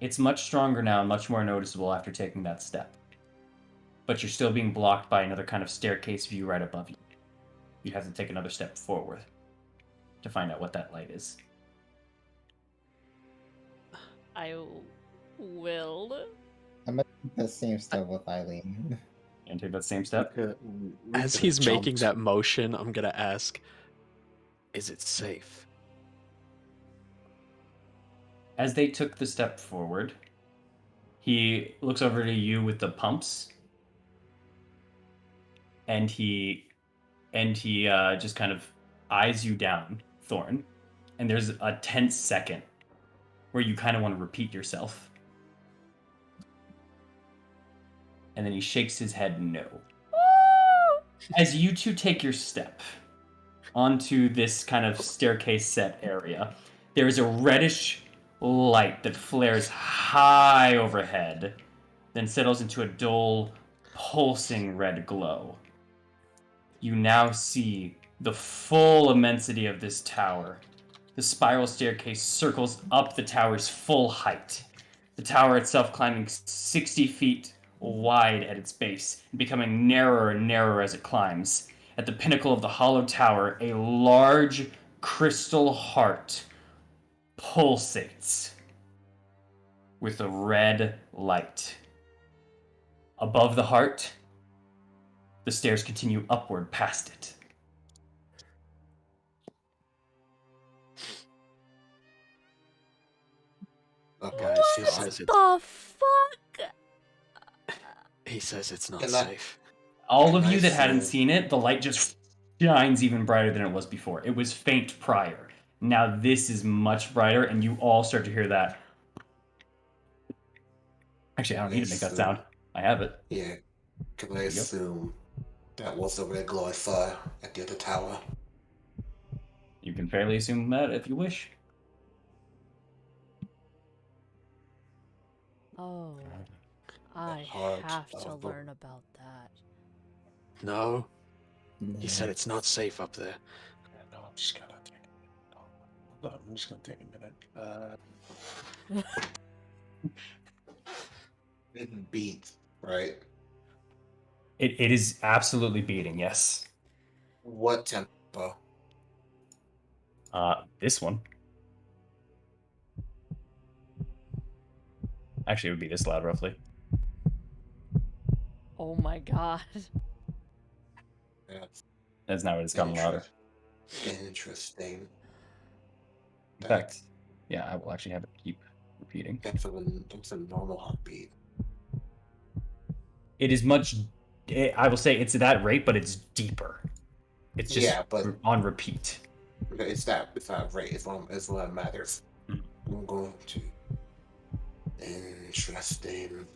It's much stronger now and much more noticeable after taking that step. But you're still being blocked by another kind of staircase view right above you. You have to take another step forward to find out what that light is. I will. I'm gonna take the same step with Eileen. And take that same step. As he's making that motion, I'm gonna ask, "Is it safe?" As they took the step forward, he looks over to you with the pumps, and he just kind of eyes you down, Thorn. And there's a tense second where you kind of want to repeat yourself. And then he shakes his head no. As you two take your step onto this kind of staircase set area, there is a reddish light that flares high overhead, then settles into a dull, pulsing red glow. You now see the full immensity of this tower. The spiral staircase circles up the tower's full height, the tower itself climbing 60 feet wide at its base, and becoming narrower and narrower as it climbs. At the pinnacle of the hollow tower, a large crystal heart pulsates with a red light. Above the heart, the stairs continue upward past it. Guys, he says it's not safe. All of you that hadn't seen it, the light just shines even brighter than it was before. It was faint prior. Now this is much brighter, and you all start to hear that. Actually, I don't need to make that sound. I have it. Yeah. Can I assume that was the red glow I saw at the other tower? You can fairly assume that if you wish. Oh, I have to learn about that. No, he said it's not safe up there. No, I'm just gonna take a minute. It beats, right? It is absolutely beating, yes. What tempo? This one. Actually, it would be this loud, roughly. Oh my god. That's not what it's gotten louder. Interesting. In fact, yeah, I will actually have it keep repeating. That's a normal heartbeat. It is much. I will say it's at that rate, but it's deeper. It's just on repeat. It's that rate. It's what matters. I'm going to. Interesting.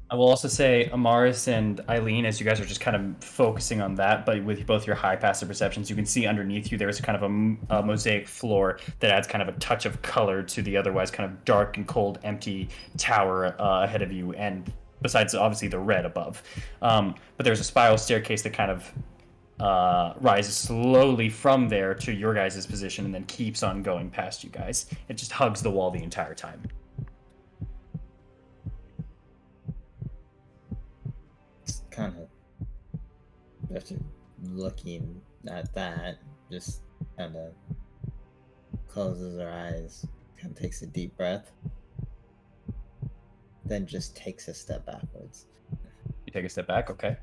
I will also say, Amaris and Eileen, as you guys are just kind of focusing on that, but with both your high passive perceptions, you can see underneath you there's kind of a mosaic floor that adds kind of a touch of color to the otherwise kind of dark and cold, empty tower ahead of you. And besides obviously the red above. But there's a spiral staircase that kind of rises slowly from there to your guys' position and then keeps on going past you guys. It just hugs the wall the entire time. It's kind of after looking at that, just kind of closes her eyes, kind of takes a deep breath, then just takes a step backwards. You take a step back, okay.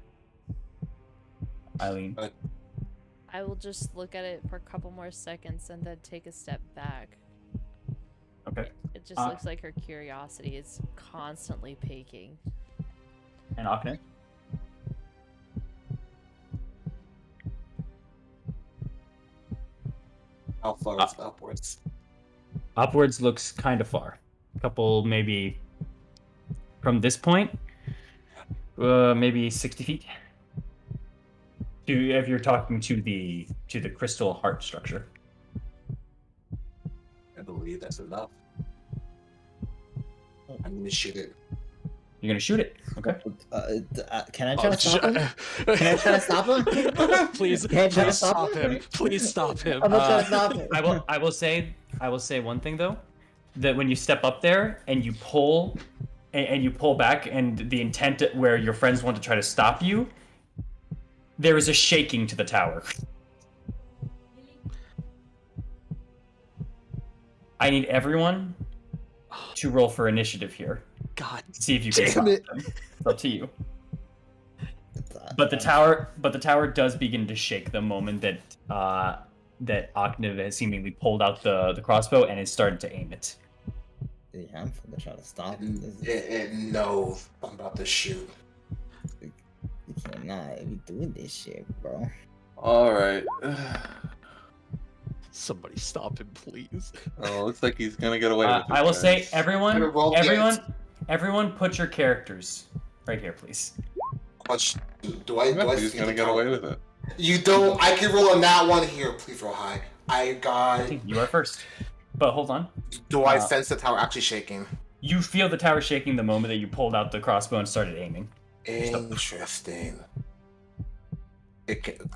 Eileen. I will just look at it for a couple more seconds and then take a step back. Okay. It just looks like her curiosity is constantly peaking. And Akne? How far is upwards? Upwards looks kind of far. A couple, maybe from this point, maybe 60 feet. If you're talking to the crystal heart structure. I believe that's enough. I'm gonna shoot it. You're gonna shoot it, okay? Can I try to stop him? Can I try to stop him? Please, Can I try to please stop him. Please stop him. I'm gonna try to stop him. I will say one thing though, that when you step up there and you pull back, and the intent where your friends want to try to stop you, there is a shaking to the tower. I need everyone to roll for initiative here. God, See if you can damn stop it. them. It's up to you. But the tower does begin to shake the moment that Aknev has seemingly pulled out the crossbow and is starting to aim it. Yeah, I'm gonna try to stop him. No, I'm about to shoot. You cannot be doing this shit, bro. Alright. Somebody stop him, please. Oh, looks like he's gonna get away with it. I will say, guys. everyone, put your characters right here, please. Do I He's see gonna the get tower? away with it. You don't. I can roll on that one here. Please roll high. I I got. think you are first. But hold on. Do I sense the tower actually shaking? You feel the tower shaking the moment that you pulled out the crossbow and started aiming. Interesting.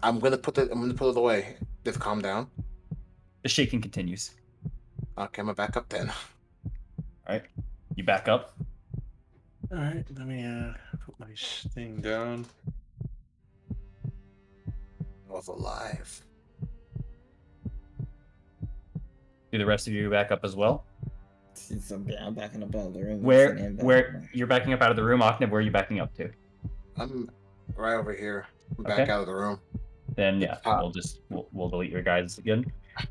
I'm gonna put it away. Just calm down. The shaking continues. Okay, I'm gonna back up then. Alright. You back up. Alright, let me put my thing down. I was alive. Do the rest of you back up as well? I'm backing up out of the room. Where you're backing up out of the room, Aknev, where are you backing up to? I'm right over here. I'm back Okay. out of the room. Then yeah, we'll delete your guys again.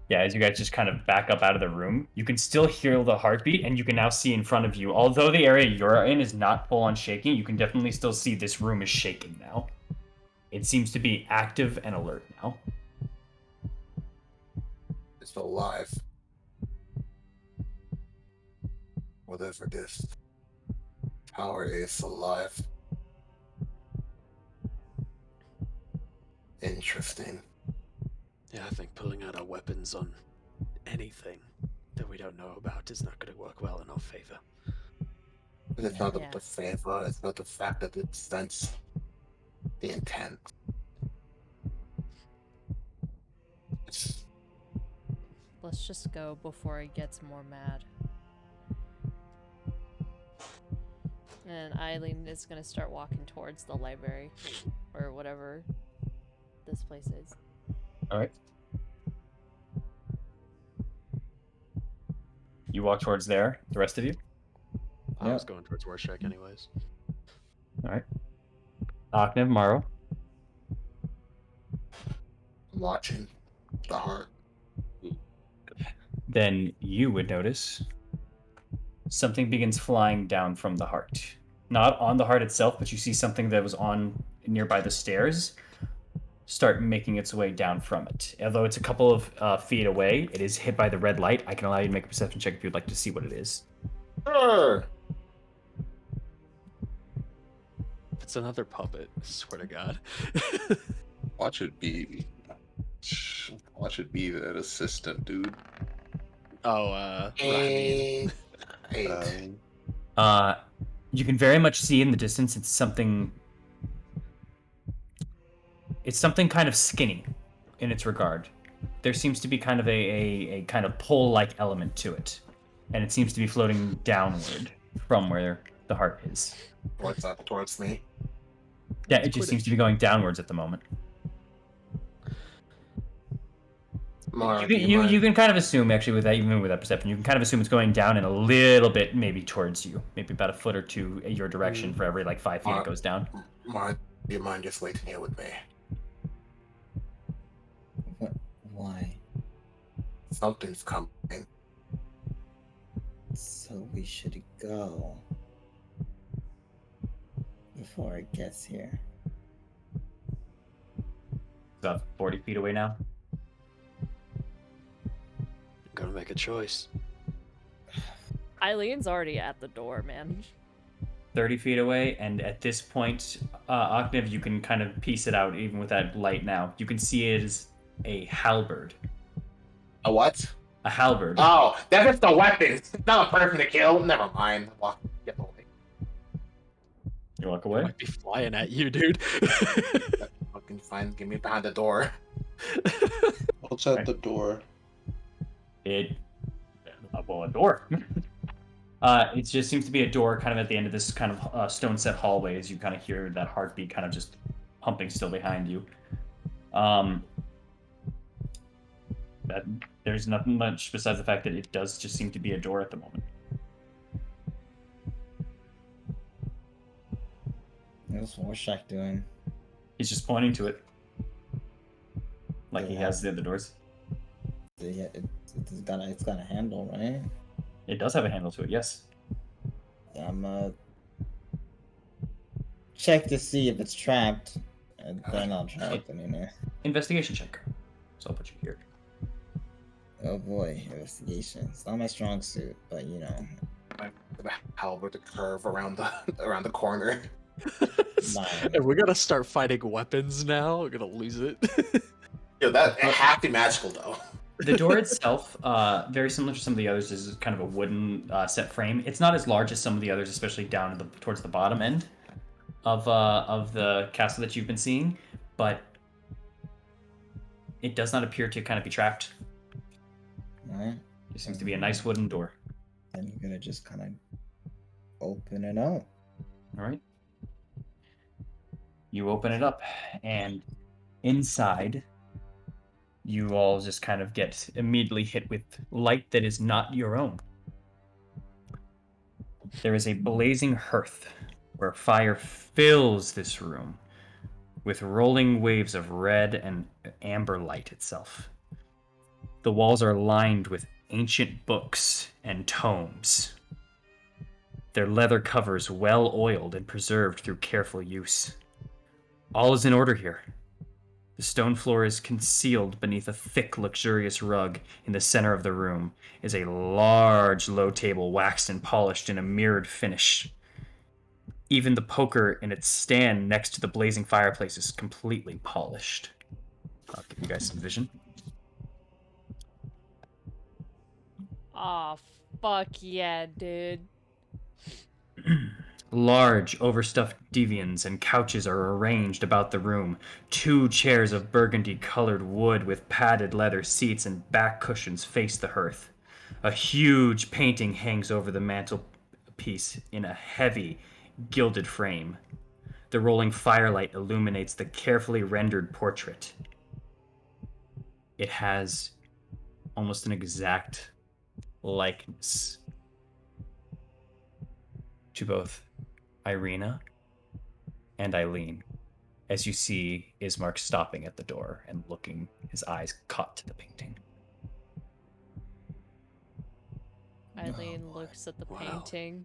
Yeah, as you guys just kind of back up out of the room, you can still hear the heartbeat, and you can now see in front of you. Although the area you're in is not full on shaking, you can definitely still see this room is shaking now. It seems to be active and alert now. It's alive. Whatever this power is alive. Interesting. Yeah, I think pulling out our weapons on anything that we don't know about is not going to work well in our favor. But it's not Yeah. the favor, it's not the fact that it sense the intent. It's Let's just go before he gets more mad. And Eileen is gonna start walking towards the library, or whatever this place is. Alright. You walk towards there, the rest of you? I was going towards Warshak anyways. Alright. Aknev, Maro. watching the heart. Then you would notice something begins flying down from the heart. Not on the heart itself, but you see something that was on nearby the stairs start making its way down from it. Although it's a couple of feet away, it is hit by the red light. I can allow you to make a perception check if you'd like to see what it is. Sure. It's another puppet, I swear to God. Watch it be that assistant, dude. Oh, Rahmin. Eight. You can very much see in the distance it's something kind of skinny in its regard. There seems to be kind of a kind of pole-like element to it, and it seems to be floating downward from where the heart is. Towards me. Yeah, it just seems to be going downwards at the moment. Mara, You can kind of assume, actually, even with that perception, you can kind of assume it's going down and a little bit, maybe towards you, maybe about a foot or two in your direction for every 5 feet it goes down. Mara, do you mind just waiting here with me? What? Why? Something's coming. So we should go before it gets here. About 40 feet away now. Gotta make a choice. Eileen's already at the door, man. 30 feet away, and at this point, Octav, you can kind of piece it out, even with that light now. You can see it as a halberd. A what? A halberd. Oh, that's just a weapon. It's not a person to kill. Never mind. Walk. Get away. You walk I away? might be flying at you, dude. Fucking fine. Get me behind the door. What's at the door? A door. It just seems to be a door kind of at the end of this kind of stone set hallway as you kind of hear that heartbeat kind of just pumping still behind you. That there's nothing much besides the fact that it does just seem to be a door at the moment. What's Warshak doing? He's just pointing to it. Like Yeah. he has the other doors. It's got a handle, right? It does have a handle to it, yes. I'm check to see if it's trapped. And they're not trapped anymore. Investigation check. So I'll put you here. Oh boy, investigation. It's not my strong suit, but you know. The halberd to curve around the corner. Mine. If we gotta start fighting weapons now, we're gonna lose it. Yo, it have to be magical though. The door itself, very similar to some of the others, is kind of a wooden set frame. It's not as large as some of the others, especially down towards the bottom end of the castle that you've been seeing, but it does not appear to kind of be trapped. Alright. It seems to be a nice wooden door. Then you're gonna just kind of open it up. All right. You open it up, and inside, you all just kind of get immediately hit with light that is not your own. There is a blazing hearth where fire fills this room with rolling waves of red and amber light itself. The walls are lined with ancient books and tomes, their leather covers well oiled and preserved through careful use. All is in order here. The stone floor is concealed beneath a thick, luxurious rug. In the center of the room is a large, low table waxed and polished in a mirrored finish. Even the poker in its stand next to the blazing fireplace is completely polished. I'll give you guys some vision. Aw, fuck yeah, dude. Large, overstuffed divans and couches are arranged about the room. 2 chairs of burgundy-colored wood with padded leather seats and back cushions face the hearth. A huge painting hangs over the mantelpiece in a heavy, gilded frame. The rolling firelight illuminates the carefully rendered portrait. It has almost an exact likeness to both Irina and Eileen, as you see Ismark stopping at the door and looking, his eyes caught to the painting. Eileen looks at the painting.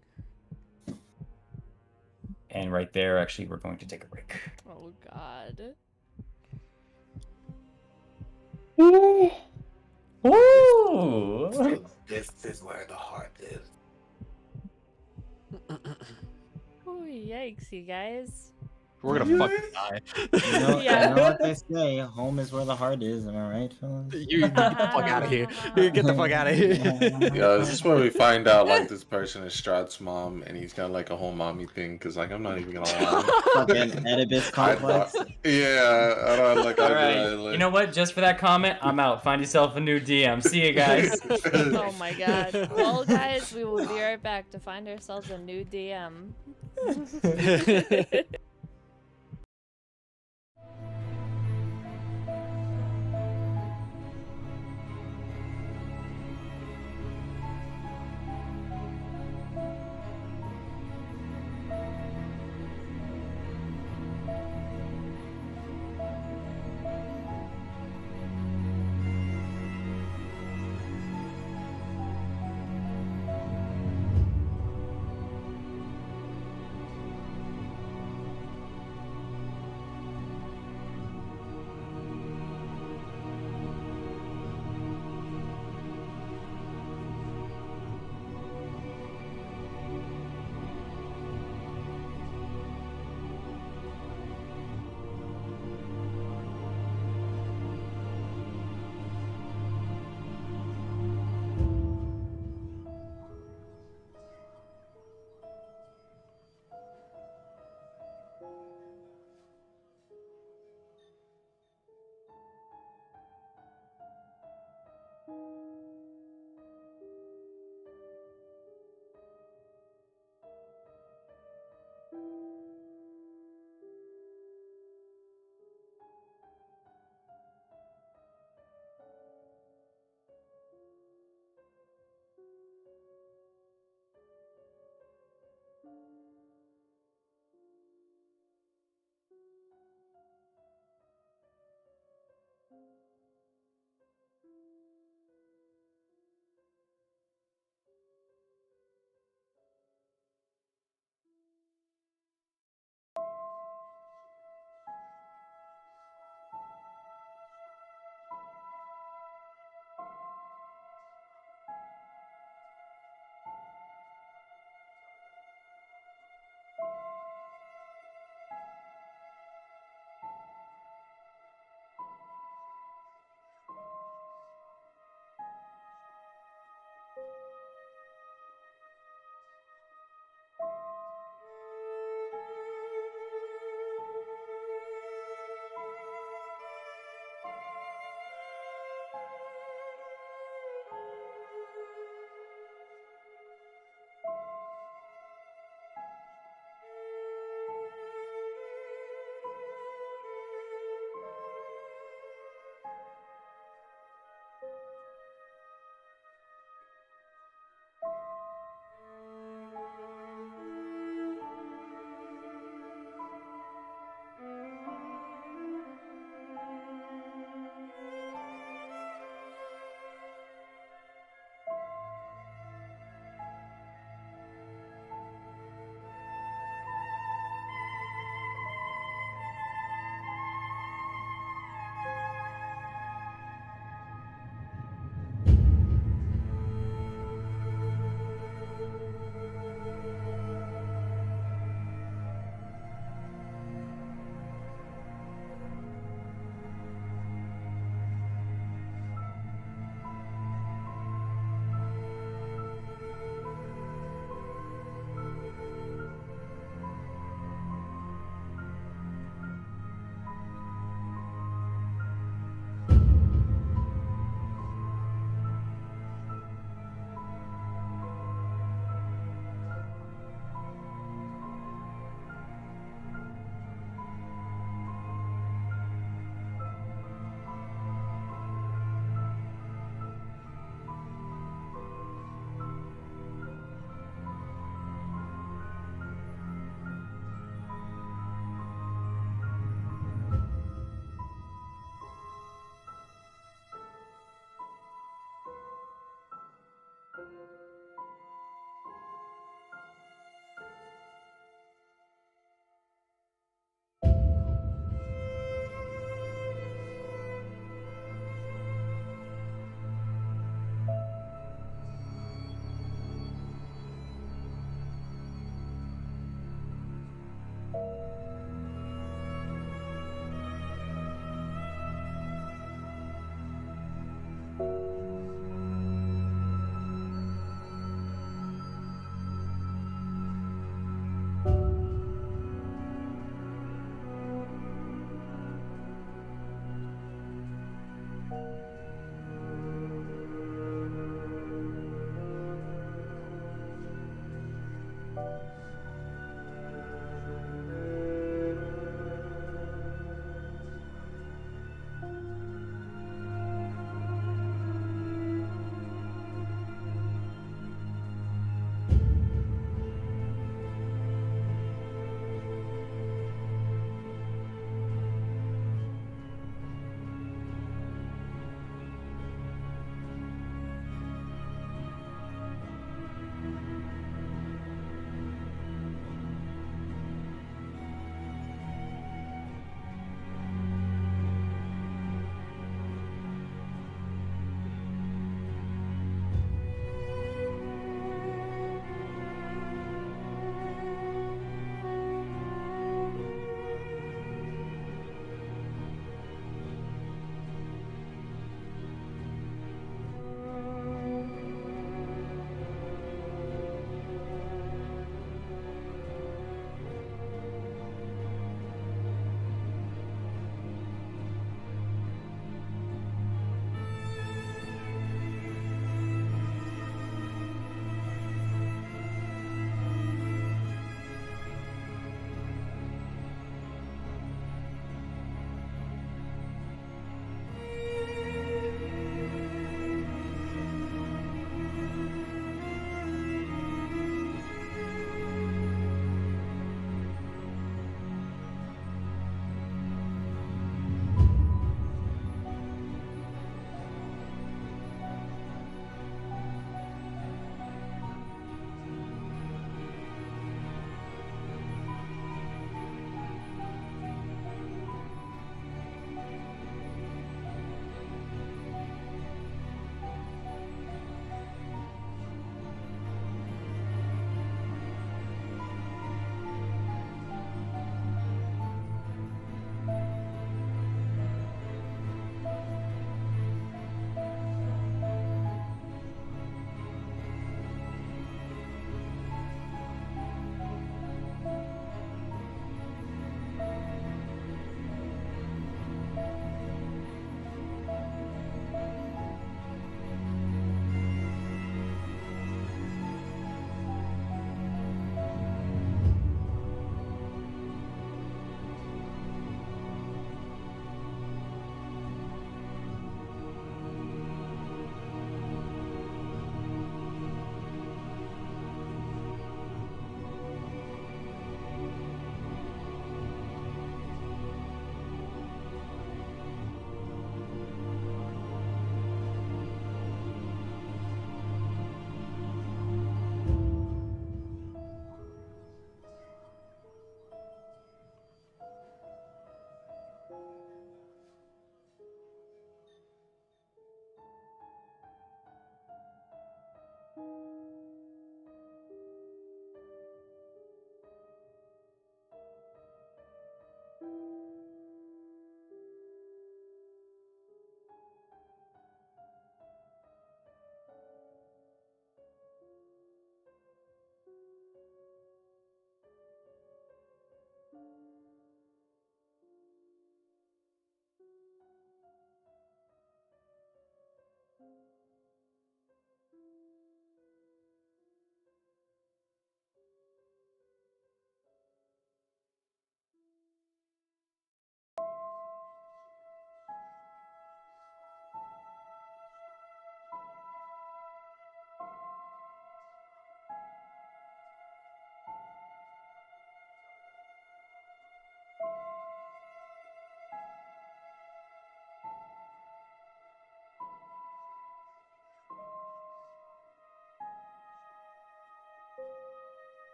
And right there, actually, we're going to take a break. Oh god. Ooh! Ooh! This is where the heart is. Oh, yikes, you guys. We're gonna fucking die. Yeah. You know what they say, home is where the heart is, am I right, fellas? You get the fuck out of here. You get the fuck out of here. Yeah, this is where we find out like this person is Strahd's mom, and he's got like a whole mommy thing. Cause like I'm not even gonna lie. Fucking Oedipus I complex. thought, yeah, I don't like. All I'd be right. like, You know what? Just for that comment, I'm out. Find yourself a new DM. See you guys. Oh my god. Well, guys, we will be right back to find ourselves a new DM.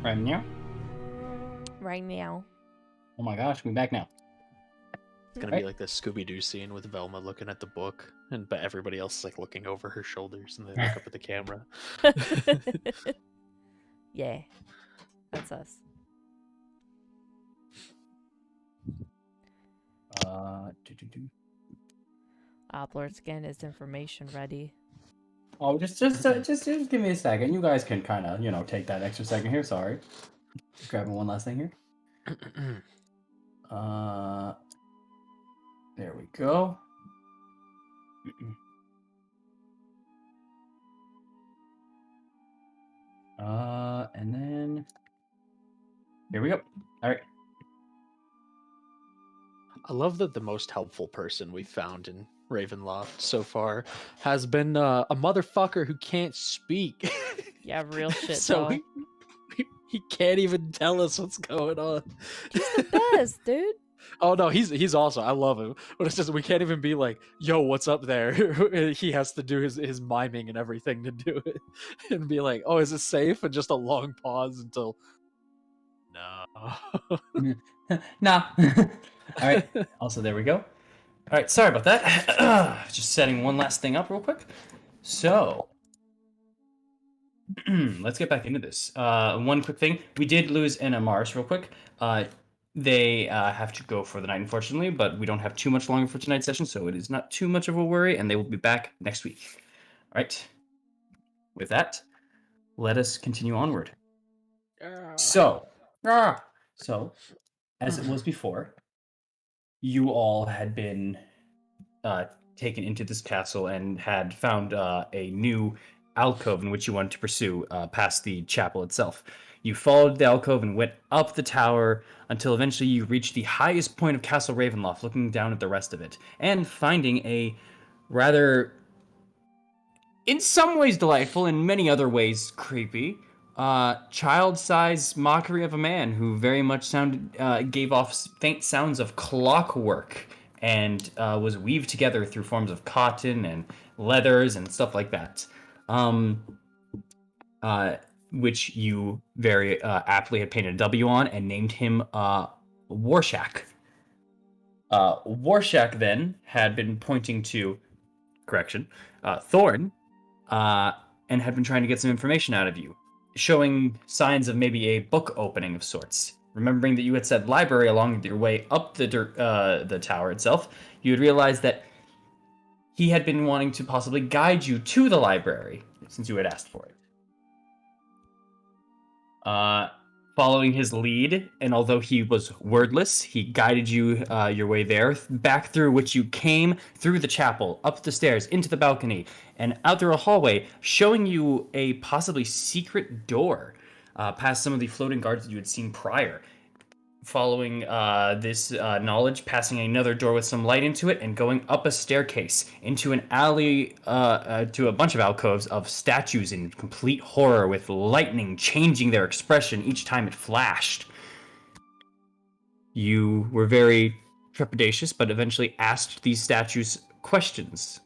Right now? Right now. Oh my gosh, we're back now. It's gonna be like the Scooby-Doo scene with Velma looking at the book, but everybody else is like looking over her shoulders, and they look up at the camera. Yeah, that's us. Oplord's getting his information ready. Oh, just give me a second. You guys can kind of, take that extra second here. Sorry. Just grabbing one last thing here. There we go. And then here we go. All right. I love that the most helpful person we've found in Ravenloft so far has been a motherfucker who can't speak. Yeah, real shit, So though. he can't even tell us what's going on. He's the best, dude. Oh no, he's awesome. I love him. But it's just we can't even be like, "Yo, what's up there?" He has to do his miming and everything to do it, and be like, "Oh, is it safe?" And just a long pause until, no. Nah. All right. Also, there we go. All right. Sorry about that. Just setting one last thing up real quick. So, let's get back into this. One quick thing. We did lose an Amaris real quick. They have to go for the night, unfortunately, but we don't have too much longer for tonight's session, so it is not too much of a worry, and they will be back next week. All right. With that, let us continue onward. So, as it was before, you all had been taken into this castle and had found a new alcove in which you wanted to pursue past the chapel itself. You followed the alcove and went up the tower until eventually you reached the highest point of Castle Ravenloft, looking down at the rest of it, and finding a rather, in some ways delightful, in many other ways creepy, child-sized mockery of a man who very much gave off faint sounds of clockwork and was weaved together through forms of cotton and leathers and stuff like that. Which you very aptly had painted a W on and named him Warshak. Warshak then had been pointing to, Thorn, and had been trying to get some information out of you, showing signs of maybe a book opening of sorts. Remembering that you had said library along your way up the tower itself, you had realized that he had been wanting to possibly guide you to the library since you had asked for it. Following his lead, and although he was wordless, he guided you your way there, back through which you came, through the chapel, up the stairs, into the balcony, and out through a hallway, showing you a possibly secret door past some of the floating guards that you had seen prior. Following this knowledge, passing another door with some light into it, and going up a staircase into an alley to a bunch of alcoves of statues in complete horror, with lightning changing their expression each time it flashed. You were very trepidatious, but eventually asked these statues questions,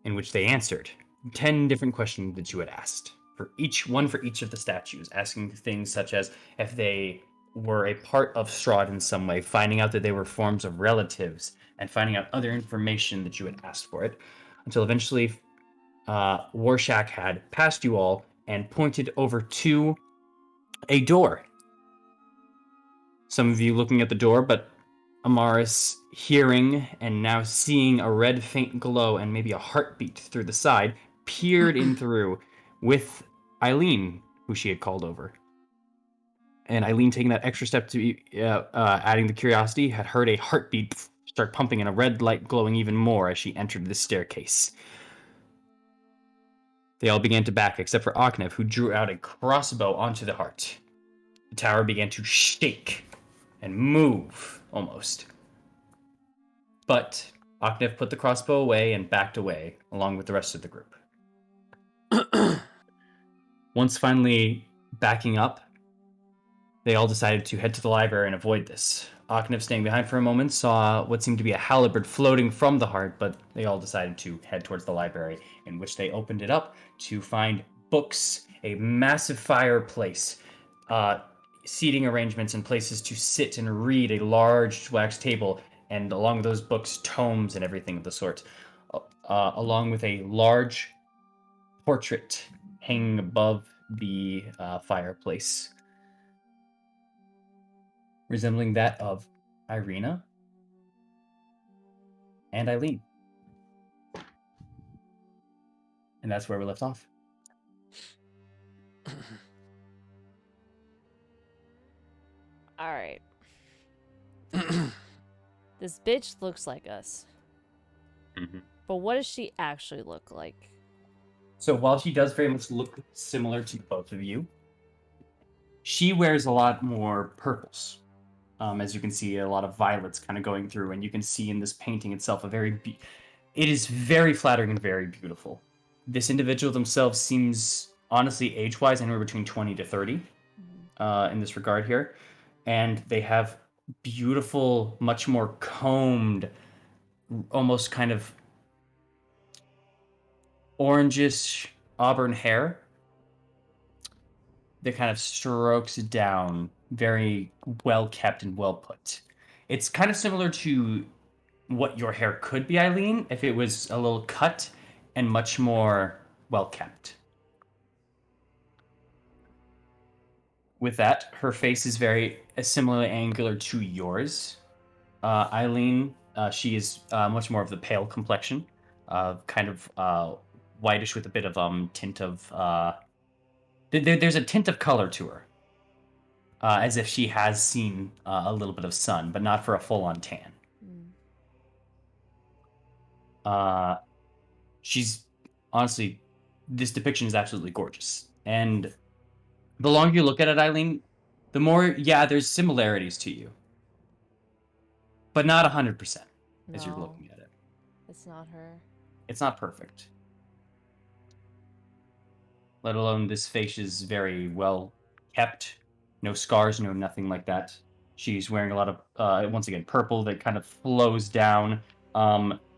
in which they answered 10 different questions that you had asked. For each of the statues, asking things such as if they were a part of Strahd in some way, finding out that they were forms of relatives, and finding out other information that you had asked for it, until eventually Warshak had passed you all and pointed over to a door. Some of you looking at the door, but Amaris hearing and now seeing a red faint glow and maybe a heartbeat through the side, peered in through with Eileen, who she had called over. And Eileen, taking that extra step to adding the curiosity, had heard a heartbeat start pumping and a red light glowing even more as she entered the staircase. They all began to back, except for Aknev, who drew out a crossbow onto the heart. The tower began to shake and move, almost. But Aknev put the crossbow away and backed away, along with the rest of the group. Once finally backing up, they all decided to head to the library and avoid this. Aknev, staying behind for a moment, saw what seemed to be a halberd floating from the heart, but they all decided to head towards the library, in which they opened it up to find books, a massive fireplace, seating arrangements and places to sit and read, a large wax table, and along with those books, tomes and everything of the sort, along with a large portrait hanging above the fireplace, resembling that of Irina and Eileen. And that's where we left off. All right. This bitch looks like us. Mm-hmm. But what does she actually look like? So while she does very much look similar to both of you, she wears a lot more purples. As you can see, a lot of violets kind of going through, and you can see in this painting itself it is very flattering and very beautiful. This individual themselves seems, honestly, age-wise, anywhere between 20 to 30 in this regard here. And they have beautiful, much more combed, almost kind of orangish auburn hair that kind of strokes down, very well kept and well put. It's kind of similar to what your hair could be, Eileen, if it was a little cut and much more well kept. With that, her face is very similarly angular to yours. Eileen, she is much more of the pale complexion, kind of whitish with a bit of tint of. There's a tint of color to her, as if she has seen a little bit of sun, but not for a full-on tan. She's honestly, this depiction is absolutely gorgeous, and the longer you look at it, Eileen, the more, yeah, there's similarities to you, but not 100% as you're looking at it. It's not her. It's not perfect. Let alone this face is very well kept. No scars, no nothing like that. She's wearing a lot of, once again, purple that kind of flows down.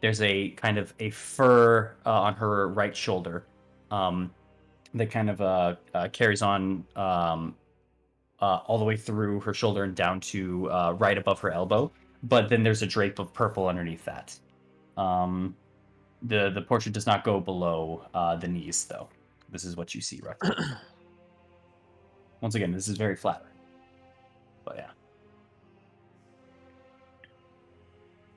There's a kind of a fur on her right shoulder that kind of carries on all the way through her shoulder and down to right above her elbow. But then there's a drape of purple underneath that. The portrait does not go below the knees, though. This is what you see, roughly. Once again, this is very flattering. But yeah.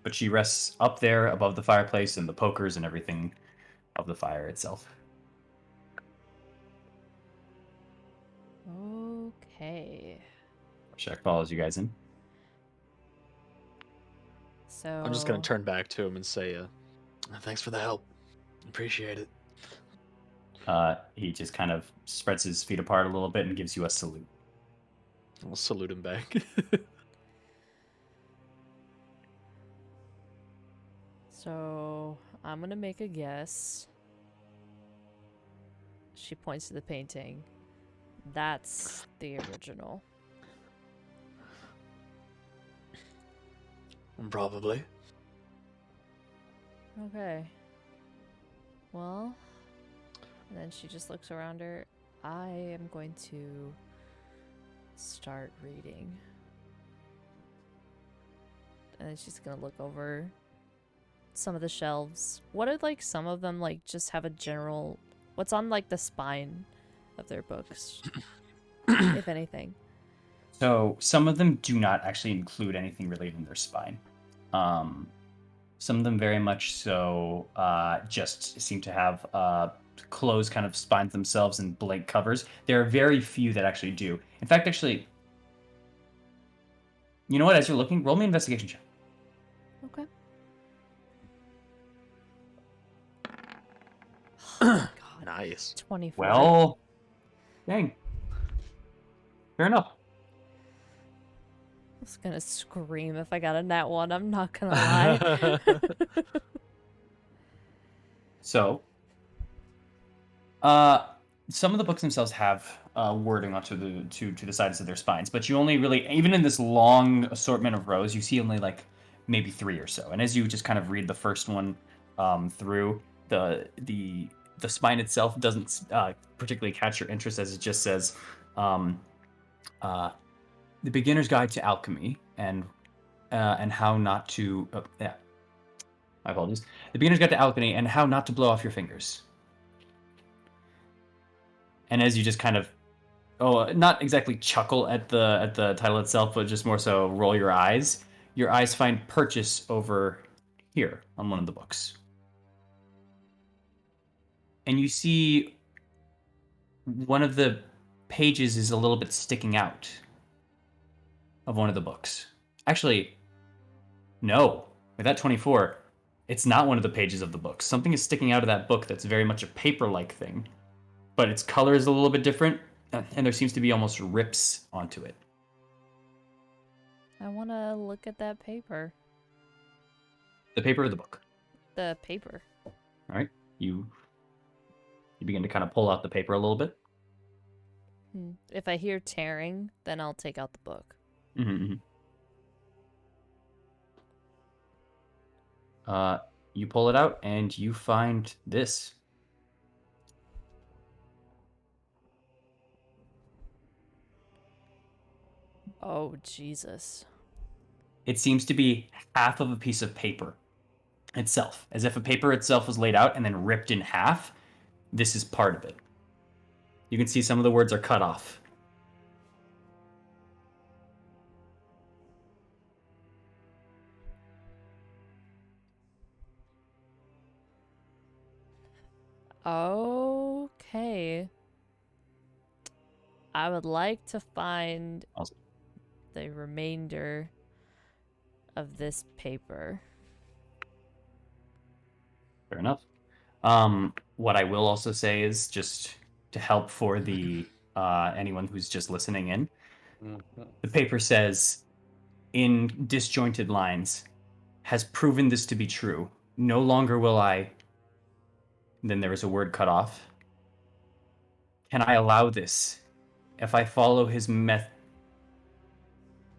But she rests up there above the fireplace and the pokers and everything of the fire itself. Okay. Shaq follows you guys in. So I'm just gonna turn back to him and say, "Thanks for the help. Appreciate it." He just kind of spreads his feet apart a little bit and gives you a salute. I'll salute him back. So I'm gonna make a guess. She points to the painting. That's the original. Probably. Okay. Well, and then she just looks around her. I am going to start reading. And then she's gonna look over some of the shelves. What did like some of them like just have a general what's on like the spine of their books? If anything. So some of them do not actually include anything related in their spine. Some of them very much so just seem to have closed kind of spines themselves and blank covers. There are very few that actually do. In fact, actually, you know what? As you're looking, roll me an investigation check. Okay. God, Nice. 24. Well, dang. Fair enough. I was gonna scream if I got a nat one, I'm not gonna lie. So, some of the books themselves have wording onto the sides of their spines, but you only really, even in this long assortment of rows, you see only like maybe 3 or so. And as you just kind of read the first one through, the spine itself doesn't particularly catch your interest, as it just says, "The Beginner's Guide to Alchemy and how not to." Oh, yeah, my apologies. The Beginner's Guide to Alchemy and how not to blow off your fingers. And as you just kind of, not exactly chuckle at the title itself, but just more so roll your eyes find purchase over here on one of the books. And you see one of the pages is a little bit sticking out of one of the books. Actually, No, with that 24, it's not one of the pages of the book. Something is sticking out of that book that's very much a paper-like thing, but its color is a little bit different, and there seems to be almost rips onto it. I want to look at that paper. The paper of the book. The paper. All right, you begin to kind of pull out the paper a little bit. If I hear tearing, then I'll take out the book. Mm-hmm. You pull it out, and you find this. Oh, Jesus. It seems to be half of a piece of paper itself, as if a paper itself was laid out and then ripped in half. This is part of it. You can see some of the words are cut off. Okay. I would like to find the remainder of this paper. Fair enough. What I will also say is, just to help for the anyone who's just listening in, the paper says, in disjointed lines, has proven this to be true. No longer will I. Then there is a word cut off. Can I allow this? If I follow his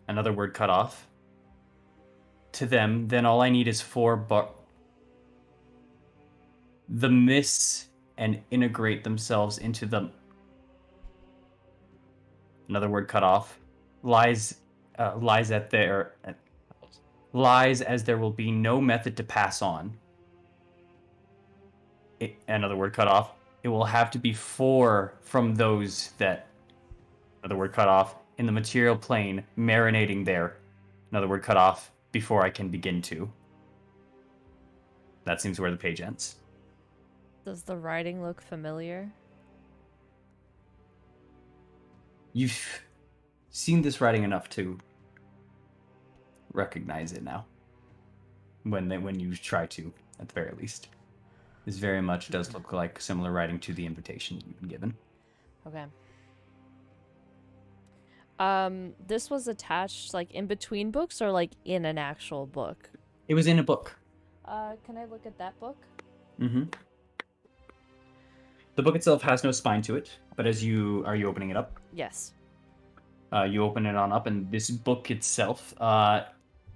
another word cut off. To them, then all I need is 4 the miss and integrate themselves into the another word cut off lies at their lies as there will be no method to pass on. Another word cut off. It will have to be 4 from those that another word cut off in the material plane marinating there. Another word cut off before I can begin to. That seems where the page ends. Does the writing look familiar? You've seen this writing enough to recognize it now. When you try to, at the very least. This very much does look like similar writing to the invitation you've been given. Okay. This was attached like in between books or like in an actual book? It was in a book. Can I look at that book? Mm-hmm. The book itself has no spine to it, but are you opening it up? Yes. You open it on up, and this book itself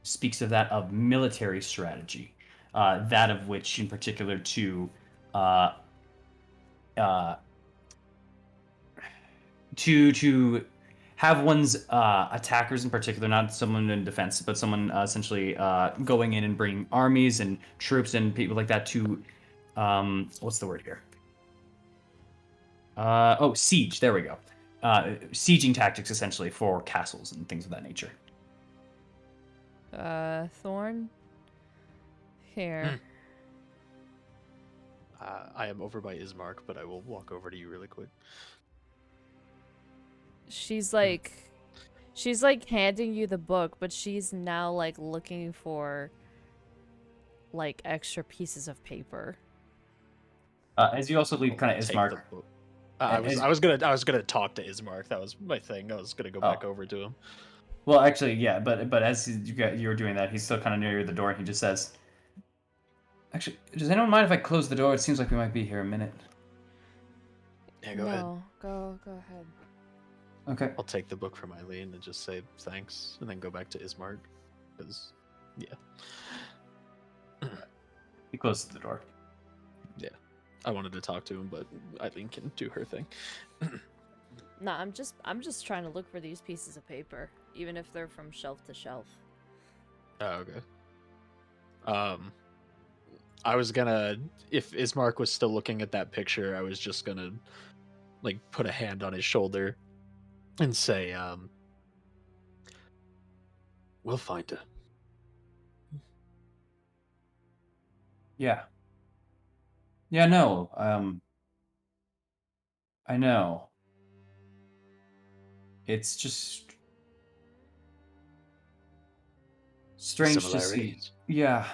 speaks of that of military strategy, that of which, in particular, to have one's attackers, in particular, not someone in defense, but someone essentially going in and bringing armies and troops and people like that to what's the word here? Siege. There we go. Sieging tactics, essentially, for castles and things of that nature. Thorn? Here. I am over by Ismark, but I will walk over to you really quick. She's like handing you the book, but she's now like looking for like extra pieces of paper. As you also leave kind of Ismark. I was gonna talk to Ismark. That was my thing. I was gonna go back over to him. Well, actually, yeah, but as you were doing that, he's still kind of near the door, and he just says, "Actually, does anyone mind if I close the door? It seems like we might be here a minute." Yeah, go ahead. Go ahead. Okay. I'll take the book from Eileen and just say thanks, and then go back to Ismark, because, yeah. He closes the door. Yeah, I wanted to talk to him, but Eileen can do her thing. No, I'm just trying to look for these pieces of paper, even if they're from shelf to shelf. Oh, okay. I was gonna, if Ismark was still looking at that picture, I was just gonna, like, put a hand on his shoulder and say, we'll find her. Yeah. Yeah, no. I know. It's just Strange to see. similarities. Yeah.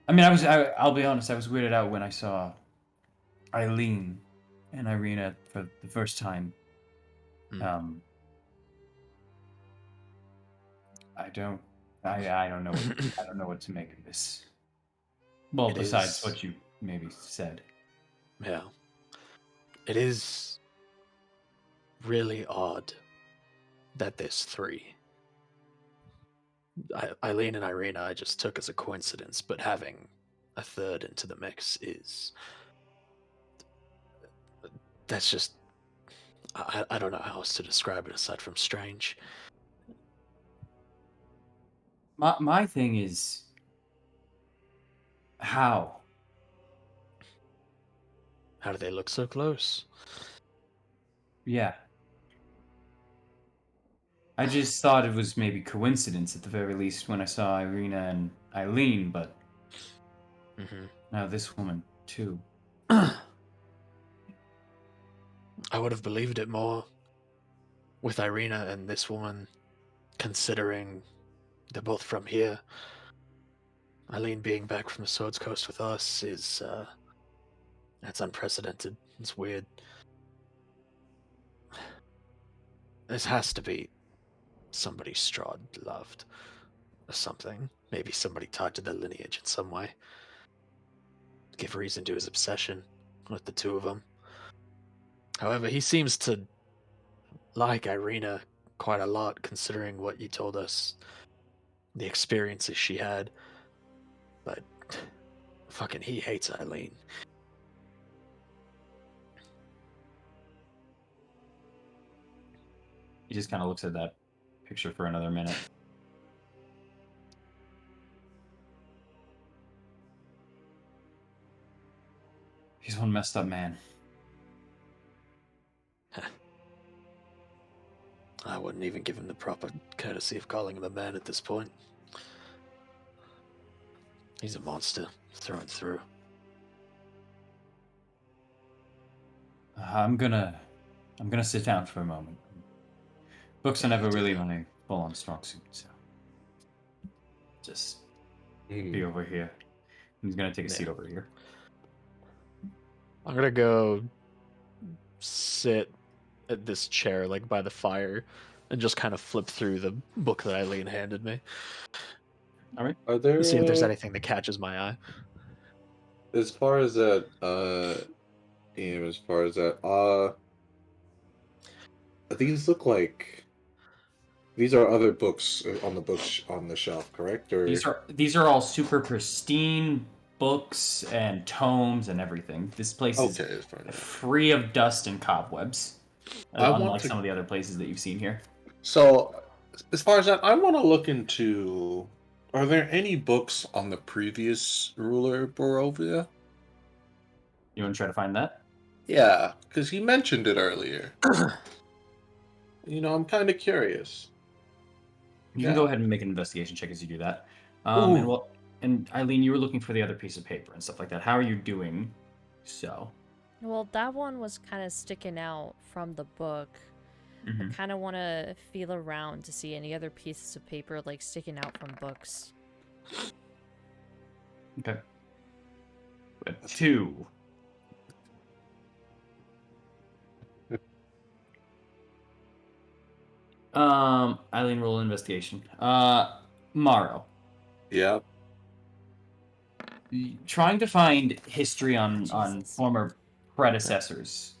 I mean, I'll be honest, I was weirded out when I saw Eileen and Irina for the first time. Hmm. I don't know I don't know what to make of this. Well, It besides is- what you maybe said. Yeah. It is really odd that there's three. Eileen and Irina I just took as a coincidence, but having a third into the mix is... That's just... I don't know how else to describe it aside from strange. My thing is how? How do they look so close? Yeah. I just thought it was maybe coincidence at the very least when I saw Irina and Eileen, but Mm-hmm. now this woman too. I would have believed it more with Irina and this woman, considering they're both from here. Eileen being back from the Swords Coast with us is, that's unprecedented. It's weird. This has to be somebody Strahd loved, or something. Maybe somebody tied to their lineage in some way. Give reason to his obsession with the two of them. However, he seems to like Irina quite a lot, considering what you told us, the experiences she had. But fucking, he hates Eileen. He just kind of looks at that picture for another minute. He's one messed up man. I wouldn't even give him the proper courtesy of calling him a man at this point. He's a monster, through and through. I'm gonna sit down for a moment. Books are never really my full-on strong suit, so just be over here. He's gonna take a seat over here. I'm gonna go sit at this chair, like by the fire, and just kind of flip through the book that Eileen handed me. All right. Are there See if there's anything that catches my eye. as far as that these look like these are other books on the shelf, correct? Or These are all super pristine books and tomes and everything. This place is okay, it's fine. free of dust and cobwebs, I want unlike to- some of the other places that you've seen here. So, as far as that, I want to look into. Are there any books on the previous ruler Borovia? You want to try to find that? Yeah, because he mentioned it earlier. I'm kind of curious. You can go ahead and make an investigation check as you do that. Ooh. And Eileen, you were looking for the other piece of paper and stuff like that. How are you doing? So. Well, that one was kind of sticking out from the book. Mhm. I kind of want to feel around to see any other pieces of paper like sticking out from books. Okay. But 2. Eileen, roll investigation. Morrow. Yeah. Trying to find history on Jesus. former predecessors,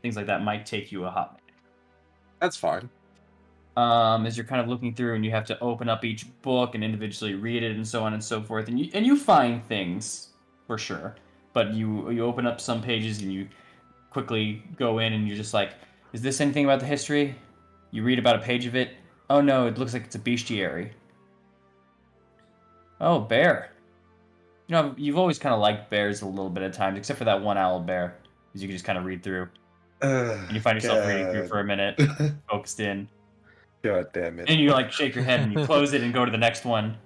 things like that might take you a hot minute. That's fine. As you're kind of looking through and you have to open up each book and individually read it and so on and so forth, and you find things for sure, but you open up some pages and you quickly go in and you're just like, is this anything about the history? You read about a page of it. Oh no, it looks like it's a bestiary. Oh, bear. You've always kind of liked bears a little bit at times, except for that one owl bear, because you can just kind of read through. And you find yourself reading through for a minute, focused in. God damn it. And you like shake your head and you close it and go to the next one.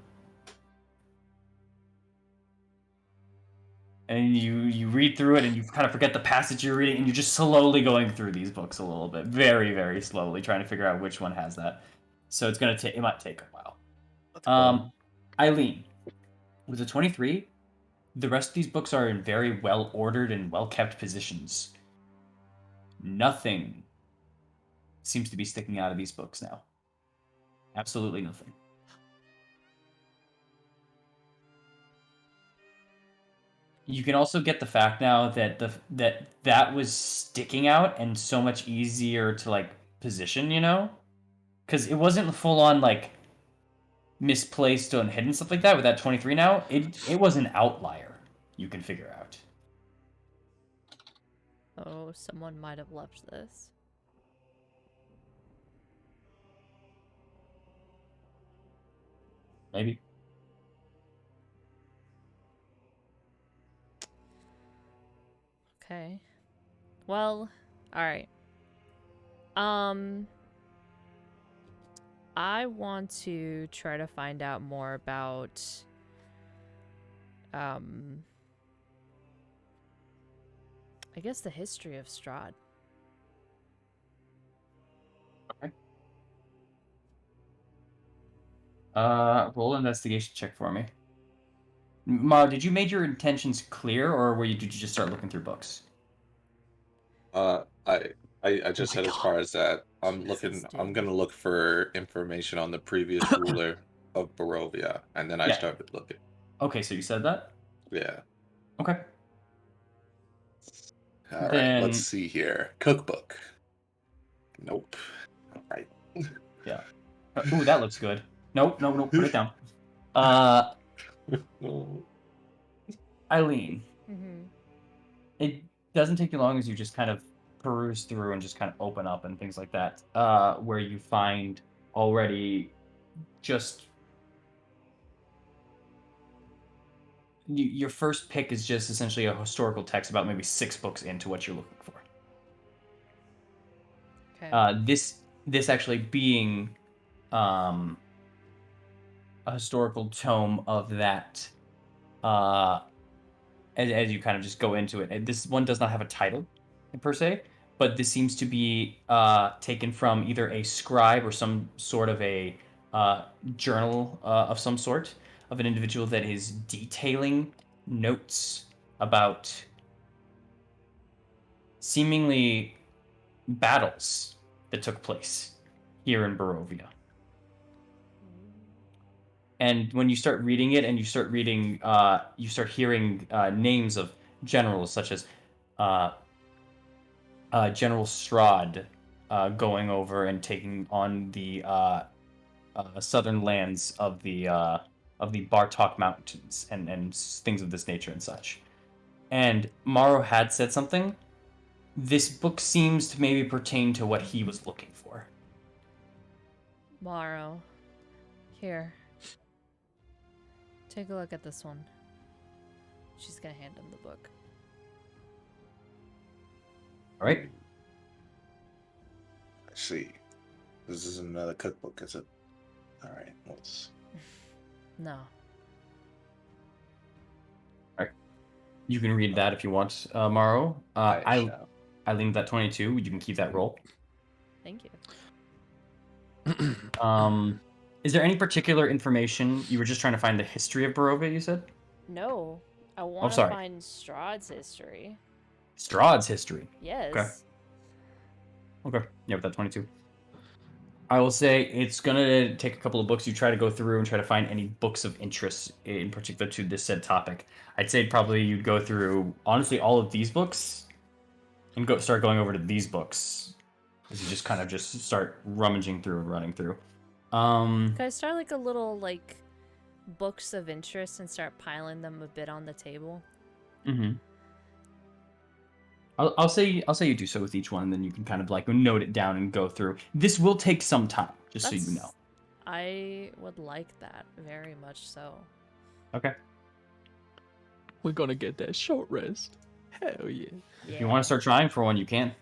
And you read through it and you kind of forget the passage you're reading and you're just slowly going through these books a little bit, very, very slowly, trying to figure out which one has that. So it might take a while. Eileen, with a 23, the rest of these books are in very well ordered and well kept positions. Nothing seems to be sticking out of these books now. Absolutely nothing. You can also get the fact now that that was sticking out and so much easier to like position, you know? Because it wasn't full on like misplaced and hidden stuff like that with that 23 now. It was an outlier you can figure out. Oh, someone might have left this. Maybe. Okay. Well, alright. I want to try to find out more about I guess the history of Strahd. Okay. Roll an investigation check for me. Ma, did you make your intentions clear, or did you just start looking through books? I just my said as God. far as that I'm Jesus, I'm dude. gonna look for information on the previous ruler of Barovia, and then I Yeah. started looking. Okay, so you said that? Yeah. Okay. All right. Then Let's see here. Cookbook. Nope. All right. yeah. Ooh, that looks good. Nope, put it down. Eileen, Mm-hmm. it doesn't take you long as you just kind of peruse through and just kind of open up and things like that, where you find already just your first pick is just essentially a historical text about maybe 6 books into what you're looking for. Okay. This actually being a historical tome of that. As you kind of just go into it, and this one does not have a title per se, but this seems to be taken from either a scribe or some sort of a journal of some sort of an individual that is detailing notes about seemingly battles that took place here in Barovia. And when you start reading it, and you start reading, you start hearing names of generals such as General Strahd going over and taking on the southern lands of the Bartok Mountains and things of this nature and such. And Morrow had said something. This book seems to maybe pertain to what he was looking for. Morrow. Here. Take a look at this one. She's gonna hand him the book. All right. I see. This is another cookbook, is it? All right. Let's. No. You can read that if you want, Morrow. I shall. I leaned that 22. You can keep that roll. Thank you. Is there any particular information you were just trying to find the history of Barovia? You said No. I want to sorry. find Strahd's history. Strahd's history. Yes. Okay. Yeah, with that 22. I will say it's gonna take a couple of books. You try to go through and try to find any books of interest in particular to this said topic. I'd say probably you'd go through honestly all of these books and start going over to these books as you just kind of just start rummaging through and running through. Can I start like a little like books of interest and start piling them a bit on the table? Mm-hmm. I'll say you do so with each one, and then you can kind of like note it down and go through. This will take some time, just so you know. I would like that very much so. Okay. We're gonna get that short rest. Hell yeah. If you want to start trying for one, you can.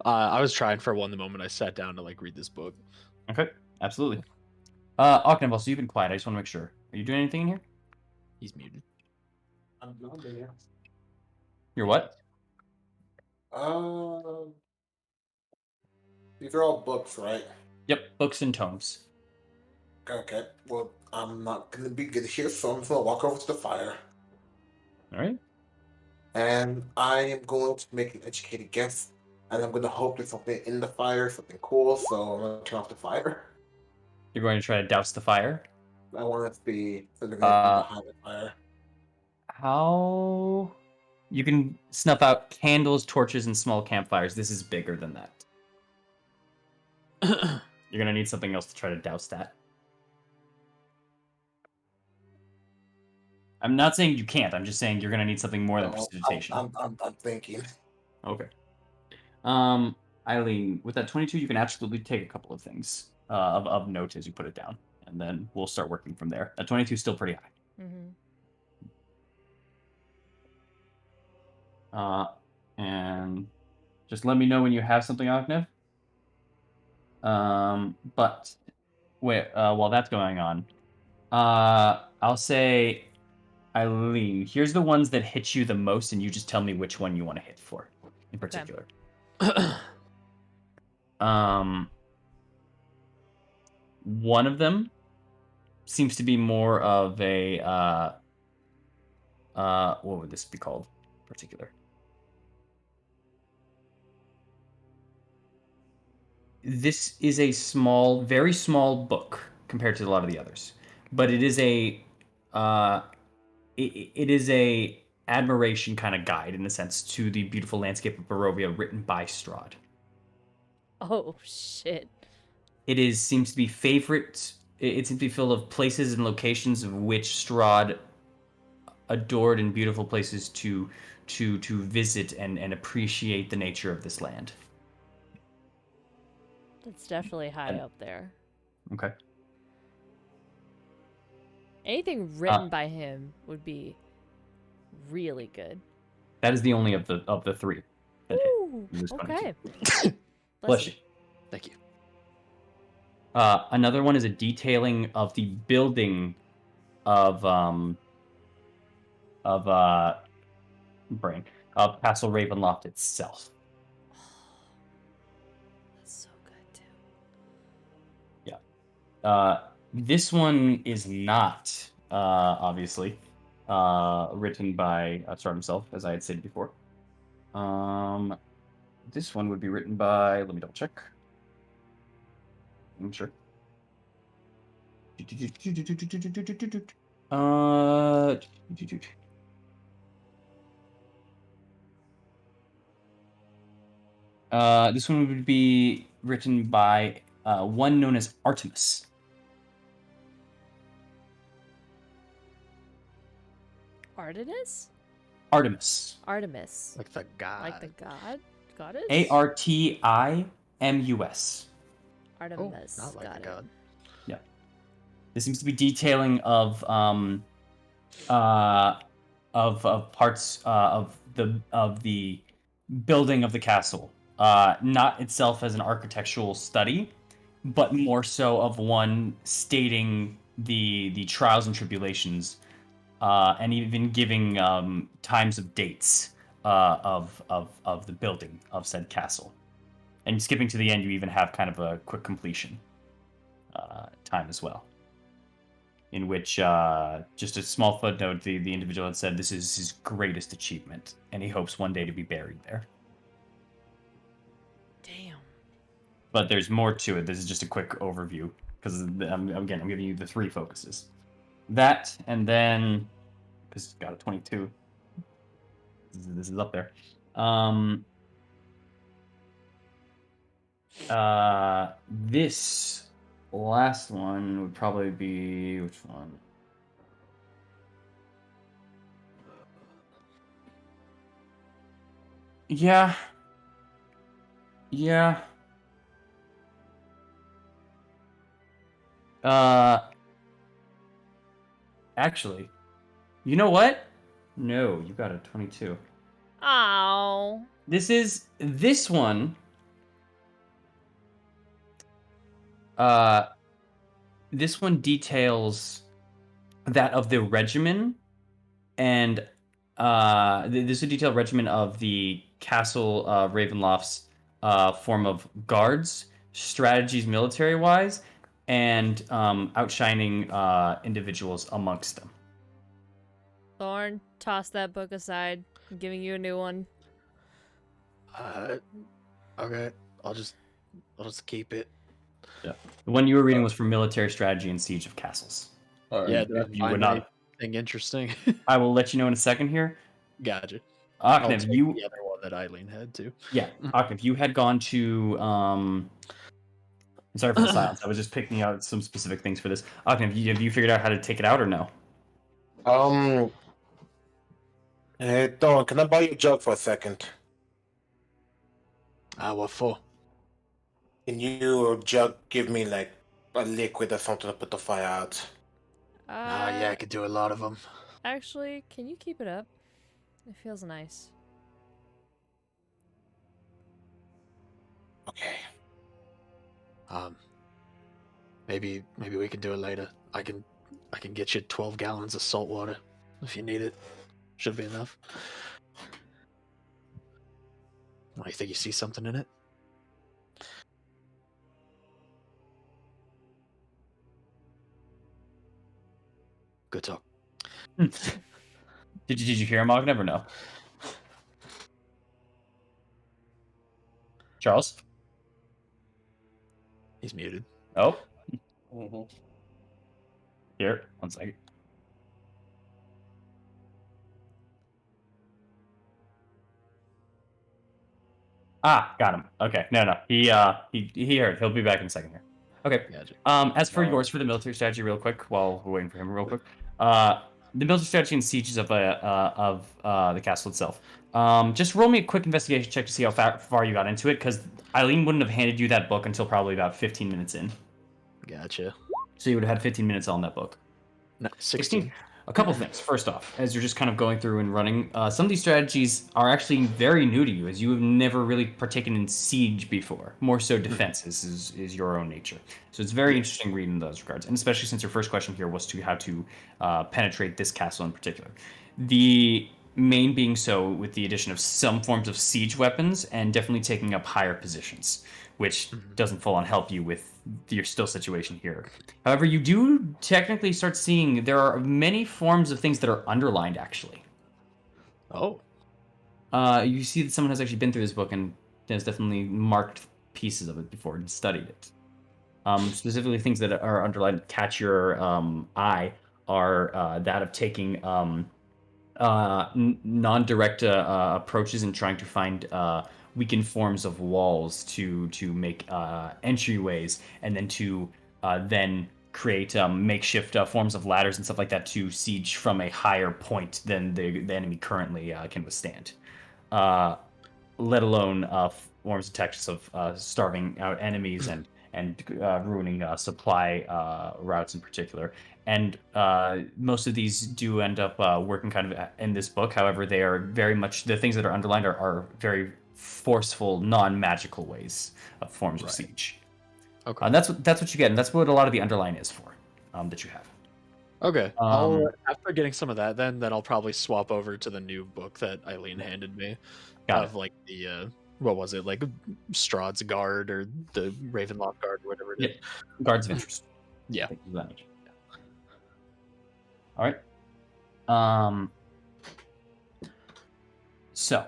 I was trying for one the moment I sat down to like read this book. Okay, absolutely. Octanaval, so you've been quiet. I just want to make sure. Are you doing anything in here? He's muted. I'm not there. You're what? These are all books, right? Yep, books and tomes. Okay. Well, I'm not gonna be good here, so I'm just gonna walk over to the fire, All right. and I am going to make an educated guess, and I'm gonna hope there's something in the fire, something cool. So I'm gonna turn off the fire. You're going to try to douse the fire. I want to see if there's anything behind the fire. How you can snuff out candles, torches, and small campfires. This is bigger than that. You're gonna need something else to try to douse that. I'm not saying you can't. I'm just saying you're gonna need something more than prestidigitation. I'm thinking. Okay. Eileen, with that 22, you can absolutely take a couple of things of note as you put it down, and then we'll start working from there. That 22 is still pretty high. And just let me know when you have something, Agnev. But wait, while that's going on, I'll say, Eileen, here's the ones that hit you the most, and you just tell me which one you want to hit for in particular. One of them seems to be more of a what would this be called in particular? This is a small, very small book compared to a lot of the others, but it is a it is a admiration kind of guide in a sense to the beautiful landscape of Barovia, written by Strahd. Oh shit! It seems to be favorite. It seems to be filled of places and locations of which Strahd adored, and beautiful places to visit and appreciate the nature of this land. It's definitely high up there. Okay. Anything written by him would be really good. That is the only of the three. Ooh, okay. Bless you. Thank you. Another one is a detailing of the building of Castle Ravenloft itself. That's so good too. Yeah. This one is not obviously written by Strahd himself, as I had said before. This one would be written by. Let me double check. I'm sure. This one would be written by one known as Artemis. Artemis? Like the god. Like the god? Goddess? Artimus. Artemis. Not like Got the it. god. Yeah. This seems to be detailing of parts of the building of the castle. Not itself as an architectural study, but more so of one stating the trials and tribulations, and even giving times of dates of the building of said castle. And skipping to the end, you even have kind of a quick completion time as well, in which just a small footnote, the individual had said this is his greatest achievement, and he hopes one day to be buried there. Damn. But there's more to it. This is just a quick overview, because I'm giving you the three focuses. That, and then, because it's got a 22. This is up there. This last one would probably be, which one? Yeah. Actually, you know what? No, you got a 22. Ow. This one. This one details that of the regimen, and this is a detailed regimen of the Castle Ravenloft's form of guards, strategies military-wise, and outshining individuals amongst them. Thorn, toss that book aside. I'm giving you a new one. Okay, I'll just keep it. Yeah. The one you were reading was for military strategy and siege of castles. All right. Yeah, did I You find would not. anything interesting? I will let you know in a second here. Gotcha. I'll Aknev, take you. the other one that Eileen had too. Yeah, Aknev, you had gone to. Sorry for the silence. I was just picking out some specific things for this. Aknev, have you figured out how to take it out or no? Dawn, can I buy you a jug for a second? What for? Can you jug give me like a liquid or something to put the fire out? Yeah, I could do a lot of them. Actually, can you keep it up? It feels nice. Okay. Maybe we can do it later. I can get you 12 gallons of salt water if you need it. Should be enough. Oh, you think you see something in it? Good talk. Did you hear him, Aknev, or no? Charles? He's muted. Oh, Mm-hmm. here. 1 second. Got him. Okay. No. He heard. He'll be back in a second here. Okay. Gotcha. As for yours for the military strategy, real quick, while we're waiting for him, real quick. The military strategy and sieges of the castle itself. Just roll me a quick investigation check to see how far you got into it, because Eileen wouldn't have handed you that book until probably about 15 minutes in. Gotcha. So you would have had 15 minutes on that book. No, 16. A couple things. First off, as you're just kind of going through and running, some of these strategies are actually very new to you, as you have never really partaken in siege before. More so defense is your own nature. So it's very interesting reading in those regards, and especially since your first question here was to how to penetrate this castle in particular. The main being so with the addition of some forms of siege weapons and definitely taking up higher positions, which doesn't full on help you with your still situation here. However, you do technically start seeing there are many forms of things that are underlined, actually. Oh. You see that someone has actually been through this book and has definitely marked pieces of it before and studied it. Specifically, things that are underlined catch your eye are that of taking non-direct approaches and trying to find weakened forms of walls to make entryways, and then to then create makeshift forms of ladders and stuff like that to siege from a higher point than the enemy currently can withstand. Let alone forms of tactics of starving out enemies and ruining supply routes in particular. And most of these do end up working kind of in this book. However, they are very much, the things that are underlined are very forceful, non-magical ways of forms of siege. Okay. That's what you get, and that's what a lot of the underline is for, that you have. Okay. After getting some of that, then I'll probably swap over to the new book that Eileen handed me. Got it. Like the what was it, like Strahd's Guard or the Ravenloft Guard, or whatever it is. Guards of interest. Yeah. All right. So,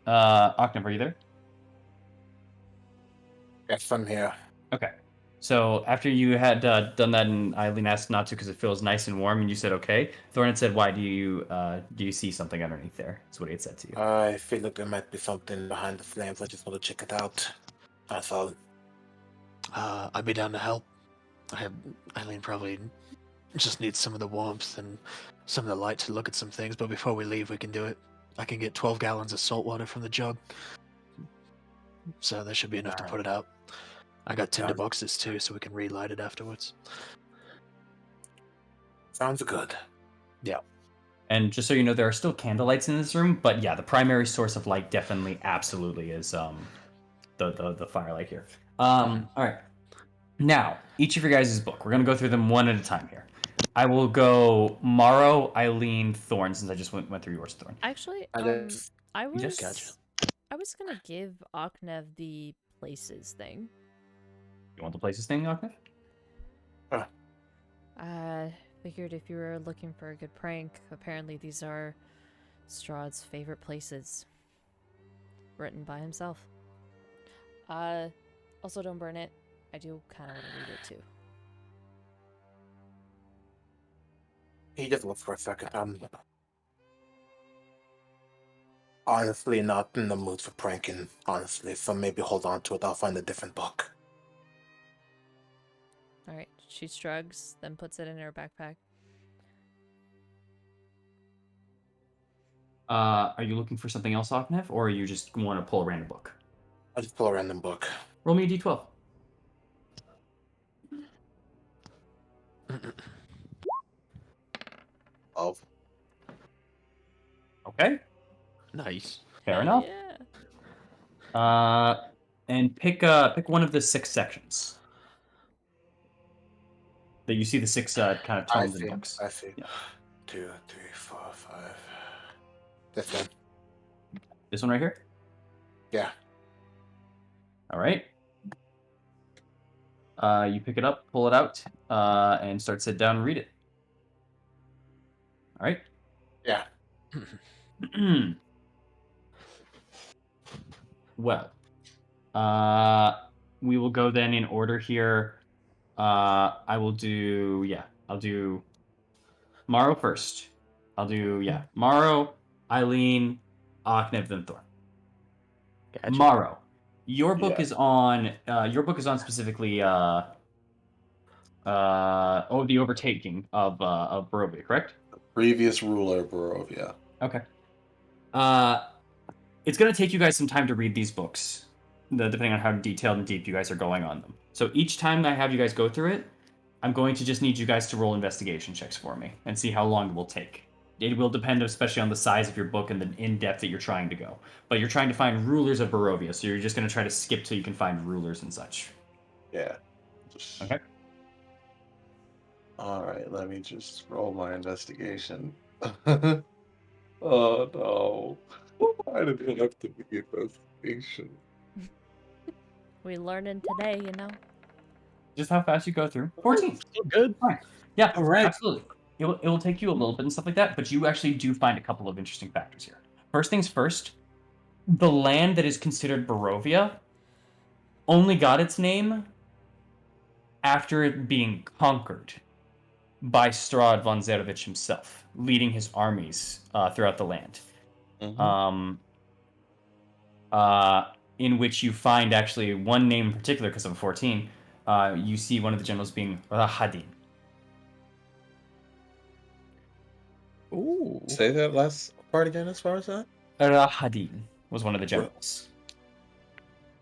Octave, are you there? Yes, I'm here. Okay. So after you had done that, and Eileen asked not to because it feels nice and warm, and you said okay, Thorn had said, "Why do you see something underneath there?" That's what he had said to you. I feel like there might be something behind the flames. I just want to check it out. That's all. I'd be down to help. Eileen probably just needs some of the warmth and some of the light to look at some things, but before we leave, we can do it. I can get 12 gallons of salt water from the jug, so that should be enough to put it out. I got tinder boxes too, so we can relight it afterwards. Sounds good. Yeah. And just so you know, there are still candlelights in this room, but yeah, the primary source of light definitely, absolutely is the firelight here. All right. Now, each of your guys' book. We're gonna go through them one at a time here. I will go Morrow, Eileen, Thorn, since I just went through yours, Thorn. Actually, I was gonna give Oknev the places thing. You want the places thing, Aknev? Figured if you were looking for a good prank, apparently these are Strahd's favorite places. Written by himself. Also don't burn it. I do kind of want to read it too. He just looked for a second. Honestly not in the mood for pranking, honestly, so maybe hold on to it. I'll find a different book. Alright, she shrugs, then puts it in her backpack. Are you looking for something else, Aknev, or you just want to pull a random book? I'll just pull a random book. Roll me a d12. Oh, Okay, Nice. fair Hell enough. Yeah. And pick one of the 6 sections that you see the 6 kind of I tomes and see. books. I see. Yeah. 2, 3, 4, 5. This one. This one right here. Yeah. All right. You pick it up, pull it out, and sit down and read it. All right. Yeah. Well, we will go then in order here. I'll do Morrow first. Morrow, Eileen, Aknev, then Thorn. Gotcha. Morrow, your book Yeah. is on. Your book is on specifically. The overtaking of Barovia, correct? Previous ruler, Barovia. Okay. It's going to take you guys some time to read these books, depending on how detailed and deep you guys are going on them. So each time I have you guys go through it, I'm going to just need you guys to roll investigation checks for me and see how long it will take. It will depend especially on the size of your book and the in-depth that you're trying to go. But you're trying to find rulers of Barovia, so you're just going to try to skip till you can find rulers and such. Yeah. Okay. All right, let me just roll my investigation. Oh no. Why did it have to be investigation? We learning today, you know? Just how fast you go through. 14. Still good. Fine. Yeah, All right. absolutely. It will take you a little bit and stuff like that, but you actually do find a couple of interesting factors here. First things first, the land that is considered Barovia only got its name after it being conquered by Strahd von Zerevich himself, leading his armies throughout the land. Mhm. In which you find actually one name in particular, because of 14, you see one of the generals being Rahadin. Ooh. Say that last part again as far as that? Rahadin was one of the generals.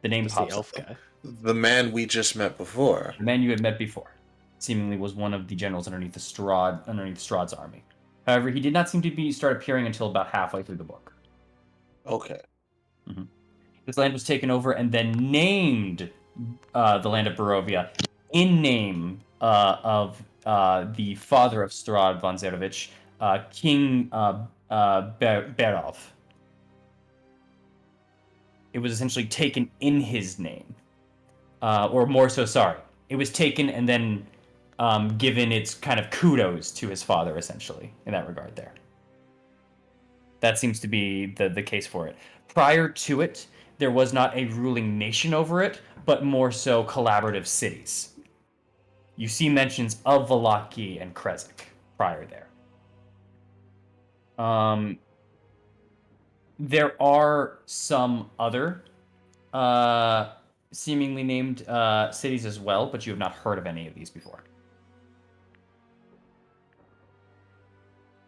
The name Just the pops elf up. guy. The man we just met before. The man you had met before seemingly was one of the generals underneath Strahd's army. However, he did not seem to start appearing until about halfway through the book. Okay. This land was taken over and then named the land of Barovia in name of the father of Strahd von Zerevich, King Berov. It was essentially taken in his name. Or more so, sorry. It was taken and then given its kind of kudos to his father, essentially, in that regard there. That seems to be the case for it. Prior to it, there was not a ruling nation over it, but more so collaborative cities. You see mentions of Valaki and Krezk prior there. There are some other seemingly named cities as well, but you have not heard of any of these before.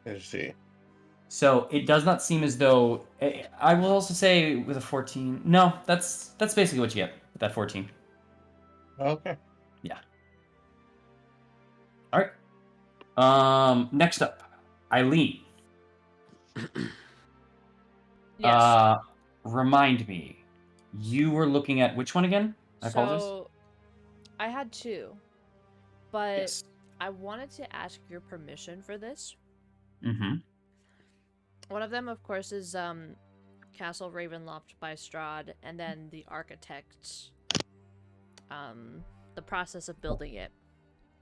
I see. So it does not seem as though... I will also say with a 14... No, that's basically what you get with that 14. Okay. Yeah. All right. Next up, Eileen. Yes. Remind me, you were looking at which one again? I apologize. So, I had 2, but Yes. I wanted to ask your permission for this. Mm-hmm. One of them, of course, is Castle Ravenloft by Strahd, and then the architect, the process of building it.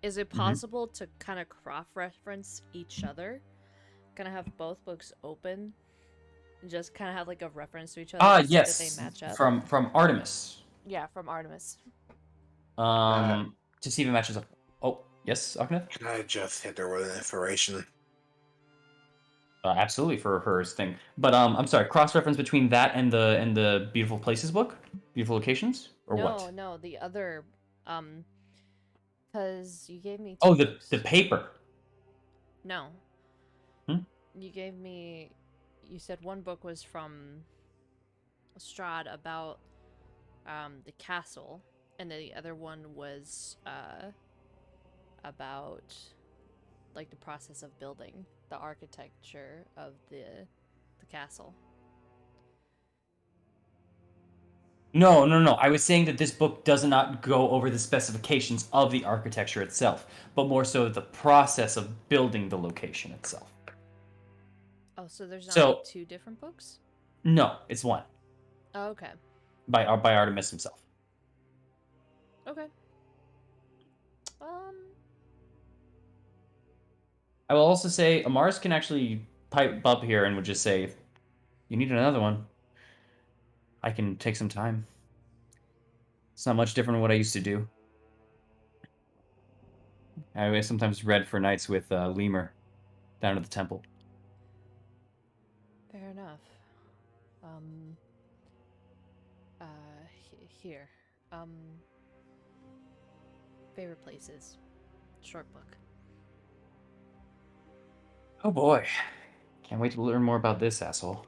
Is it Mhm. possible to kind of cross-reference each other? Kind of have both books open, and just kind of have like a reference to each other to see that they Yes, match up? from Artemis. Yeah, from Artemis. To see if it matches up. Oh, yes, Akhneth? Can I just hit her with an inspiration? Absolutely for her thing. But I'm sorry, cross-reference between that and the Beautiful Places book? Beautiful Locations? Or what? No, the other, because you gave me two Oh, books. the paper. No. Hmm? You gave me. You said one book was from Strahd about the castle, and then the other one was about like the process of building the architecture of the castle. No. I was saying that this book does not go over the specifications of the architecture itself, but more so the process of building the location itself. Oh, so there's not So- like two different books? No, it's one Oh, okay. by Artemis himself. Okay. I will also say Amaris can actually pipe up here and would just say, if you need another one, I can take some time. It's not much different than what I used to do. I sometimes read for nights with Lemur down at the temple. Fair enough. Here. Favorite places. Short book. Oh boy. Can't wait to learn more about this asshole.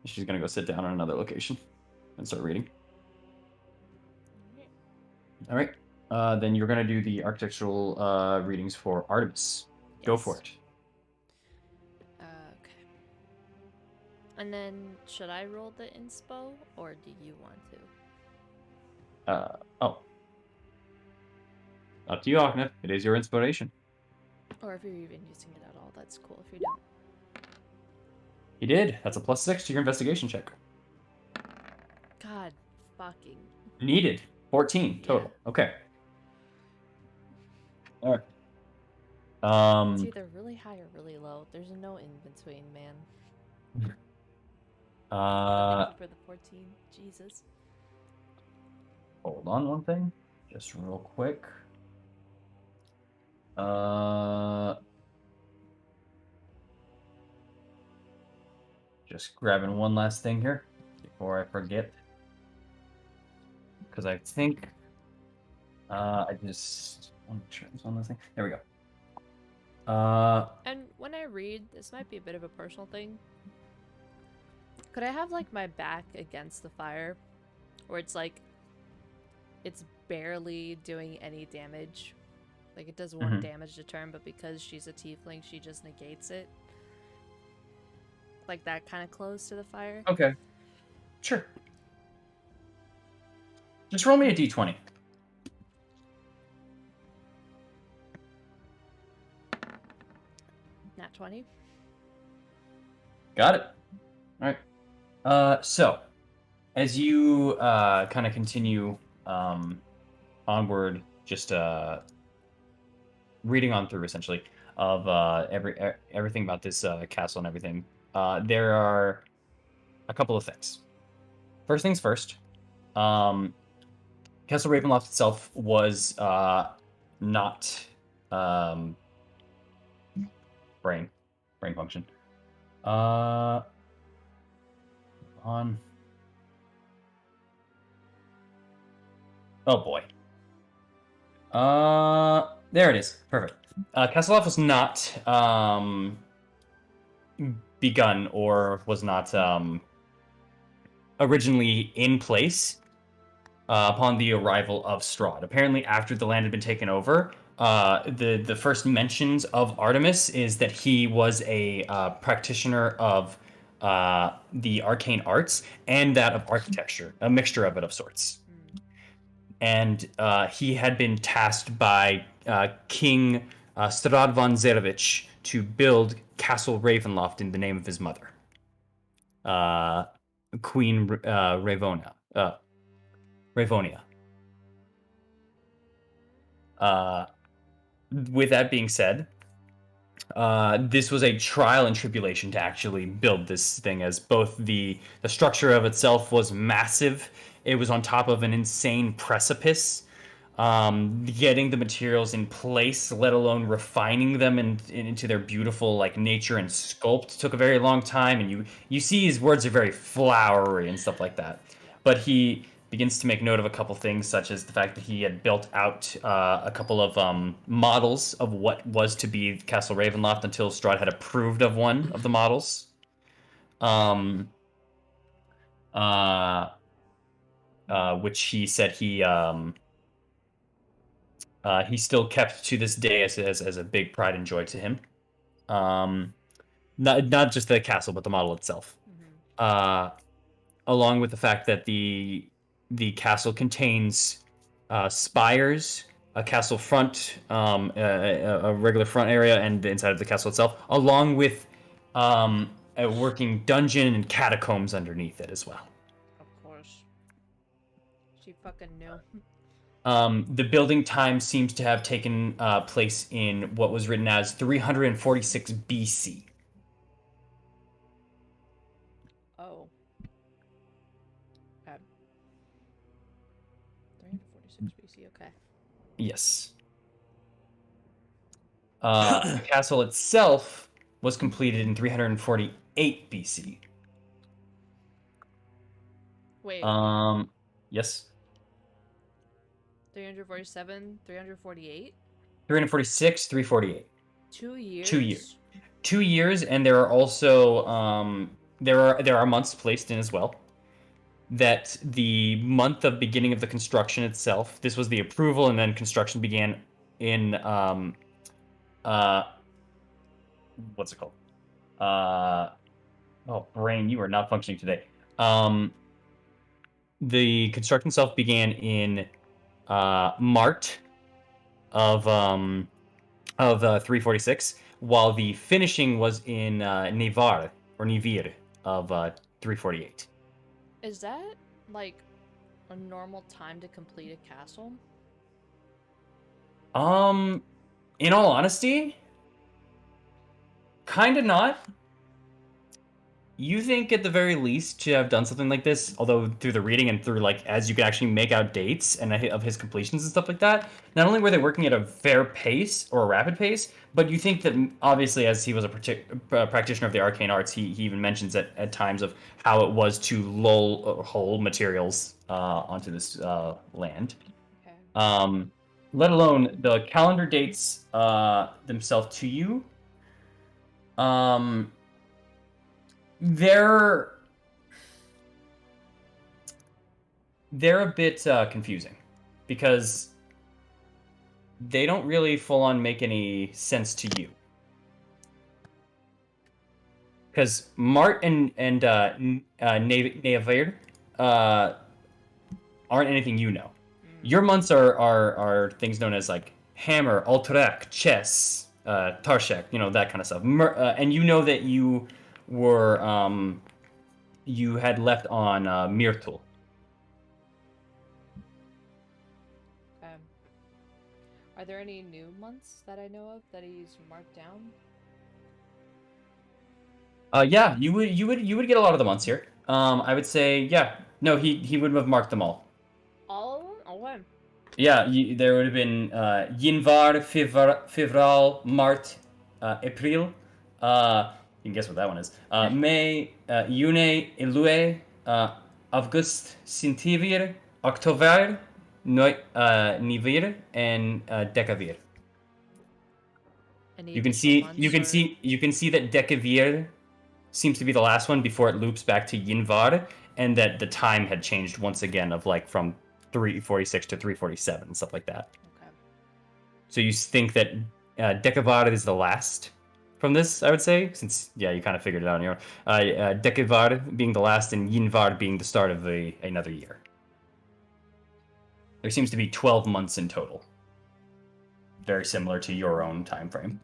She's gonna go sit down in another location and start reading. All right. Then you're gonna do the architectural readings for Artemis. Go for Yes. it. Okay. And then, should I roll the inspo, or do you want to? Oh. Up to you, Akhneth. It is your inspiration. Or if you're even using it at all, that's cool if you don't. You did. That's a +6 to your investigation check. God fucking. Needed. 14 total. Okay. All right. It's either really high or really low. There's no in between, man. Thank you for the 14. Jesus. Hold on one thing. Just real quick. Just grabbing one last thing here before I forget. Because I think I just want to try this one last thing. There we go. And when I read, this might be a bit of a personal thing. Could I have like my back against the fire, where it's like it's barely doing any damage? Like it does one damage a turn, but because she's a tiefling, she just negates it. Like that kind of close to the fire. Okay. Sure. Just roll me a d20. Nat 20. Got it. All right. So, as you kind of continue onward, just reading on through essentially of everything about this castle and everything, there are a couple of things. First things first. Castle Ravenloft itself was not brain function. On. Oh boy. There it is. Perfect. Castleloft was not begun or was not originally in place upon the arrival of Strahd. Apparently, after the land had been taken over, the first mentions of Artemis is that he was a practitioner of the arcane arts and that of architecture, a mixture of it of sorts. And he had been tasked by King Strahd von Zerevich to build Castle Ravenloft in the name of his mother, Queen Ravonia. With that being said, this was a trial and tribulation to actually build this thing, as both the structure of itself was massive. It was on top of an insane precipice. Getting the materials in place, let alone refining them into their beautiful like nature and sculpt, took a very long time. And you see his words are very flowery and stuff like that. But he begins to make note of a couple things, such as the fact that he had built out a couple of models of what was to be Castle Ravenloft until Strahd had approved of one of the models. Which he said he still kept to this day as a big pride and joy to him. Not just the castle, but the model itself. Along with the fact that the castle contains spires, a castle front, a regular front area, and the inside of the castle itself, along with a working dungeon and catacombs underneath it as well. Of course. She fucking knew. The building time seems to have taken place in what was written as 346 BC. Oh. Okay. 346 BC, okay. Yes. The castle itself was completed in 348 BC. Wait, Yes. 347, 348? 346, 348. 2 years? 2 years. 2 years, and there are also there are months placed in as well. That the month of beginning of the construction itself, this was the approval, and then construction began in what's it called? Oh, brain, you are not functioning today. The construction itself began in Mart of 346, while the finishing was in Nivir of 348. Is that, like, a normal time to complete a castle? In all honesty, kind of not. You think at the very least to have done something like this, although through the reading and through like as you can actually make out dates and of his completions and stuff like that, not only were they working at a fair pace or a rapid pace, but you think that obviously as he was a practitioner of the arcane arts, he even mentions at times of how it was to lull whole materials onto this land. Okay. Let alone the calendar dates themselves to you. They're a bit confusing because they don't really full on make any sense to you. Because Mart and Neavir aren't anything you know. Your months are things known as like Hammer, Alterac, Chess, Tarshak, that kind of stuff. And you know that you were you had left on Myrtle. Okay. Are there any new months that I know of that he's marked down? Yeah, you would get a lot of the months here. I would say, yeah. No, he would have marked them all. All of them? Okay. Yeah, there would have been Jinvar, Fevral, Mart, April. You can guess what that one is. May, June, Elue, August, Sintivir, October, Nivir, and Decavir. You can see that Decavir seems to be the last one before it loops back to Jinvar, and that the time had changed once again of like from 346 to 347 and stuff like that. Okay. So you think that Decavar is the last from this, I would say, since you kind of figured it out on your own. Decavar being the last and Yinvar being the start of another year. There seems to be 12 months in total. Very similar to your own time frame.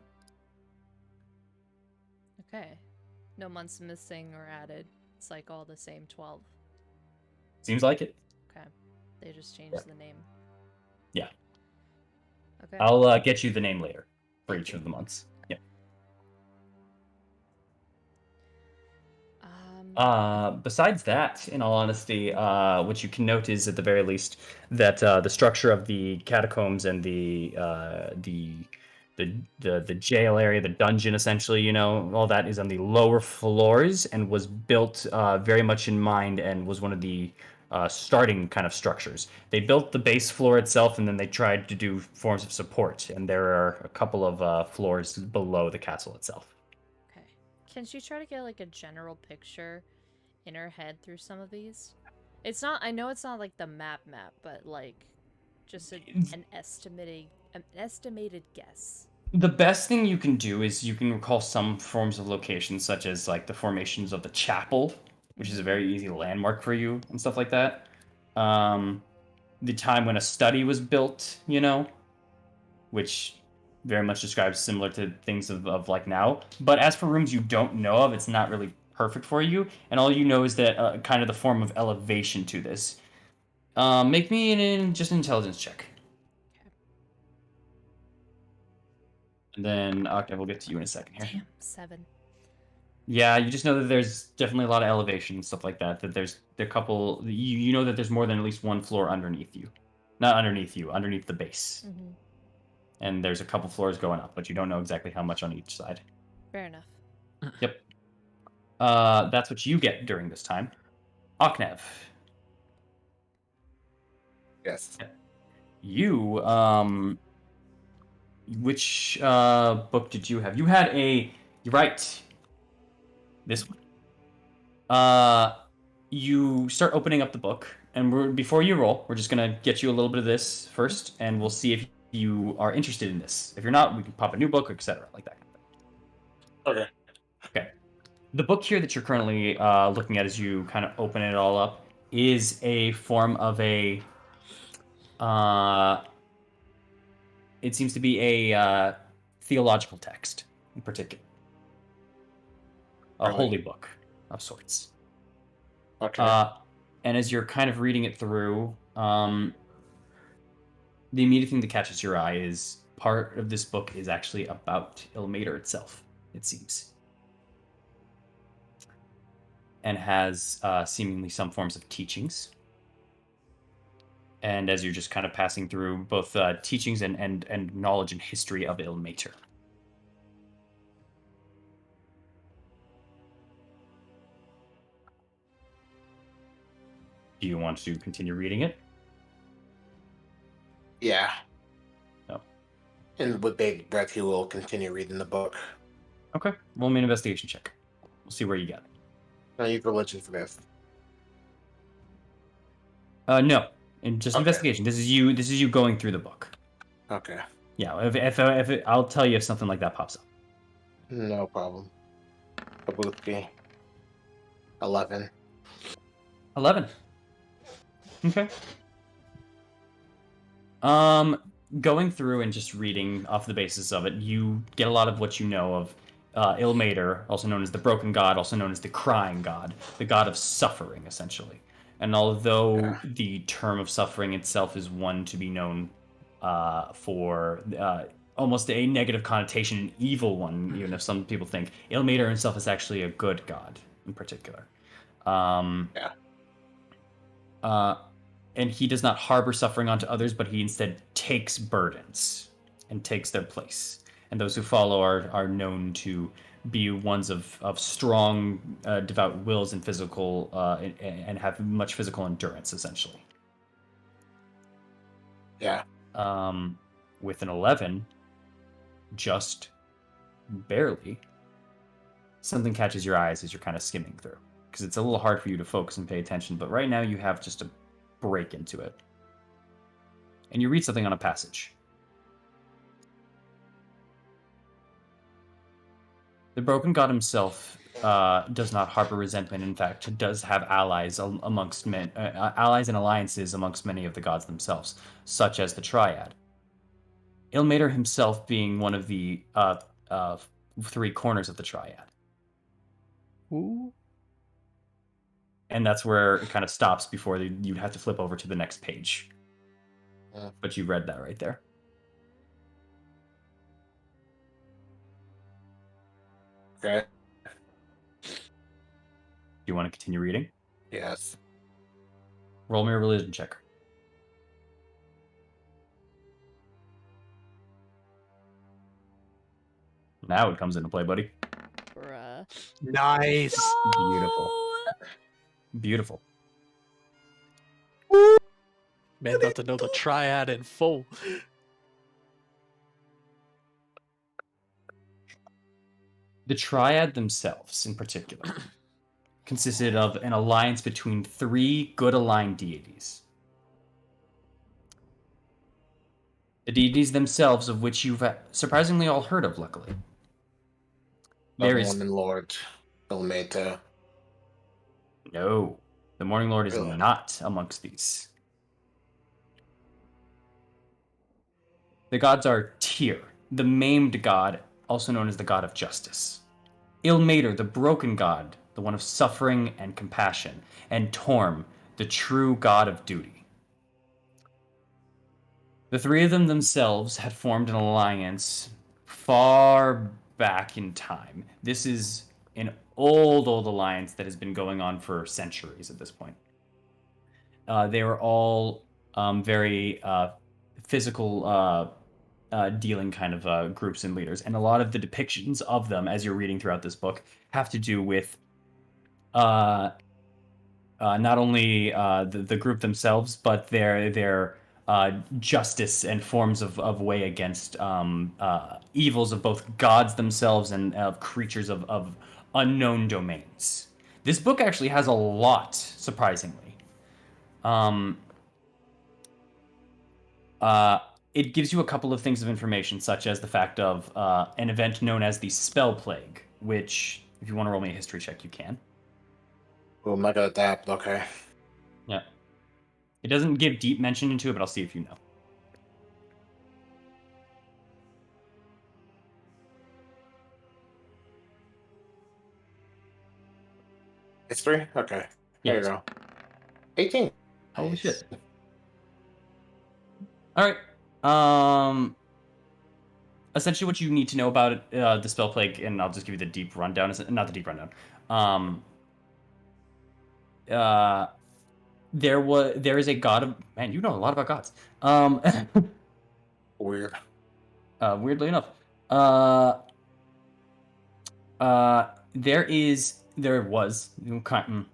Okay. No months missing or added. It's like all the same 12. Seems like it. Okay. They just changed the name. Yeah. Okay. I'll get you the name later for Thank each you. of the months. Yeah. Besides that, in all honesty, what you can note is at the very least that the structure of the catacombs and the jail area, the dungeon, essentially, you know, all that is on the lower floors and was built very much in mind and was one of the starting kind of structures. They built the base floor itself and then they tried to do forms of support, and there are a couple of floors below the castle itself. Okay. Can she try to get like a general picture in her head through some of these? It's not. I know it's not like the map, but like just an estimated guess. The best thing you can do is you can recall some forms of locations, such as like the formations of the chapel, which is a very easy landmark for you and stuff like that. The time when a study was built, you know, which very much describes similar to things of like now. But as for rooms you don't know of, it's not really perfect for you, and all you know is that kind of the form of elevation to this. Make me just an intelligence check. Okay. And then Octave will get to you in a second here. Damn, 7. Yeah, you just know that there's definitely a lot of elevation and stuff like that. That there's a couple. You know that there's more than at least one floor underneath you, not underneath you, underneath the base. Mm-hmm. And there's a couple floors going up, but you don't know exactly how much on each side. Fair enough. Yep. That's what you get during this time. Oknev, Yes. you which book did you have? You had a. You're right. This one. You start opening up the book, and before you roll, we're just gonna get you a little bit of this first, and we'll see if you are interested in this. If you're not, we can pop a new book, etc., like that. Okay. Okay. The book here that you're currently looking at as you kind of open it all up is a form of a. It seems to be a theological text in particular, a Really? holy book of sorts. Okay. And as you're kind of reading it through, the immediate thing that catches your eye is part of this book is actually about Ilmater itself, it seems. And has seemingly some forms of teachings. And as you're just kind of passing through both teachings and knowledge and history of Ilmater. Do you want to continue reading it? Yeah. No. And with bated breath, he will continue reading the book. Okay. Roll me an investigation check. We'll see where you get. I use religion for this. No. And just Okay. investigation. This is you going through the book. Okay. Yeah. If I'll tell you if something like that pops up. No problem. Kabuki. 11. 11. Okay. Going through and just reading off the basis of it, you get a lot of what you know of Ilmater, also known as the Broken God, also known as the Crying God, the God of suffering, essentially. And although the term of suffering itself is one to be known for almost a negative connotation, an evil one, even if some people think, Ilmater himself is actually a good god in particular. And he does not harbor suffering onto others, but he instead takes burdens and takes their place. And those who follow are known to be ones of strong, devout wills and physical, and have much physical endurance, essentially. Yeah. With an 11, just barely, something catches your eyes as you're kind of skimming through. Because it's a little hard for you to focus and pay attention, but right now you have just a break into it. And you read something on a passage. The Broken God himself does not harbor resentment. In fact, does have allies amongst allies and alliances amongst many of the gods themselves, such as the Triad. Ilmater himself being one of the 3 corners of the Triad. Ooh. And that's where it kind of stops before you'd have to flip over to the next page. Yeah. But you read that right there. Okay. Do you want to continue reading? Yes. Roll me a religion check. Now it comes into play, buddy. Bruh. Nice. Beautiful. Beautiful. Man, about to know the triad in full. The triad themselves, in particular, consisted of an alliance between 3 good-aligned deities. The deities themselves, of which you've surprisingly all heard of, luckily. The There is Morning Lord, Ilmeta. no. The Morning Lord is Really? not amongst these. The gods are Tyr, the maimed god, also known as the god of justice. Ilmater, the broken god, the one of suffering and compassion, and Torm, the true god of duty. The 3 of them themselves had formed an alliance far back in time. This is an old alliance that has been going on for centuries at this point. They were all very physical dealing kind of groups and leaders. And a lot of the depictions of them, as you're reading throughout this book, have to do with not only the group themselves, but their justice and forms of way against evils of both gods themselves and of creatures of unknown domains. This book actually has a lot, surprisingly. It gives you a couple of things of information, such as the fact of an event known as the Spell Plague, which, if you want to roll me a history check, you can. Oh, I'm not gonna adapt. Okay. Yeah. It doesn't give deep mention into it, but I'll see if you know. History? Okay. There you Yes. go. 18. Holy Nice. shit. All right. Essentially, what you need to know about it, the Spell Plague, and I'll just give you the deep rundown. Not the deep rundown. There is a god of man. You know a lot about gods. Weird. Weirdly enough, there was. How do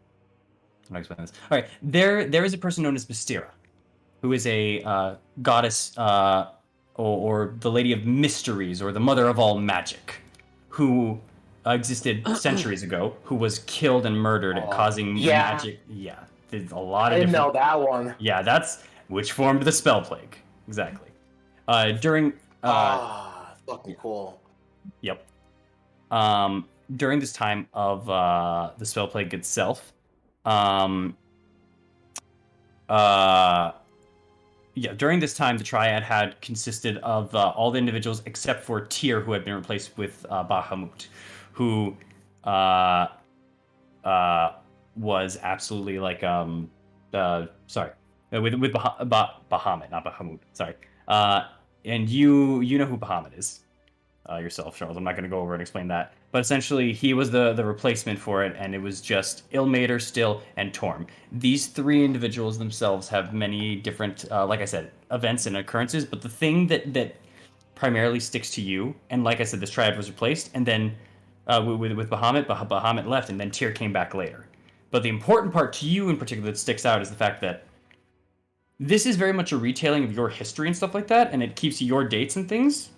I explain this? All right, there is a person known as Bastira, who is a goddess, or the Lady of Mysteries, or the Mother of all Magic, who existed centuries ago, who was killed and murdered, Oh, causing yeah. magic. Yeah, there's a lot I of didn't different. know that one. Yeah, that's which formed the Spell Plague. Exactly. During. Fucking cool. Yep. During this time of the Spell Plague itself, during this time, the Triad had consisted of all the individuals except for Tyr, who had been replaced with Bahamut, who was absolutely like with Bahamut, not Bahamut. Sorry. And you know who Bahamut is yourself, Charles. I'm not going to go over and explain that. But essentially, he was the replacement for it, and it was just Ilmater, Still, and Torm. These 3 individuals themselves have many different, like I said, events and occurrences. But the thing that primarily sticks to you, and like I said, this triad was replaced, and then with Bahamut, Bahamut left, and then Tyr came back later. But the important part to you in particular that sticks out is the fact that this is very much a retailing of your history and stuff like that, and it keeps your dates and things.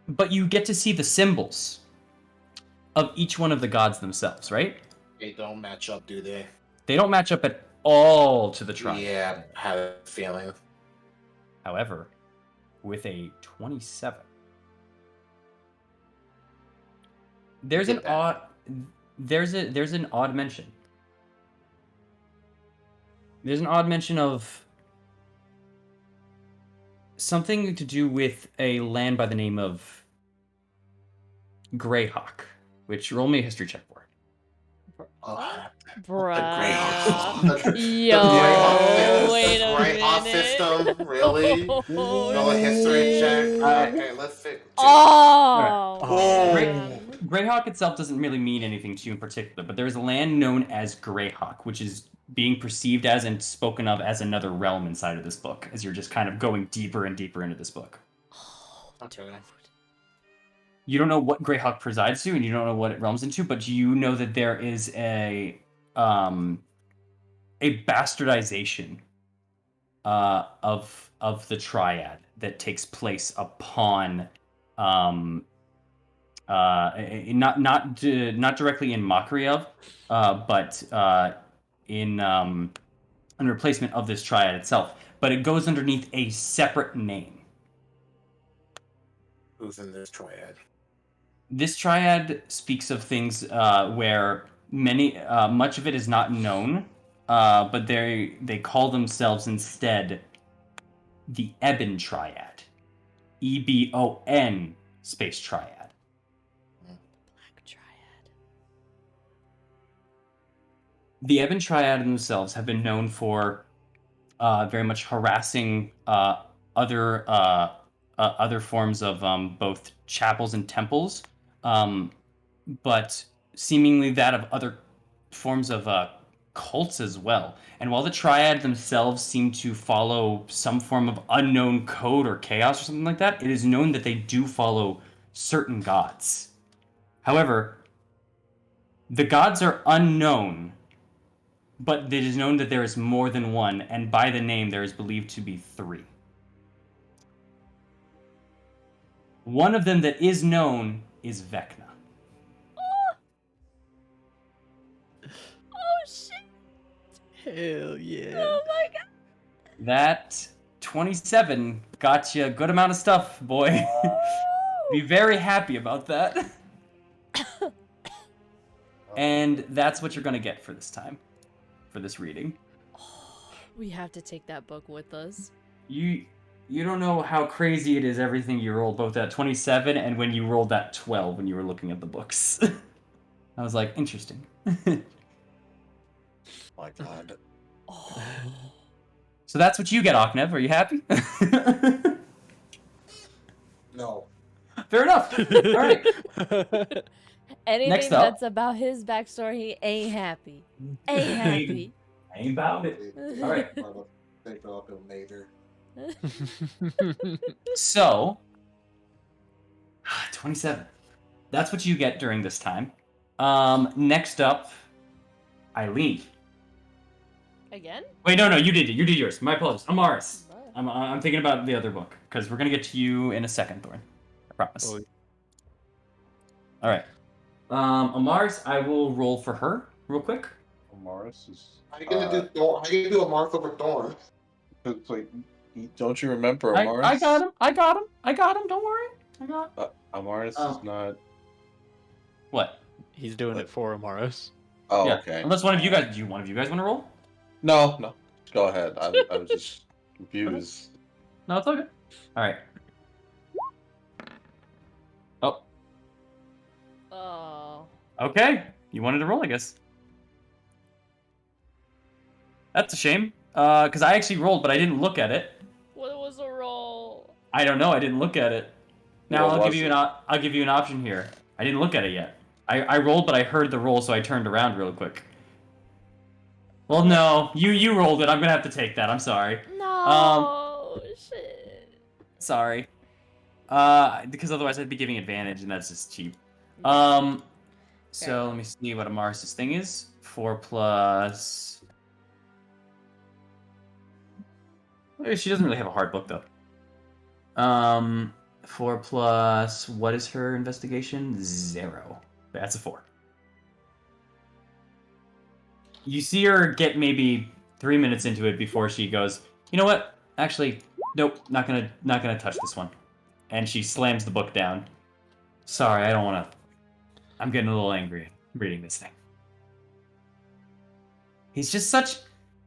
But you get to see the symbols of each one of the gods themselves, right? They don't match up, do they? They don't match up at all to the tribe. Yeah, I had a feeling. However, with a 27, there's an odd mention. There's an odd mention of something to do with a land by the name of Greyhawk, which roll me a history check for. Oh, Bruh. The Yo, wait the a Greyhawk minute. system, really? Oh, Roll a history check. shit. Okay, let's see. Oh, Oh. man. Greyhawk itself doesn't really mean anything to you in particular, but there is a land known as Greyhawk, which is being perceived as and spoken of as another realm inside of this book, as you're just kind of going deeper and deeper into this book. Okay. You don't know what Greyhawk presides to, and you don't know what it realms into, but you know that there is a bastardization of the triad that takes place upon not directly in mockery of, but in replacement of this triad itself. But it goes underneath a separate name. Who's in this triad? This triad speaks of things where much of it is not known, but they call themselves instead the Ebon Triad, EBON space triad. Black Triad. The Ebon Triad themselves have been known for very much harassing other forms of both chapels and temples, but seemingly that of other forms of cults as well. And while the Triad themselves seem to follow some form of unknown code or chaos or something like that, it is known that they do follow certain gods. However, the gods are unknown, but it is known that there is more than one, and by the name there is believed to be 3. One of them that is known is Vecna. Oh, shit. Hell yeah. Oh, my God. That 27 got you a good amount of stuff, boy. Be very happy about that. And that's what you're going to get for this time, for this reading. We have to take that book with us. You don't know how crazy it is, everything you rolled, both that 27 and when you rolled that 12 when you were looking at the books. I was like, interesting. My God. Oh. So that's what you get, Aknev. Are you happy? No. Fair enough. All right. Anything Next up. that's about his backstory, he ain't happy. Ain't happy. Ain't about it. All right. Take up him later. So, 27. That's what you get during this time. Next up, Eileen. Again? Wait, no, you did yours. My apologies. Amaris. I'm thinking about the other book because we're gonna get to you in a second, Thorn. I promise. Oh. All right. Amaris, I will roll for her real quick. Amaris is. How you gonna do Thorn? How you gonna do a Mark over Thorn? It's like, don't you remember I Amaris? got him. I got him. Don't worry. I got him. Amaris Oh. is not. What? He's doing it for Amaris. Oh, Yeah. okay. Unless one of you guys want to roll? No. Go ahead. I was just confused. No, it's okay. All right. Oh. Oh. Okay. You wanted to roll, I guess. That's a shame. Because I actually rolled, but I didn't look at it. What was a roll? I don't know. I didn't look at it. Now What I'll was give you it? I'll give you an option here. I didn't look at it yet. I rolled, but I heard the roll, so I turned around real quick. Well, no, you rolled it. I'm gonna have to take that. I'm sorry. No. Shit. Sorry. Because otherwise I'd be giving advantage, and that's just cheap. So let me see what Amaris' thing is. 4 plus. She doesn't really have a hard book though. 4 plus. What is her investigation? 0. That's a 4. You see her get maybe 3 minutes into it before she goes, you know what? Actually, nope, not gonna touch this one. And she slams the book down. Sorry, I don't wanna. I'm getting a little angry reading this thing. He's just such.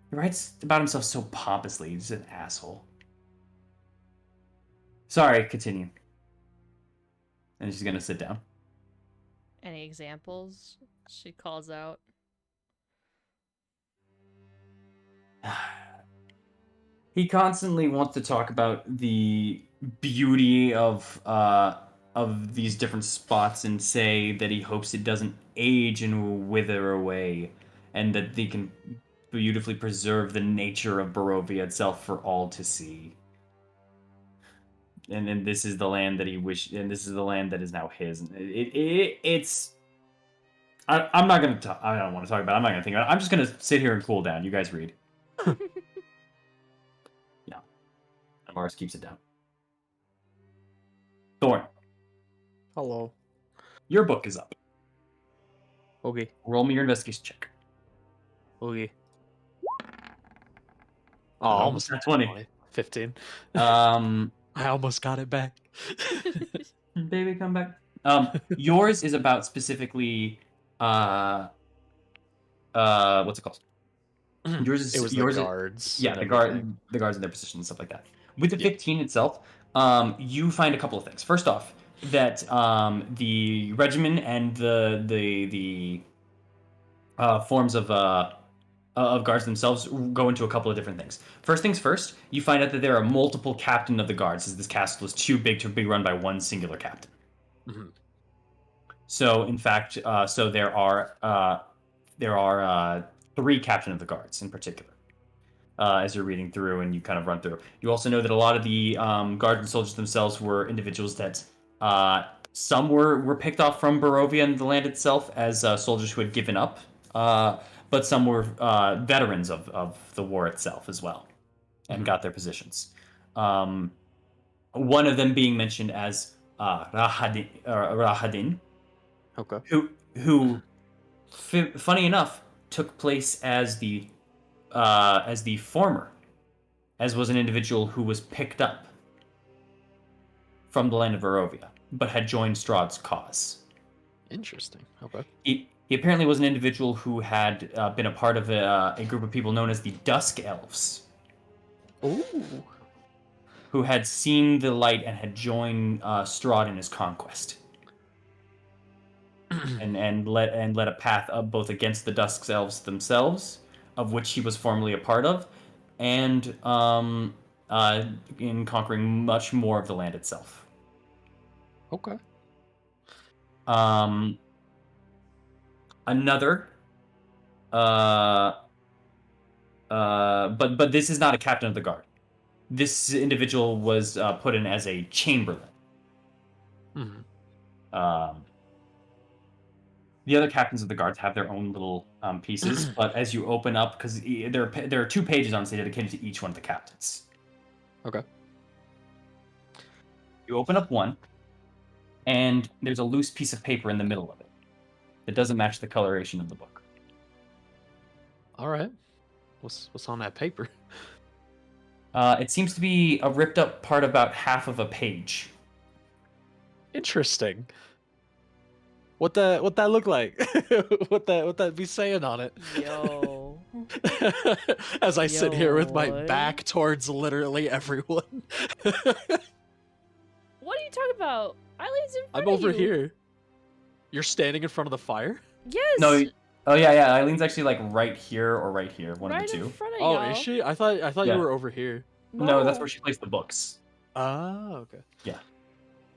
He writes about himself so pompously. He's an asshole. Sorry, continue. And she's gonna sit down. Any examples? She calls out. He constantly wants to talk about the beauty of these different spots and say that he hopes it doesn't age and wither away, and that they can beautifully preserve the nature of Barovia itself for all to see. And this is the land that he wished, and this is the land that is now his. It's. I'm not gonna talk. I don't want to talk about it. I'm not gonna think about it. I'm just gonna sit here and cool down. You guys read. Yeah. And Mars keeps it down. Thorn, Hello. your book is up. Okay. Roll me your investigation check. Okay. Oh, almost got 20. 15. Um, I almost got it back. baby, come back. Yours is about specifically, what's it called? Yours is It was yours the is- guards. yeah, and the everything. guards and their positions and stuff like that. With the Yeah. 15 itself, you find a couple of things. First off, that the regimen and the forms of guards themselves go into a couple of different things. First things first, you find out that there are multiple captain of the guards, as this castle is too big to be run by one singular captain. Mhm. So, in fact, there are 3 captain of the guards in particular. As you're reading through and you kind of run through, you also know that a lot of the guards and soldiers themselves were individuals that some were picked off from Barovia and the land itself as soldiers who had given up, but some were veterans of the war itself as well, and got their positions. One of them being mentioned as Rahadin, Okay. who funny enough, took place as the former, as was an individual who was picked up from the land of Barovia, but had joined Strahd's cause. Interesting. Okay. He apparently was an individual who had been a part of a group of people known as the Dusk Elves, Ooh. who had seen the light and had joined Strahd in his conquest. and led a path up both against the Dusk Elves themselves, of which he was formerly a part of, and in conquering much more of the land itself. Okay. Another, but this is not a captain of the guard. This individual was put in as a chamberlain. Mhm. The other captains of the guards have their own little pieces, but as you open up, because there are 2 pages on say dedicated to each one of the captains. Okay. You open up one, and there's a loose piece of paper in the middle of it that doesn't match the coloration of the book. All right. What's on that paper? It seems to be a ripped up part about half of a page. Interesting. What that look like? what that be saying on it? Yo. As I sit here with my Yo. back towards literally everyone. What are you talking about? Eileen's in front I'm of over you. here. You're standing in front of the fire? Yes. No, oh yeah, Eileen's actually like right here or right here, one right of the in 2. front of Oh, y'all. is she? I thought Yeah. you were over here. No, that's where she placed the books. Oh, okay. Yeah.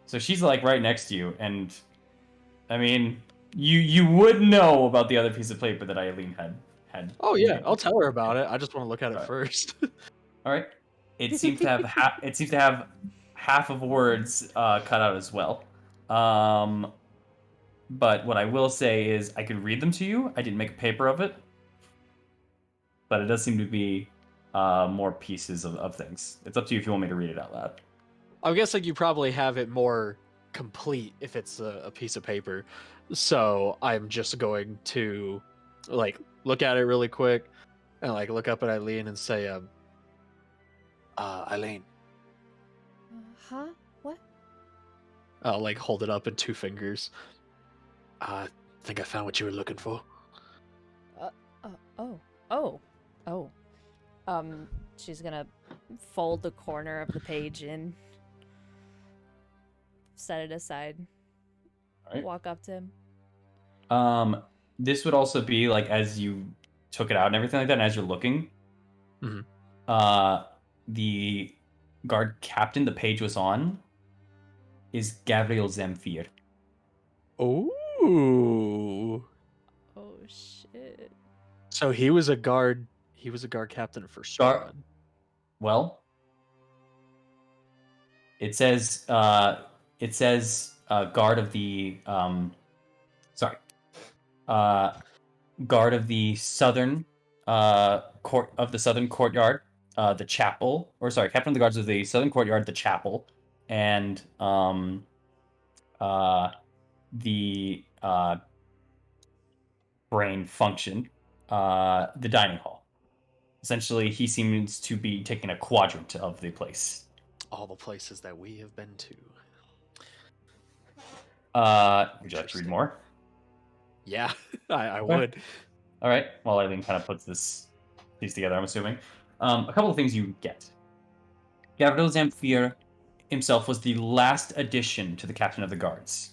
So she's like right next to you, and I mean, you would know about the other piece of paper that Eileen had. Oh yeah, I'll tell her about it. I just want to look at it Right. first. All right. It seems to have half of words cut out as well. But what I will say is I could read them to you. I didn't make a paper of it, but it does seem to be more pieces of things. It's up to you if you want me to read it out loud. I'm guessing you probably have it more complete if it's a piece of paper. So I'm just going to like look at it really quick and like look up at Eileen and say, Eileen. Huh? What? I'll like hold it up in 2 fingers. I think I found what you were looking for. Oh. She's gonna fold the corner of the page in, set it aside, All right. walk up to him. This would also be like as you took it out and everything like that, and as you're looking, Mhm. The guard captain the page was on is Gabriel Zemfir. Oh. Oh shit. So he was a guard. He was a guard captain for Gar- Strahd. Well, it says guard of the sorry, guard of the southern courtyard, the chapel, or sorry, captain of the guards of the southern courtyard, the chapel, and the brain function, the dining hall. Essentially, he seems to be taking a quadrant of the place. All the places that we have been to. Would you like to read more? Yeah, I Okay. would. All right. Well, Eileen kind of puts these together, I'm assuming. A couple of things you get. Gabriel Zamfir himself was the last addition to the captain of the guards.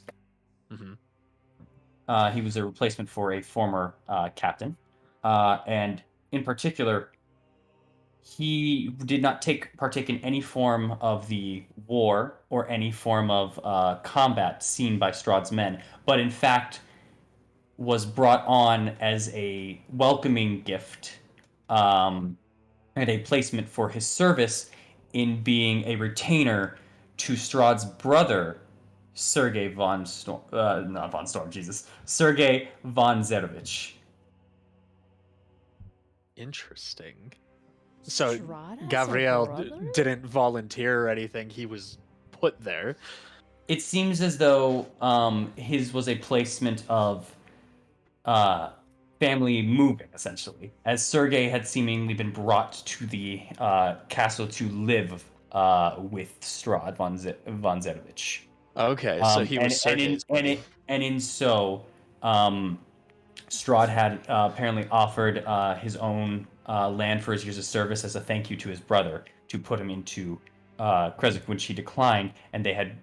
Mm-hmm. He was a replacement for a former captain. And in particular, he did not partake in any form of the war or any form of combat seen by Strahd's men, but in fact was brought on as a welcoming gift and a placement for his service in being a retainer to Strahd's brother, Sergei von Storm, not von Storm, Jesus, Sergei von Zerovich. Interesting. So Strahd has a Gabriel brother? didn't volunteer or anything. He was put there. It seems as though his was a placement of family moving, essentially, as Sergei had seemingly been brought to the castle to live with Strahd von Zerovich. Okay, so he was Sergei's buddy. And in so, Strahd had apparently offered his own land for his years of service as a thank you to his brother to put him into Kresik, which he declined, and they had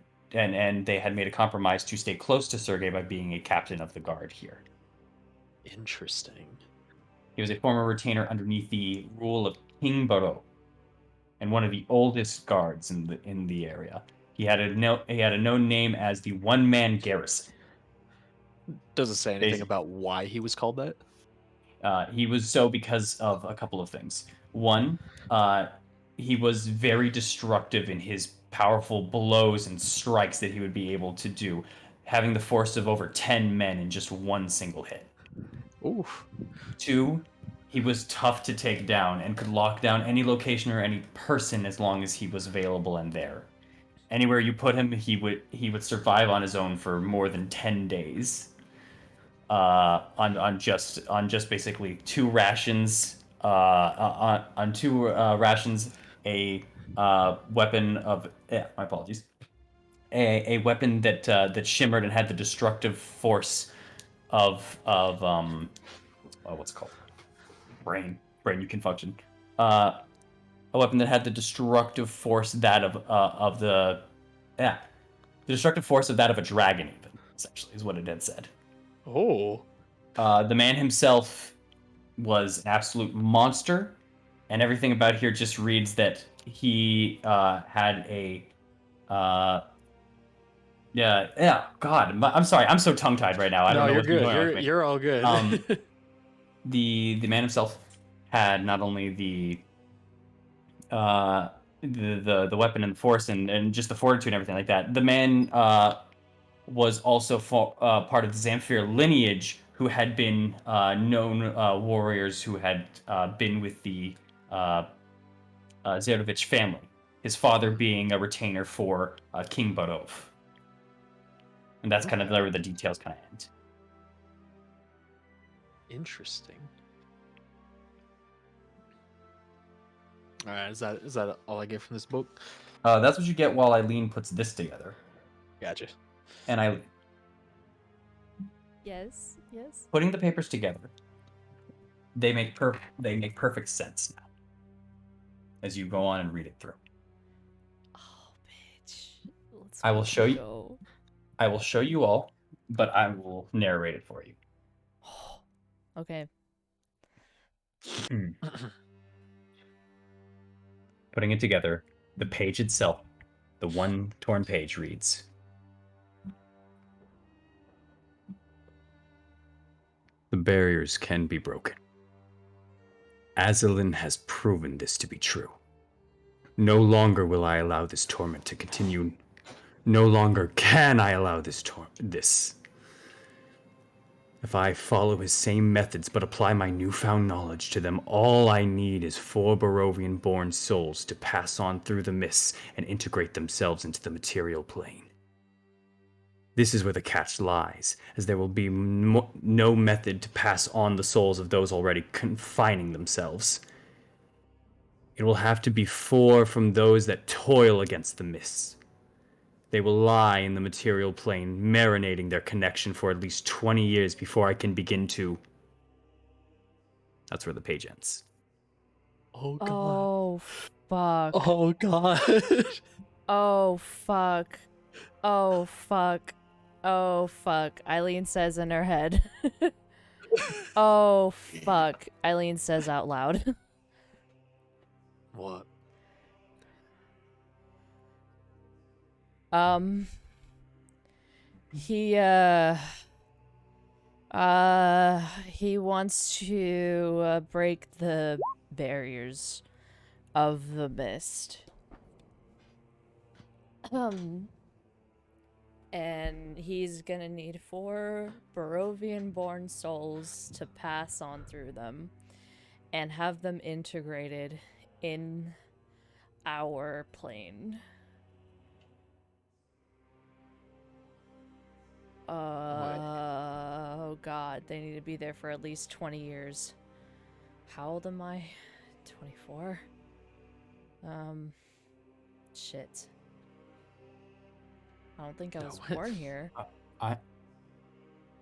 made a compromise to stay close to Sergei by being a captain of the guard here. Interesting. He was a former retainer underneath the rule of King Baro, and one of the oldest guards in the area. He had a known name as the One Man Garrison. Doesn't say anything about why he was called that. He was so because of a couple of things. One, he was very destructive in his powerful blows and strikes that he would be able to do, having the force of over 10 men in just one single hit. Oof. Two, he was tough to take down and could lock down any location or any person as long as he was available and there. Anywhere you put him, he would survive on his own for more than 10 days. On just basically two rations. On two rations, a weapon of my apologies, a weapon that shimmered and had the destructive force of what's it called? Brain, you can function. A weapon that had the destructive force of the destructive force of that of a dragon, even essentially is what it had said. Oh. The man himself was an absolute monster, and everything about here just reads that he had a God, I'm sorry, I'm so tongue tied right now. I don't know you're what's going on good. with me. You're all good. The man himself had not only the weapon and the force and just the fortitude and everything like that. The man was also part of the Zamfir lineage, who had been known warriors who had been with the Zerovich family. His father being a retainer for King Barov. And that's kind of where the details kind of end. Interesting. All right, is that all I get from this book? That's what you get while Eileen puts this together. Gotcha. And Eileen, Yes. putting the papers together, they make perfect sense now as you go on and read it through. Oh, bitch. Let's I will show you. go. I will show you all, but I will narrate it for you. Okay. putting it together, the page itself, the one torn page reads, "The barriers can be broken. Azalin has proven this to be true. No longer will I allow this torment to continue. No longer can I allow this. If I follow his same methods but apply my newfound knowledge to them, all I need is 4 Barovian-born souls to pass on through the mists and integrate themselves into the material plane. This is where the catch lies, as there will be no method to pass on the souls of those already confining themselves. It will have to be 4 from those that toil against the mists. They will lie in the material plane, marinating their connection for at least 20 years before I can begin to..." That's where the page ends. Oh god. Oh, fuck. Oh god. Oh, fuck. Oh, fuck. Oh, fuck. Eileen says in her head. Oh, fuck. Eileen says out loud. What? He he wants to break the barriers of the mist. And he's gonna need 4 Barovian-born souls to pass on through them and have them integrated in our plane. Oh god, they need to be there for at least 20 years. How old am I? 24? Shit. I don't think I No, was what? born here.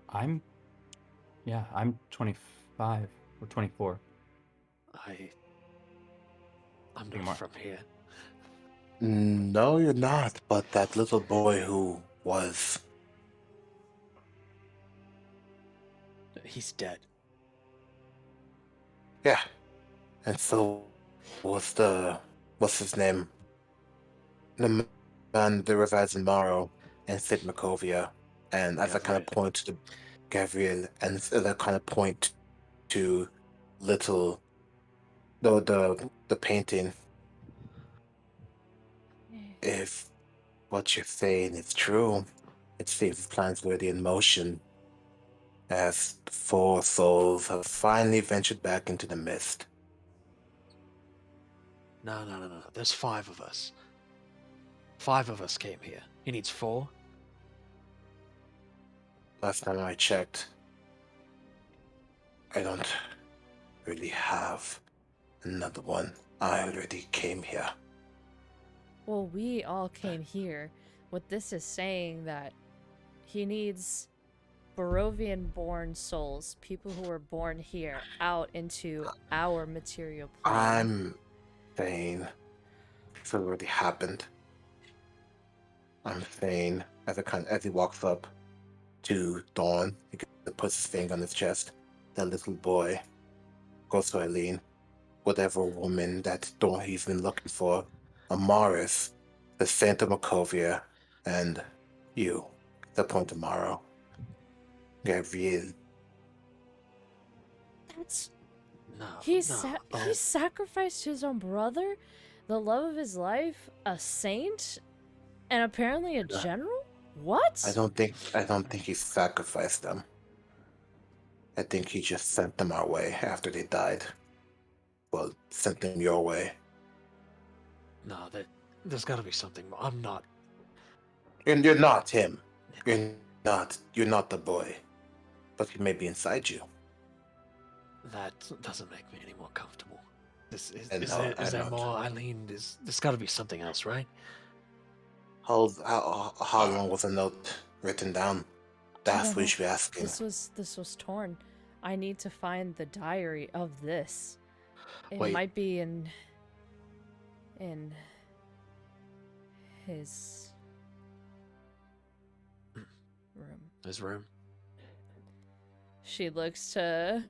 I'm 25 or 24. I'm Come not on. from here. No, you're not. But that little boy who was. He's dead. Yeah. And so was what's his name? The man that resides in Morrow and Sid Makovia. And as I kind of point to Gabriel, and as I kind of point to little the painting, if what you're saying is true, it seems plans already in motion, as 4 souls have finally ventured back into the mist. No. There's 5 of us. 5 of us came here. He needs 4. Last time I checked, I don't really have another one. I already came here. Well, we all came here. What this is saying that he needs Barovian-born souls, people who were born here, out into our material plane. I'm saying it's already happened. I'm saying as he walks up to Dawn, he puts his finger on his chest. That little boy goes to Eileen, whatever woman that Dawn he's been looking for, Amaris, the Saint of Makovia, and you, the Point tomorrow. Gabriel. That's... No. He no. sacrificed his own brother, the love of his life, a saint, and apparently a general? What? I don't think he sacrificed them. I think he just sent them our way after they died. Well, sent them your way. No, there's gotta be something more. I'm not. And you're not him. You're not the boy. But he may be inside you. That doesn't make me any more comfortable. Is I there don't. more, Eileen? There's gotta be something else, right? How long was the note written down? That's what you should be asking. This was torn. I need to find the diary of this. It Wait. might be in his room. His room. She looks to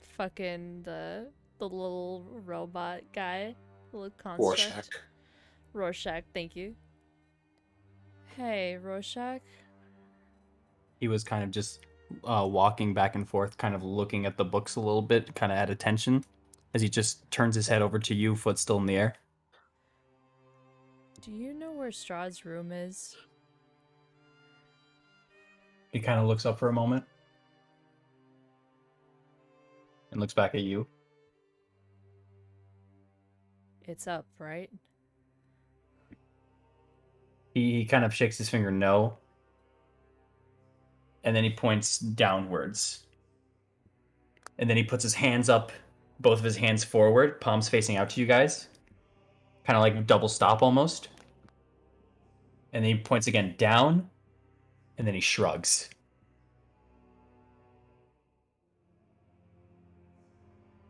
fucking the little robot guy. Little construct. Rorschach. Rorschach, thank you. Hey, Rorschach. He was kind of just walking back and forth, kind of looking at the books a little bit, kind of at attention, as he just turns his head over to you, foot still in the air. Do you know where Strahd's room is? He kind of looks up for a moment and looks back at you. It's up, right? He kind of shakes his finger no, and then he points downwards. And then he puts his hands up, both of his hands forward, palms facing out to you guys. Kind of like double stop almost. And then he points again down, and then he shrugs.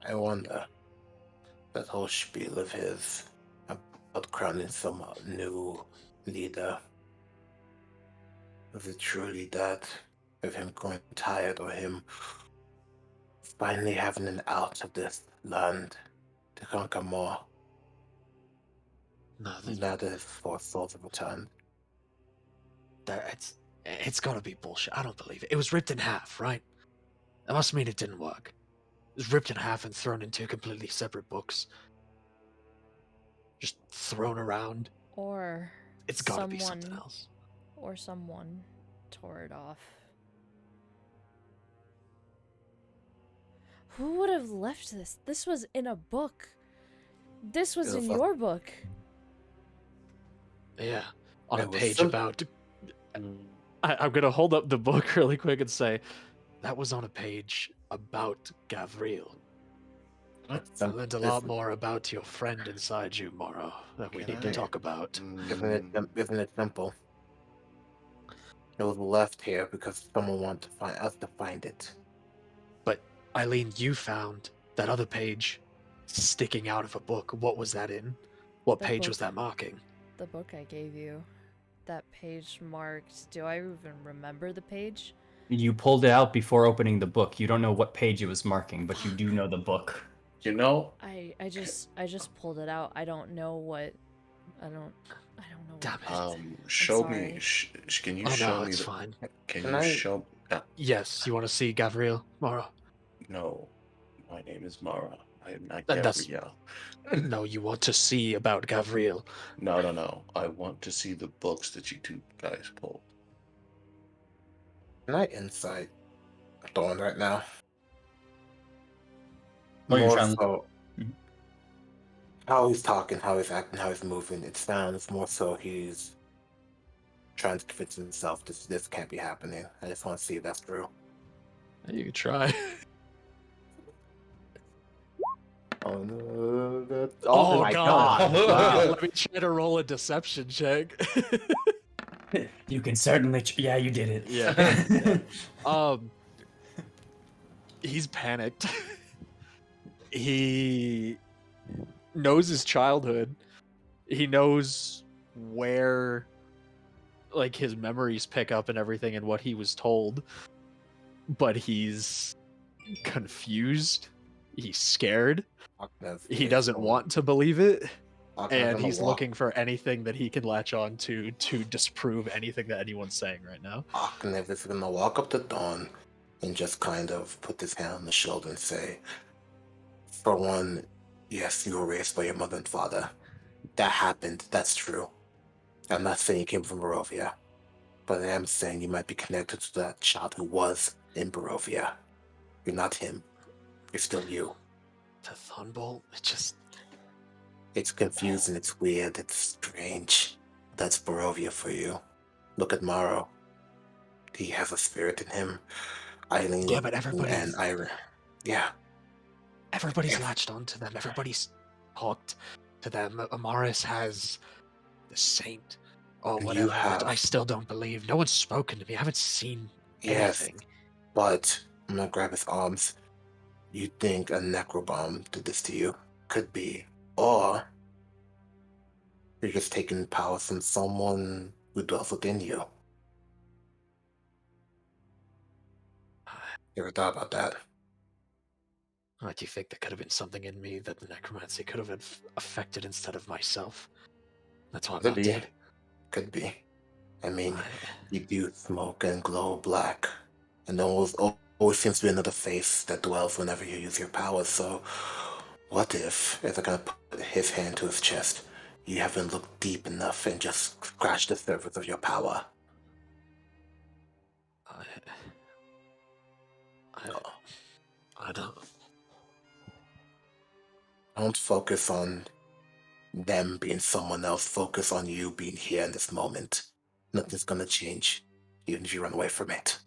I wonder, that whole spiel of his about crowning some new leader. Was it truly that of him growing tired or him finally having an out of this land to conquer more? No, Now that his four souls have returned. it's gotta be bullshit. I don't believe it. It was ripped in half, right? That must mean it didn't work. It was ripped in half and thrown into completely separate books. Just thrown around. Or It's gotta be something else. Or someone tore it off. Who would have left this? This was in a book. This was in your book. Yeah. On It a was page sim- about... I'm gonna hold up the book really quick and say, that was on a page about Gavriel. I learned a lot more about your friend inside you, Morrow, that we need to talk about. Isn't it simple? It was left here because someone wanted to find us to find it. But Eileen, you found that other page sticking out of a book. What was that in? What The page was book. that marking? The book I gave you. That page marked. Do I even remember the page? You pulled it out before opening the book. You don't know what page it was marking, but you do know the book. You know, I just pulled it out. I don't know what. I don't know. Damn what- it. show sorry. me. Can you Oh show no, me? it's fine. Can Can you I- show? Yes, you want to see Gavriel, Morrow? No, my name is Mara. I am not And that's- Gabrielle. No, you want to see about Gavriel. No. I want to see the books that you two guys pulled. Can I insight Dawn right now? Oh, you're More trying- so Mhm. how he's talking, how he's acting, how he's moving. It sounds more so he's trying to convince himself this can't be happening. I just want to see if that's true. You can try. Oh no! Oh, my God. God! Wow. Let me try to roll a deception check. You can certainly. Yeah, you did it. Yeah. He's panicked. He knows his childhood. He knows where like his memories pick up and everything and what he was told. But he's confused. He's scared. He doesn't want to believe it. And he's looking for anything that he can latch on to disprove anything that anyone's saying right now. Aknev is gonna walk up to Dawn and just kind of put his hand on the shoulder and say, for one, yes, you were raised by your mother and father. That happened, that's true. I'm not saying you came from Barovia, but I am saying you might be connected to that child who was in Barovia. You're not him. You're still you. The Thunbolt, It's confusing, it's weird, it's strange. That's Barovia for you. Look at Morrow. He has a spirit in him. Eileen Yeah, but everybody- and Ira. Yeah. everybody's Yeah. latched onto them. Everybody's talked to them. Amaris has the saint or You whatever. have- But I still don't believe. No one's spoken to me. I haven't seen Yes. anything. But I'm gonna grab his arms. You think a necrobomb did this to you? Could be. Or you're just taking power from someone who dwells within you. You ever thought about that? Do you think there could have been something in me that the necromancy could have affected instead of myself? That's why I'm Could not be. dead. Could be. I mean, I, you do smoke and glow black, and there always seems to be another face that dwells whenever you use your powers. So, what if they're gonna put his hand to his chest? You haven't looked deep enough and just scratched the surface of your power. I, I, I don't. Don't focus on them being someone else. Focus on you being here in this moment. Nothing's gonna change, even if you run away from it.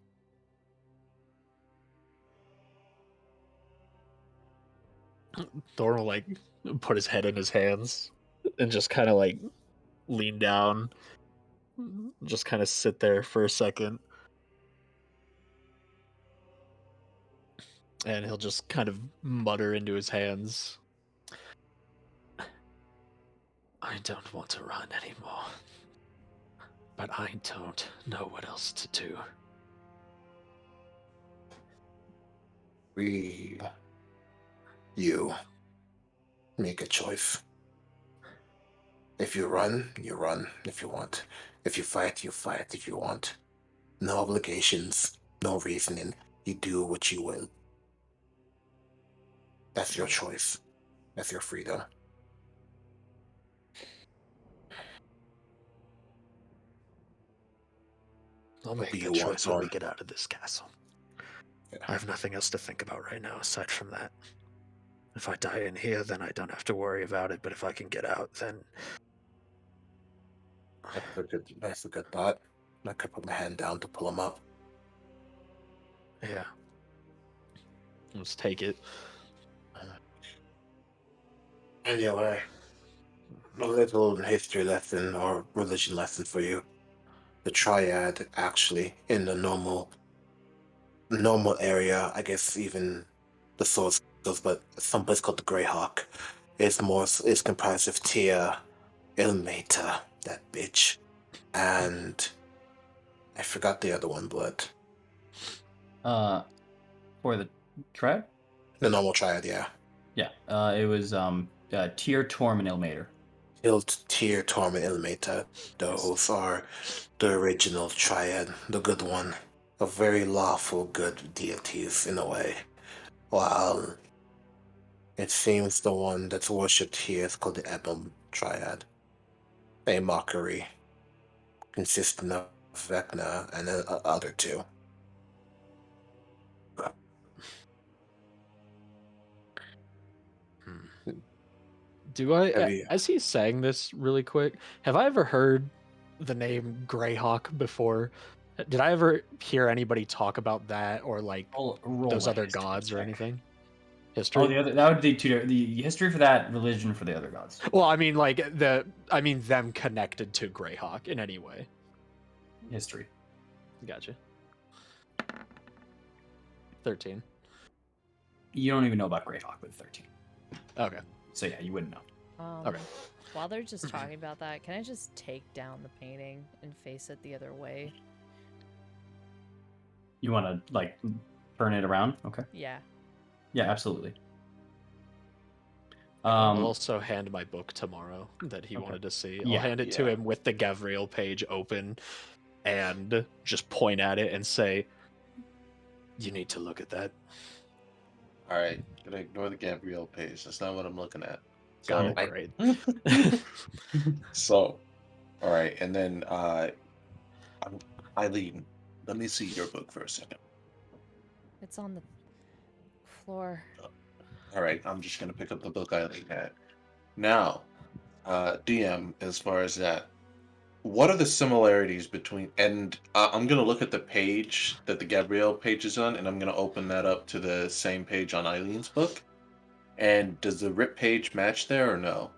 Thorn will like put his head in his hands and just kind of like lean down, just kind of sit there for a second, and he'll just kind of mutter into his hands, I don't want to run anymore, but I don't know what else to do. You make a choice. If you run, you run if you want. If you fight, you fight if you want. No obligations, no reasoning. You do what you will. That's your choice. That's your freedom. I'll What make do the you want, choice when we Thorn? get out of this castle. Yeah. I have nothing else to think about right now aside from that. If I die in here, then I don't have to worry about it, but if I can get out, then... That's a good thought. I could put my hand down to pull him up. Yeah. Let's take it. Anyway, a little history lesson or religion lesson for you. The triad actually in the normal area, I guess even the source goes, but some place called the Greyhawk is comprised of Tia, Ilmata, that bitch, and I forgot the other one, but For the tribe? the normal triad, yeah. Yeah. It was Tyr, Torm, and Ilmater. Tyr, Torment, Ilmata. Those are the original triad, the good one. A very lawful good deities in a way. While it seems the one that's worshipped here is called the Ebon triad. A mockery consisting of Vecna and the other two. Do I, Have you? as he's saying this really quick, have I ever heard the name Greyhawk before? Did I ever hear anybody talk about that or like Roll those a other history gods or check. anything? Oh, History? the other that would be the history for that, religion for the other gods. Well, I mean them connected to Greyhawk in any way. History. Gotcha. 13. You don't even know about Greyhawk with 13. Okay. So yeah, you wouldn't know. Okay. While they're just talking about that, can I just take down the painting and face it the other way? You want to like turn it around? Okay. Yeah. Yeah, absolutely. I'll also hand my book tomorrow that he Okay. wanted to see. Yeah, I'll hand it to him with the Gavriel page open and just point at it and say, you need to look at that. All right, gonna ignore the Gabrielle page. That's not what I'm looking at. Got So, it. Great. so, all right, and then Eileen, let me see your book for a second. It's on the floor. All right, I'm just gonna pick up the book Eileen had. Now, DM, as far as that, what are the similarities between? And I'm gonna look at the page that the Gabrielle page is on, and I'm gonna open that up to the same page on Eileen's book. And does the rip page match there or no?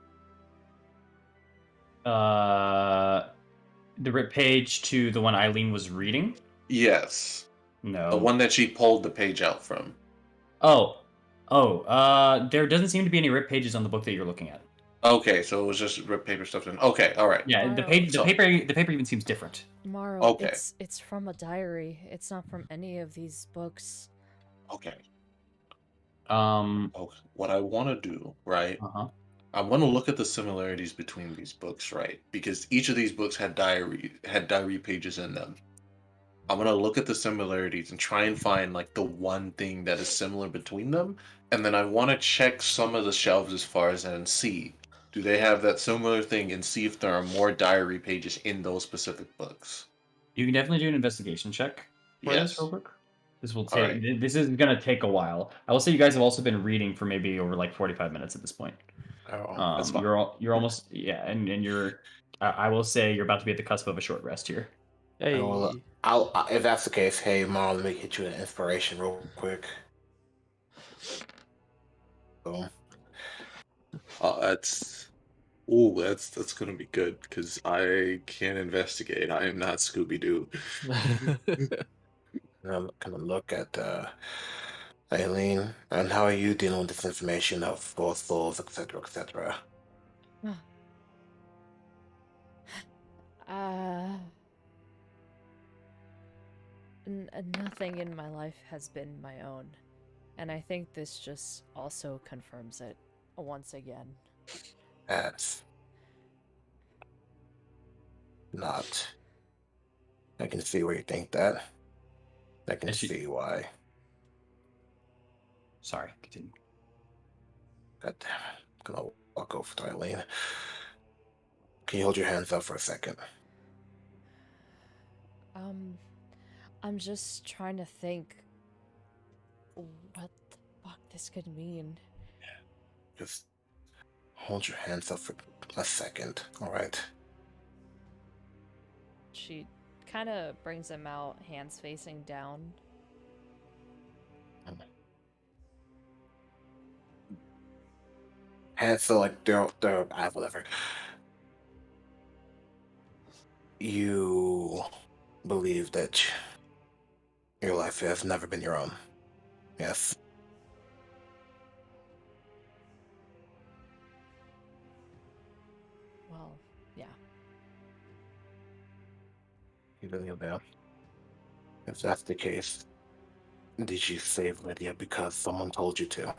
The rip page to the one Eileen was reading? Yes, No. the one that she pulled the page out from. There doesn't seem to be any rip pages on the book that you're looking at. Okay, so it was just rip paper stuff in. Okay, all right. Yeah, the Tomorrow. paper even seems different. Morrow, Okay. it's from a diary. It's not from any of these books. Okay. Oh, what I want to do, right? Uh-huh. I want to look at the similarities between these books, right? Because each of these books had diary pages in them. I'm gonna look at the similarities and try and find like the one thing that is similar between them, and then I want to check some of the shelves as far as and see do they have that similar thing and see if there are more diary pages in those specific books. You can definitely do an investigation check for this real Yes. quick. This will All right. take. This is gonna take a while. I will say you guys have also been reading for maybe over like 45 minutes at this point. That's fine. You're almost and you're. I will say you're about to be at the cusp of a short rest here. Hey. If that's the case, hey, Mom, let me hit you an inspiration real quick. So, That's oh, that's gonna be good because I can't investigate. I am not Scooby Doo. I'm gonna look at Eileen, and how are you dealing with this information of both souls, etc., etc.? Uh, Nothing in my life has been my own, and I think this just also confirms it once again. That's not. I can see where you think that. I can As you- see why. Sorry, continue. God damn it. I'm gonna walk over to Eileen. Can you hold your hands up for a second? I'm just trying to think what the fuck this could mean. Just hold your hands up for a second, alright? She kind of brings him out, hands facing down. Hands so like they're whatever. You believe that your life has never been your own. Yes. Well, yeah. You kneel down. If that's the case, did you save Lydia because someone told you to?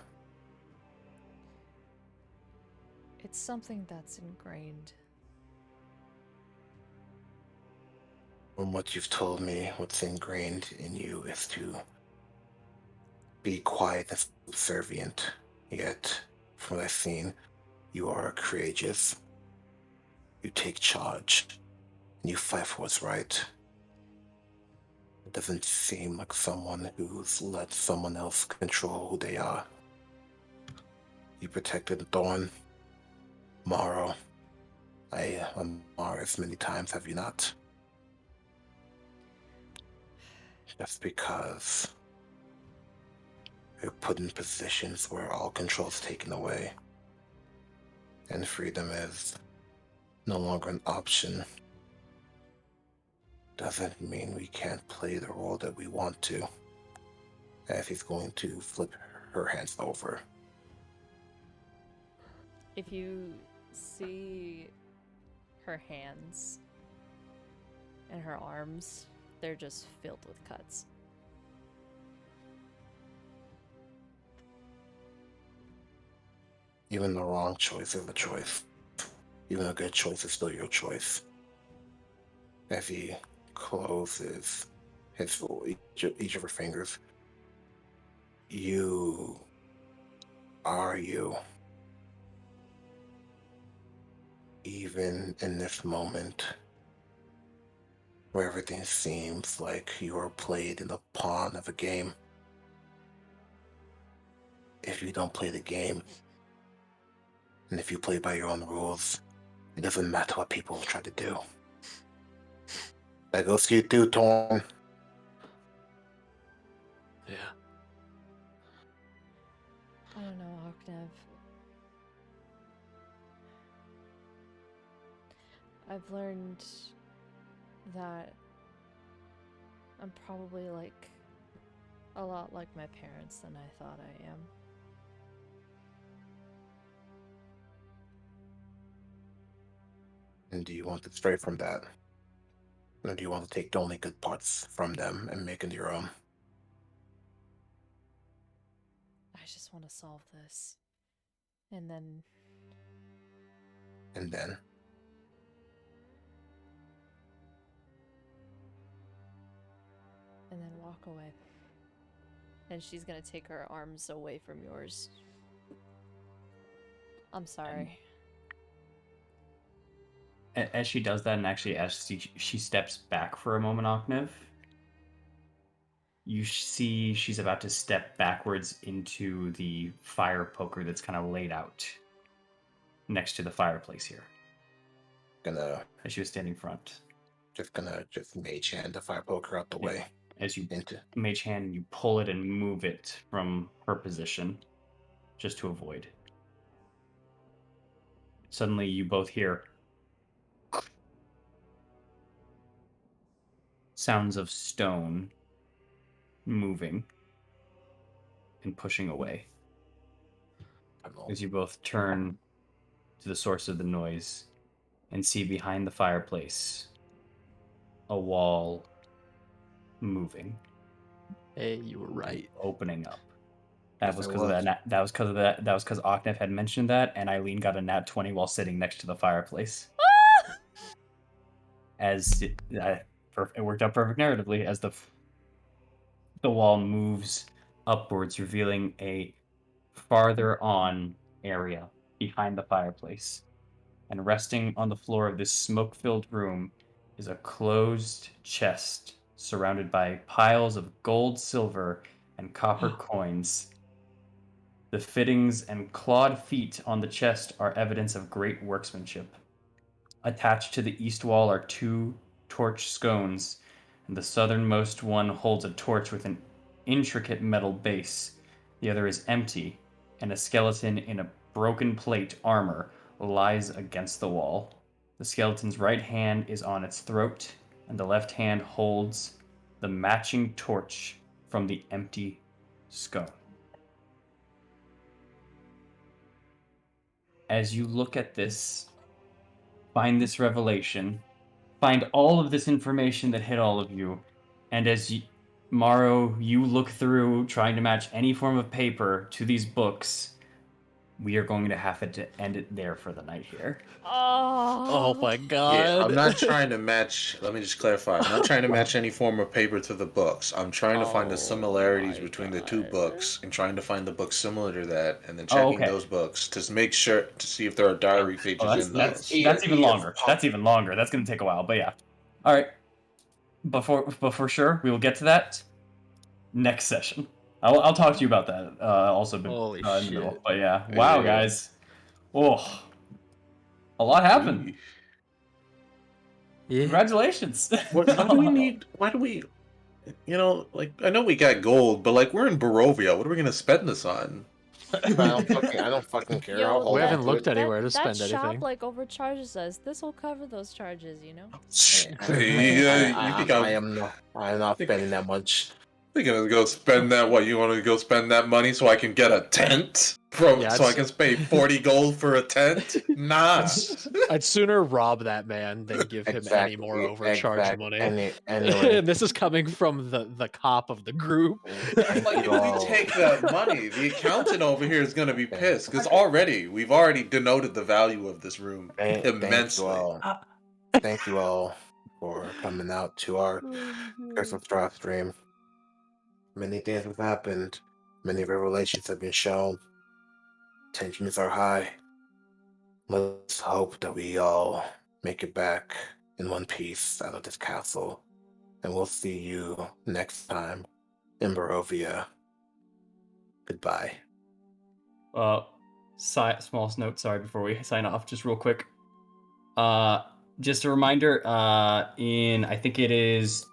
It's something that's ingrained. From what you've told me, what's ingrained in you is to be quiet and subservient. Yet, from what I've seen, you are courageous. You take charge, and you fight for what's right. It doesn't seem like someone who's let someone else control who they are. You protected Thorn, Morrow. Morris many times, have you not? Just because you're put in positions where all control is taken away, and freedom is no longer an option, doesn't mean we can't play the role that we want to. As he's going to flip her hands over. If you see her hands and her arms, they're just filled with cuts. Even the wrong choice is a choice. Even a good choice is still your choice. As he closes each of her fingers, you are you. Even in this moment, where everything seems like you are played in the pawn of a game, if you don't play the game, and if you play by your own rules, it doesn't matter what people try to do. That goes to you too, Torn. Yeah. I don't know, Oknev. I've learned that I'm probably like a lot like my parents than I thought I am. And do you want to stray from that? Or do you want to take the only good parts from them and make it your own? I just want to solve this. And then And then walk away. And she's gonna take her arms away from yours. I'm sorry. As she does that, and actually as she steps back for a moment, Octave, you see she's about to step backwards into the fire poker that's kind of laid out next to the fireplace here. gonna As she was standing front. just mage hand the fire poker out the Yeah. way. As you Into mage hand, you pull it and move it from her position, just to avoid. Suddenly, you both hear sounds of stone moving and pushing away. As you both turn to the source of the noise and see behind the fireplace a wall moving. Hey, you were right. Opening up. That Yes, was I because of was. that. That was because of that. That was because Octave had mentioned that, and Eileen got a nat 20 while sitting next to the fireplace. As it worked out perfect narratively, as the wall moves upwards, revealing a farther on area behind the fireplace. And resting on the floor of this smoke-filled room is a closed chest surrounded by piles of gold, silver, and copper coins. The fittings and clawed feet on the chest are evidence of great workmanship. Attached to the east wall are 2 torch scones, and the southernmost one holds a torch with an intricate metal base. The other is empty, and a skeleton in a broken plate armor lies against the wall. The skeleton's right hand is on its throat, and the left hand holds the matching torch from the empty scone. As you look at this, find this revelation, find all of this information that hit all of you, and as Morrow, you look through trying to match any form of paper to these books, we are going to have to end it there for the night here. Oh my god. Yeah, I'm not trying to match. Let me just clarify. I'm not trying to match any form of paper to the books. I'm trying to find the similarities between the 2 books and trying to find the books similar to that, and then checking okay. those books to make sure to see if there are diary pages in those. That's even longer. That's even longer. That's going to take a while, but yeah. All right. But for sure, we will get to that next session. I'll talk to you about that also Holy in the shit. middle. But yeah, wow, Yeah. guys. Oh, a lot happened. Yeah. Congratulations. Why do we need? Why do we? You know, like I know we got gold, but like we're in Barovia. What are we gonna spend this on? I don't fucking care. Yo, I'll hold We on haven't to looked it. anywhere to that spend shop anything. like overcharges us. This will cover those charges, you know. I'm not spending that much. You're gonna go spend that? What you want to go spend that money so I can get a tent? Yeah, so I can pay 40 gold for a tent? Nah. I'd sooner rob that man than give him any more overcharge money. Anyway, This is coming from the cop of the group. thank Like you if all. we take that money, the accountant over here is gonna be pissed because we've already denoted the value of this room immensely. Thank you all for coming out to our Christmas Strahd stream. Many things have happened. Many revelations have been shown. Tensions are high. Let's hope that we all make it back in one piece out of this castle. And we'll see you next time in Barovia. Goodbye. Small note, sorry, before we sign off, just real quick. Just a reminder, in I think it is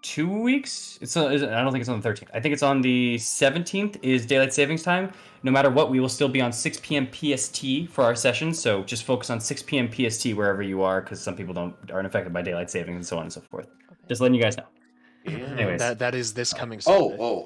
2 weeks. I don't think it's on the 13th. I think it's on the 17th is daylight savings time. No matter what, we will still be on 6 p.m. PST for our sessions. So just focus on 6 p.m. PST wherever you are, because some people aren't affected by daylight savings and so on and so forth. Okay. Just letting you guys know. Yeah. Anyways. That is this coming Sunday. Oh,